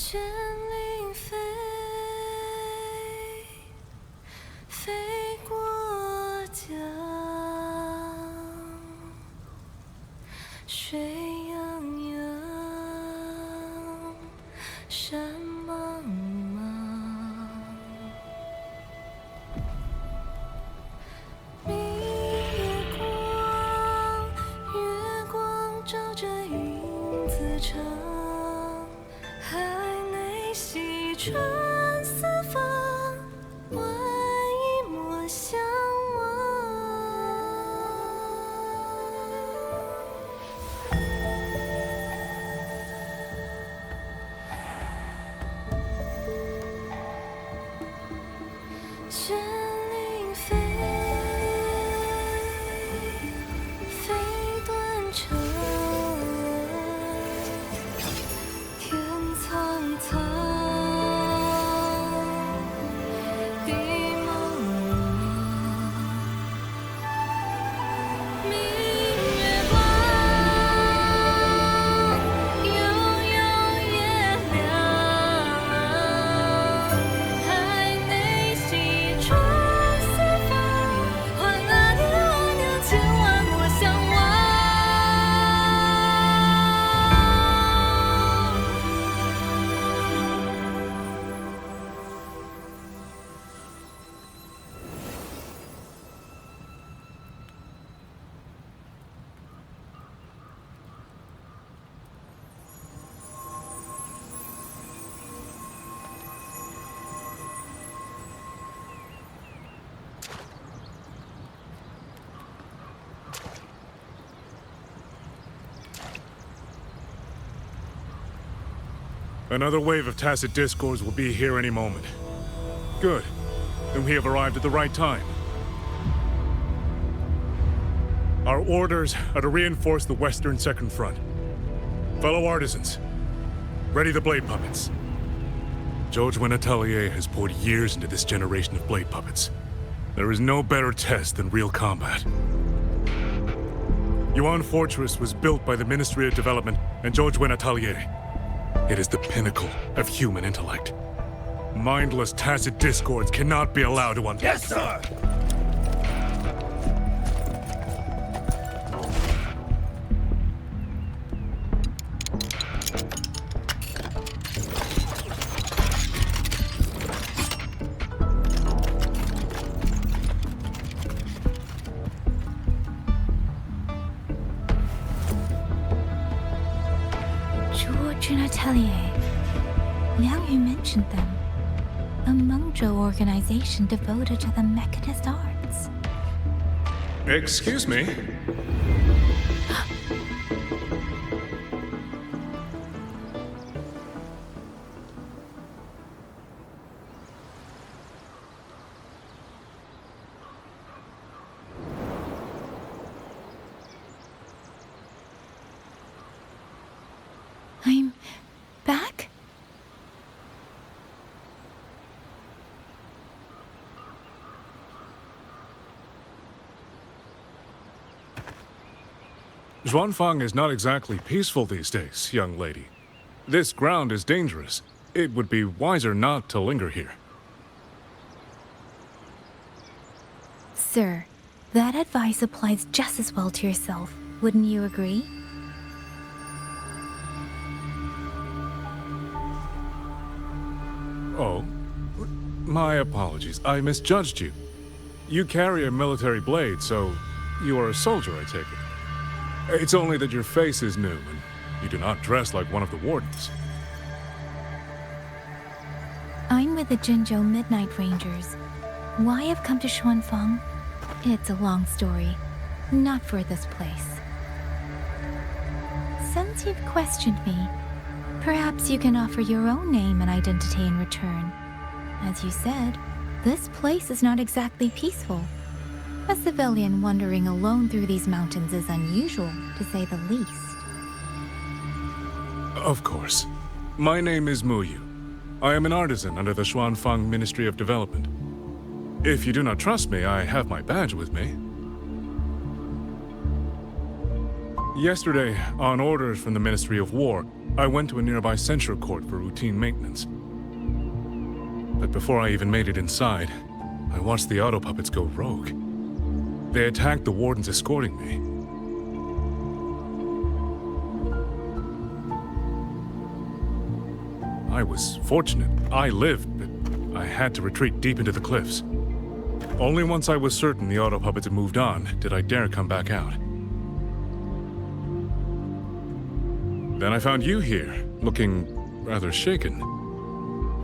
卷领飞，飞过江，水泱泱，山茫茫。明月光，月光照着云自长。海内西川四方，万一莫相卷领飞，飞断肠。天苍苍，地茫茫。明月光，悠悠月亮。海内西川四方，换阿爹阿娘千万莫相忘。Another wave of tacit discords will be here any moment. Good. Then we have arrived at the right time. Our orders are to reinforce the Western Second Front. Fellow artisans, ready the blade puppets. Zhou Atelier has poured years into this generation of blade puppets. There is no better test than real combat. Yuan Fortress was built by the Ministry of Development and Zhou Atelier. It is the pinnacle of human intellect. Mindless, tacit discords cannot be allowed to unfold. Yes, sir! Atelier. Liang Yu mentioned them. A Mengzhou organization devoted to the mechanist arts. Excuse me? I'm back? Xuanfang is not exactly peaceful these days, young lady. This ground is dangerous. It would be wiser not to linger here. Sir, that advice applies just as well to yourself. Wouldn't you agree? Oh, my apologies. I misjudged you. You carry a military blade, so you are a soldier, I take it. It's only that your face is new, and you do not dress like one of the wardens. I'm with the Jinzhou Midnight Rangers. Why I've come to Xuanfang? It's a long story. Not for this place. Since you've questioned me, perhaps you can offer your own name and identity in return. As you said, this place is not exactly peaceful. A civilian wandering alone through these mountains is unusual, to say the least. Of course. My name is Muyu. I am an artisan under the Xuanfang Ministry of Development. If you do not trust me, I have my badge with me. Yesterday, on orders from the Ministry of War, I went to a nearby censure court for routine maintenance. But before I even made it inside, I watched the auto puppets go rogue. They attacked the wardens escorting me. I was fortunate. I lived, but I had to retreat deep into the cliffs. Only once I was certain the auto puppets had moved on did I dare come back out. Then I found you here, looking rather shaken.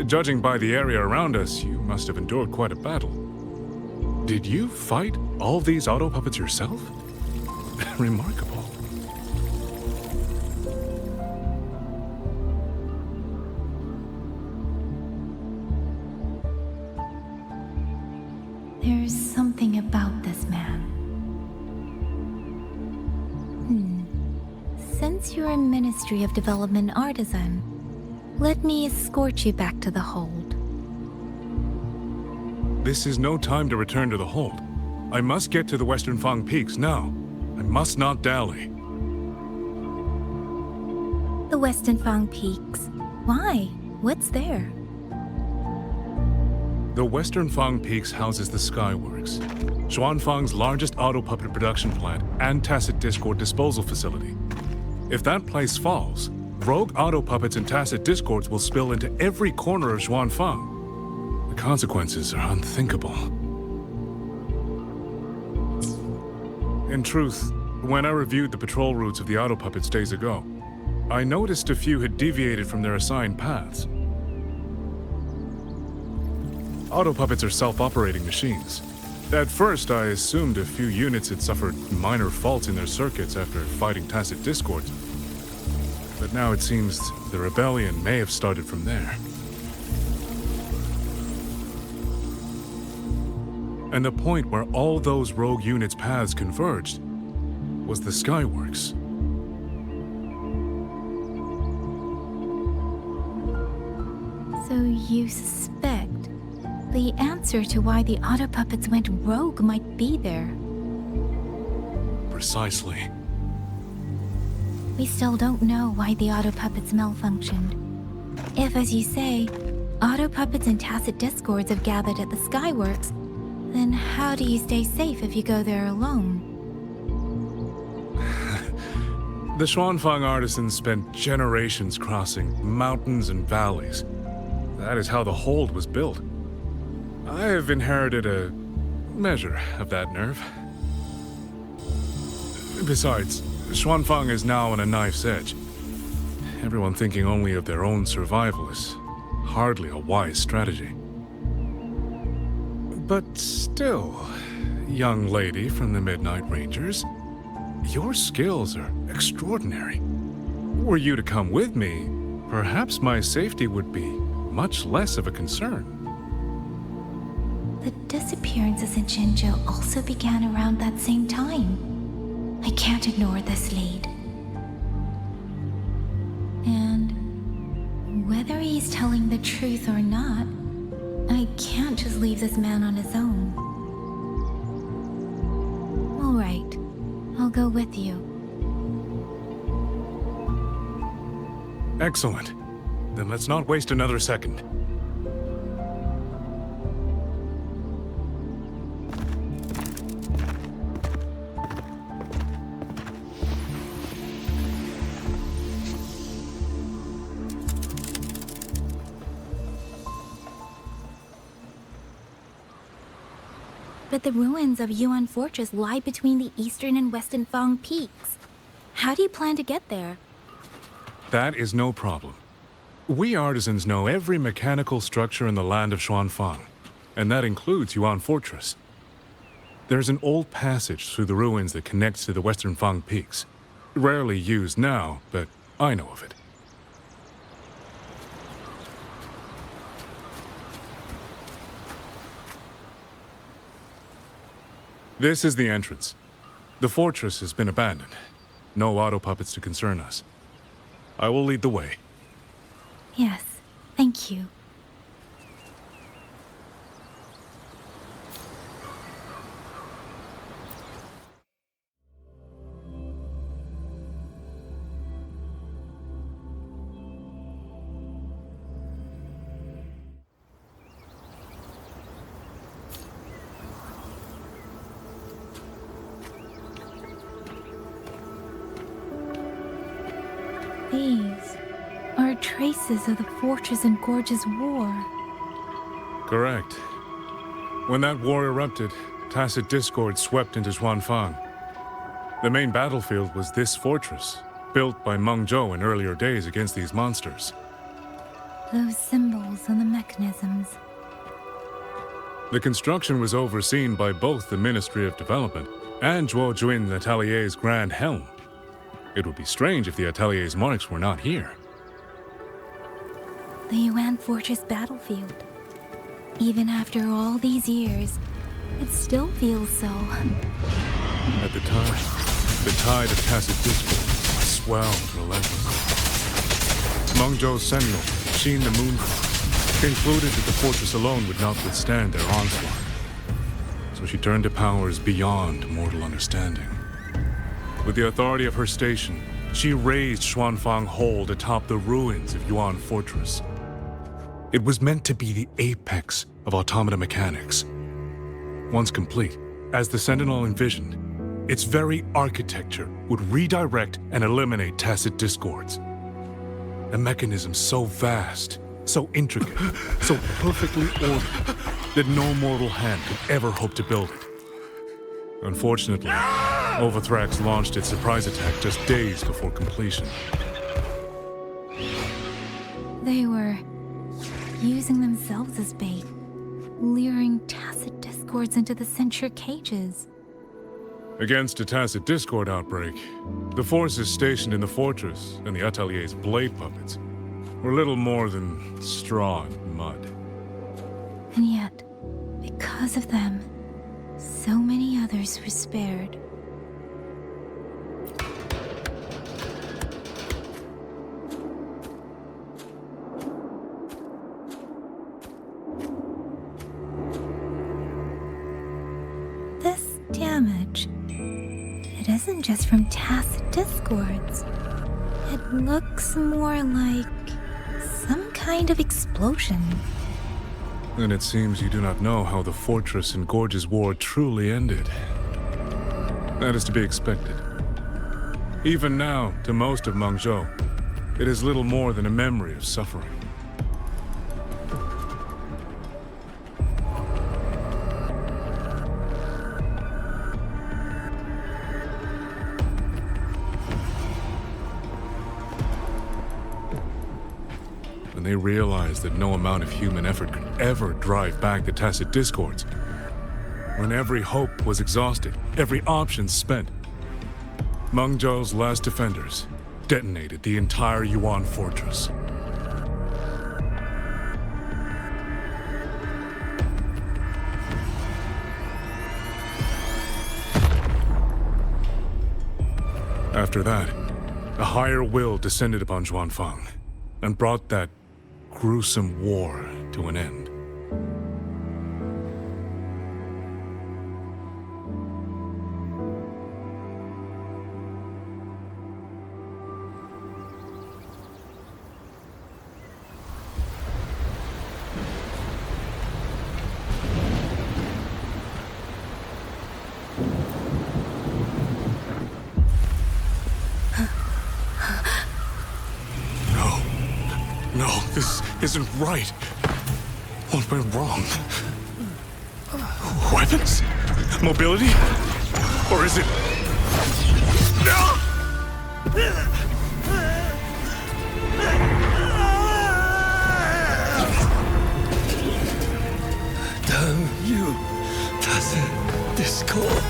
Judging by the area around us, you must have endured quite a battle. Did you fight all these auto puppets yourself? Remarkable. There's something about this man. Since you're a Ministry of Development artisan, let me escort you back to the hold. This is no time to return to the hold. I must get to the Western Fang Peaks now. I must not dally. The Western Fang Peaks. Why? What's there? The Western Fang Peaks houses the Skyworks, Xuanfang's largest auto puppet production plant and tacit discord disposal facility. If that place falls, rogue auto puppets and tacit discords will spill into every corner of Xuanfang. The consequences are unthinkable. In truth, when I reviewed the patrol routes of the auto puppets days ago, I noticed a few had deviated from their assigned paths. Auto puppets are self-operating machines. At first, I assumed a few units had suffered minor faults in their circuits after fighting tacit discords. But now it seems the rebellion may have started from there. And the point where all those rogue units' paths converged was the Skyworks. So you suspect the answer to why the auto puppets went rogue might be there. Precisely. We still don't know why the auto puppets malfunctioned. If, as you say, auto puppets and tacit discords have gathered at the Skyworks, then how do you stay safe if you go there alone? The Xuanfang artisans spent generations crossing mountains and valleys. That is how the hold was built. I have inherited a measure of that nerve. Besides, Xuanfang is now on a knife's edge. Everyone thinking only of their own survival is hardly a wise strategy. But still, young lady from the Midnight Rangers, your skills are extraordinary. Were you to come with me, perhaps my safety would be much less of a concern. The disappearances in Jinzhou also began around that same time. I can't ignore this lead. And whether he's telling the truth or not, I can't just leave this man on his own. All right, I'll go with you. Excellent. Then let's not waste another second. But the ruins of Yuan Fortress lie between the eastern and western Fang Peaks. How do you plan to get there? That is no problem. We artisans know every mechanical structure in the land of Xuanfang, and that includes Yuan Fortress. There's an old passage through the ruins that connects to the western Fang Peaks. Rarely used now, but I know of it. This is the entrance. The fortress has been abandoned. No auto puppets to concern us. I will lead the way. Yes, thank you. These are traces of the Fortress and Gorge's war. Correct. When that war erupted, tacit discord swept into Xuanfang. The main battlefield was this fortress, built by Mengzhou in earlier days against these monsters. Those symbols and the mechanisms. The construction was overseen by both the Ministry of Development and Zhuo Jun Atelier's Grand Helm. It would be strange if the Atelier's marks were not here. The Yuan Fortress battlefield. Even after all these years, it still feels so. At the time, the tide of tacit discord swelled relentlessly. Mengzhou's sentinel, Xin the Moonfall, concluded that the fortress alone would not withstand their onslaught. So she turned to powers beyond mortal understanding. With the authority of her station, she raised Xuanfang Hold atop the ruins of Yuan Fortress. It was meant to be the apex of automata mechanics. Once complete, as the Sentinel envisioned, its very architecture would redirect and eliminate tacit discords. A mechanism so vast, so intricate, so perfectly ordered, that no mortal hand could ever hope to build it. Unfortunately, Overthrax launched its surprise attack just days before completion. They were using themselves as bait, luring tacit discords into the censure cages. Against a tacit discord outbreak, the forces stationed in the fortress and the Atelier's blade puppets were little more than straw and mud. And yet, because of them, so many others were spared. This damage, it isn't just from tacit discords. It looks more like some kind of explosion. And it seems you do not know how the Fortress and Gorge's war truly ended. That is to be expected. Even now, to most of Mengzhou, it is little more than a memory of suffering. When they realized that no amount of human effort could ever drive back the tacit discords, when every hope was exhausted, every option spent, Mengzhou's last defenders detonated the entire Yuan fortress. After that, a higher will descended upon Xuanfang and brought that gruesome war to an end. No, this isn't right. What went wrong? Weapons? Mobility? Or is it... Damn you, tacit discord.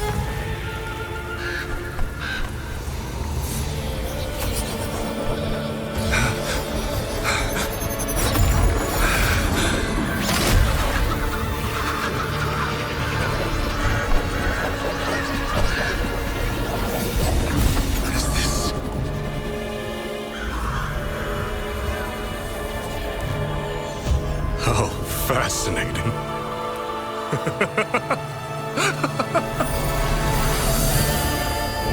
How fascinating.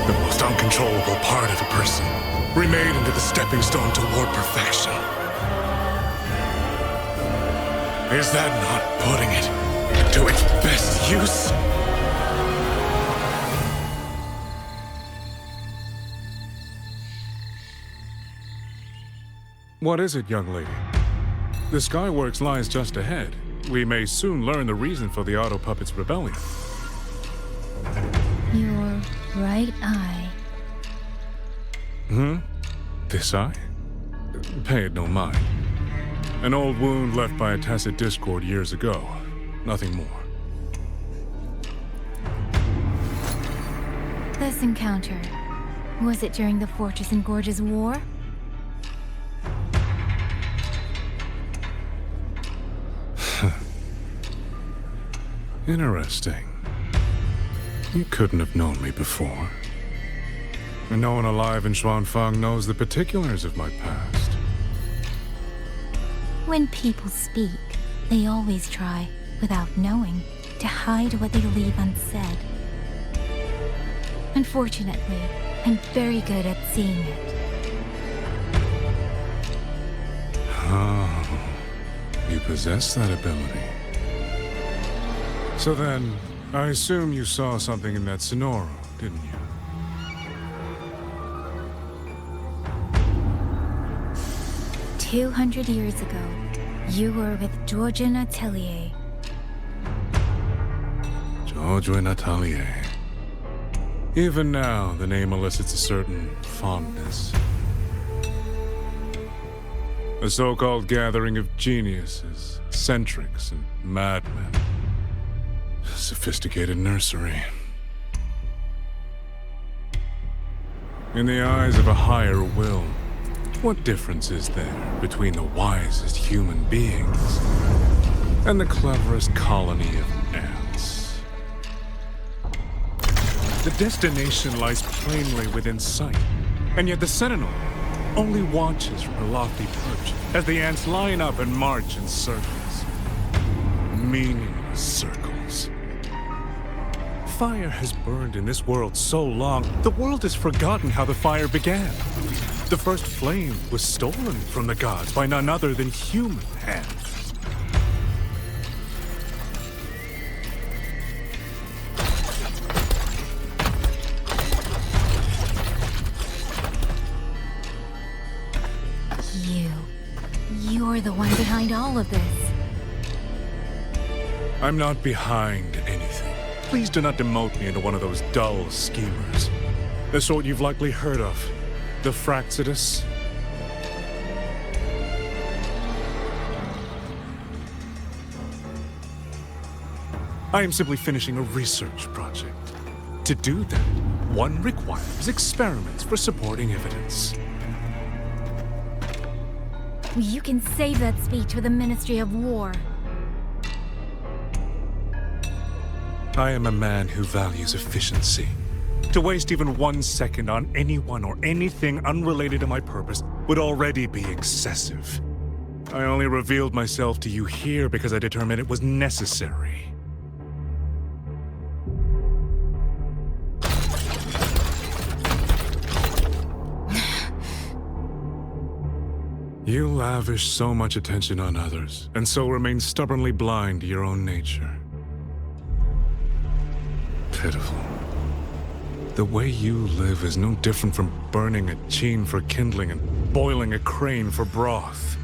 The most uncontrollable part of a person, remade into the stepping stone toward perfection. Is that not putting it to its best use? What is it, young lady? The Skyworks lies just ahead. We may soon learn the reason for the Auto Puppets' rebellion. Your right eye. This eye? Pay it no mind. An old wound left by a tacit discord years ago. Nothing more. This encounter, was it during the Fortress and Gorges War? Interesting. You couldn't have known me before. And no one alive in Xuanfang knows the particulars of my past. When people speak, they always try, without knowing, to hide what they leave unsaid. Unfortunately, I'm very good at seeing it. Oh, you possess that ability. So then, I assume you saw something in that Sonoro, didn't you? "200 years ago, you were with Georgian Atelier." Georgian Atelier. Even now, the name elicits a certain fondness. A so-called gathering of geniuses, eccentrics, and madmen. A sophisticated nursery. In the eyes of a higher will, what difference is there between the wisest human beings and the cleverest colony of ants? The destination lies plainly within sight, and yet the Sentinel only watches from her lofty perch as the ants line up and march in circles. Meaningless circles. Fire has burned in this world so long, the world has forgotten how the fire began. The first flame was stolen from the gods by none other than human hands. You're the one behind all of this. I'm not behind anything. Please do not demote me into one of those dull schemers. The sort you've likely heard of. The Fraxidus. I am simply finishing a research project. To do that, one requires experiments for supporting evidence. You can save that speech with the Ministry of War. I am a man who values efficiency. To waste even 1 second on anyone or anything unrelated to my purpose would already be excessive. I only revealed myself to you here because I determined it was necessary. You lavish so much attention on others, and so remain stubbornly blind to your own nature. Pitiful. The way you live is no different from burning a chine for kindling and boiling a crane for broth.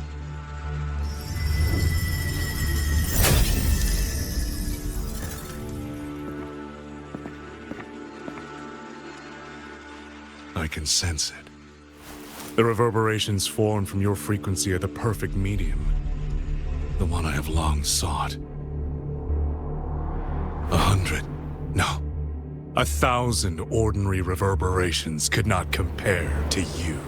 I can sense it. The reverberations formed from your frequency are the perfect medium. The one I have long sought. 100, no, 1,000 ordinary reverberations could not compare to you.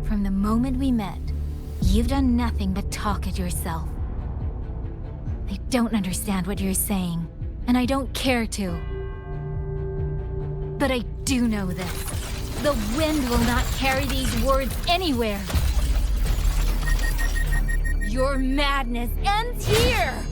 From the moment we met, you've done nothing but talk at yourself. I don't understand what you're saying, and I don't care to. But I do know this. The wind will not carry these words anywhere. Your madness ends here!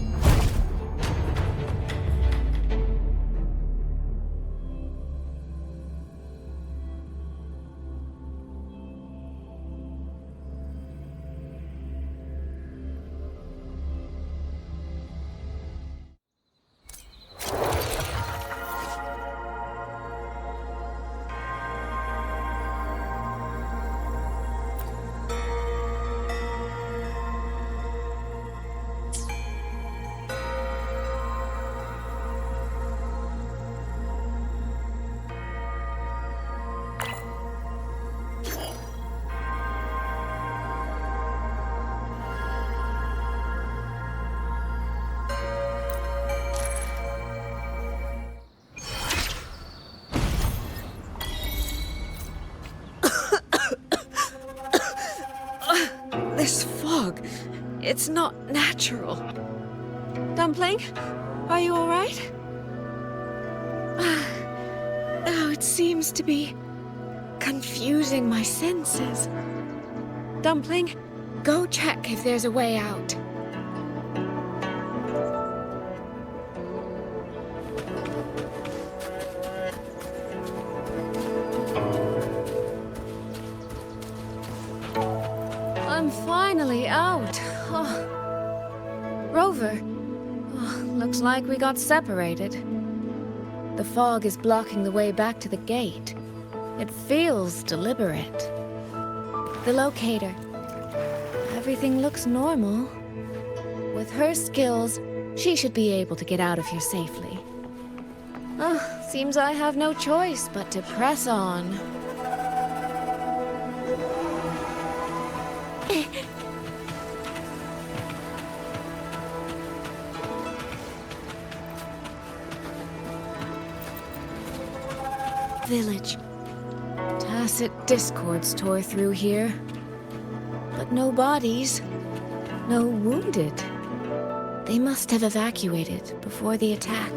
It's not natural. Dumpling, are you all right? Oh, it seems to be confusing my senses. Dumpling, go check if there's a way out. I'm finally out. Oh. Rover, looks like we got separated. The fog is blocking the way back to the gate. It feels deliberate. The locator. Everything looks normal. With her skills, she should be able to get out of here safely. Seems I have no choice but to press on. Village. Tacit discords tore through here. But no bodies. No wounded. They must have evacuated before the attack.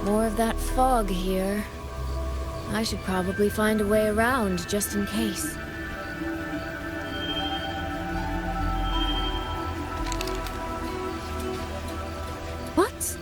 More of that fog here. I should probably find a way around, just in case. What?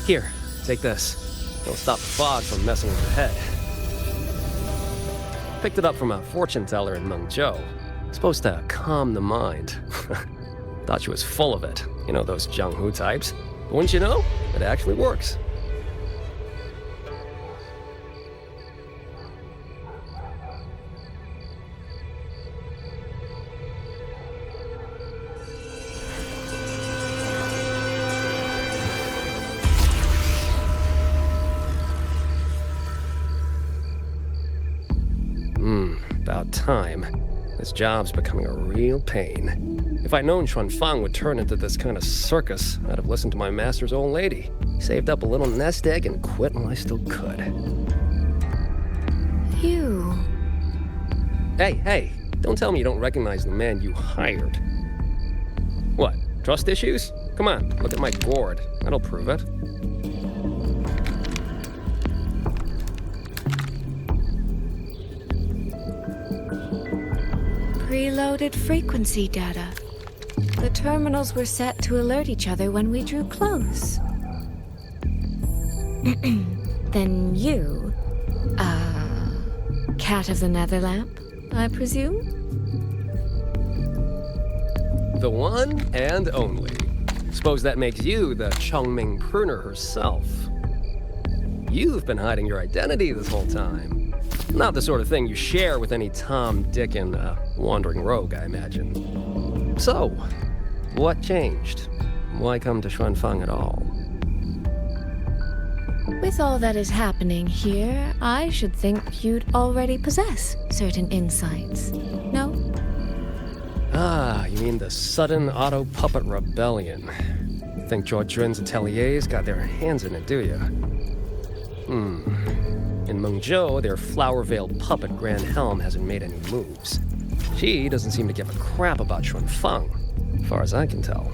Here, take this. It'll stop the fog from messing with your head. Picked it up from a fortune teller in Mengzhou. It's supposed to calm the mind. Thought she was full of it. You know, those Jianghu types. But wouldn't you know? It actually works. About time. This job's becoming a real pain. If I'd known Xuanfang would turn into this kind of circus, I'd have listened to my master's old lady. Saved up a little nest egg and quit while I still could. You... Hey, don't tell me you don't recognize the man you hired. What, trust issues? Come on, look at my gourd. That'll prove it. Preloaded frequency data. The terminals were set to alert each other when we drew close. Then you, cat of the Netherlamp, I presume? The one and only. Suppose that makes you the Chongming pruner herself. You've been hiding your identity this whole time. Not the sort of thing you share with any Tom, Dick, and wandering rogue, I imagine. So, what changed? Why come to Xuanfang at all? With all that is happening here, I should think you'd already possess certain insights. No? Ah, you mean the sudden auto puppet rebellion. Think Zhuojuan's ateliers got their hands in it, do you? In Mengzhou, their flower-veiled puppet Grand Helm hasn't made any moves. She doesn't seem to give a crap about Xuanfang, as far as I can tell.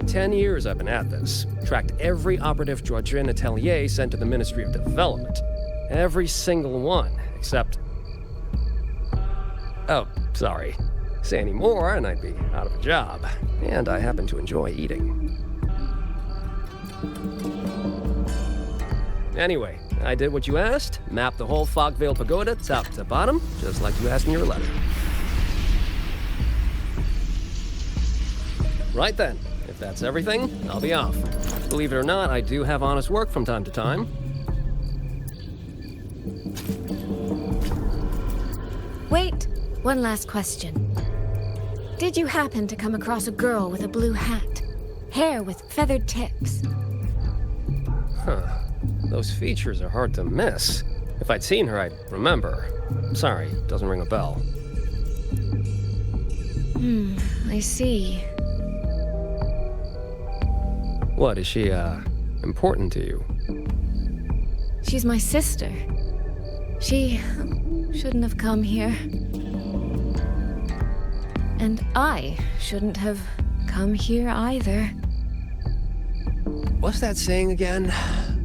10 years I've been at this. Tracked every operative Zhuojuan atelier sent to the Ministry of Development. Every single one, except... Oh, sorry. Say any more and I'd be out of a job. And I happen to enjoy eating. Anyway, I did what you asked, mapped the whole Fogvale Pagoda top to bottom, just like you asked in your letter. Right then, if that's everything, I'll be off. Believe it or not, I do have honest work from time to time. Wait, one last question. Did you happen to come across a girl with a blue hat? Hair with feathered tips? Huh. Those features are hard to miss. If I'd seen her, I'd remember. Sorry, doesn't ring a bell. I see. What, is she, important to you? She's my sister. She shouldn't have come here. And I shouldn't have come here either. What's that saying again?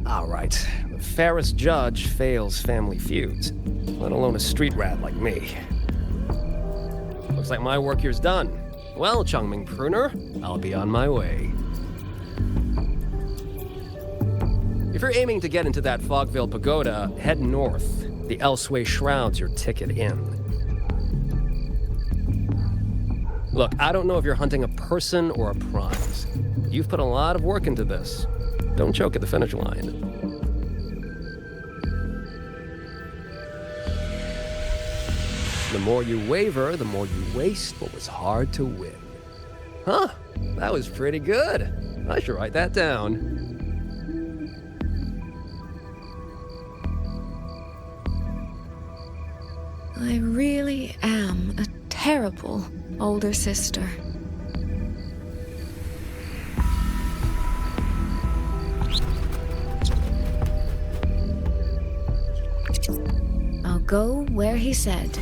All right. The fairest judge fails family feuds, let alone a street rat like me. Looks like my work here's done. Well, Chongming Pruner, I'll be on my way. If you're aiming to get into that Fogvale Pagoda, head north. The Elseway Shroud's your ticket in. Look, I don't know if you're hunting a person or a prize. You've put a lot of work into this. Don't choke at the finish line. The more you waver, the more you waste what was hard to win. Huh, that was pretty good. I should write that down. I really am a terrible older sister. I'll go where he said.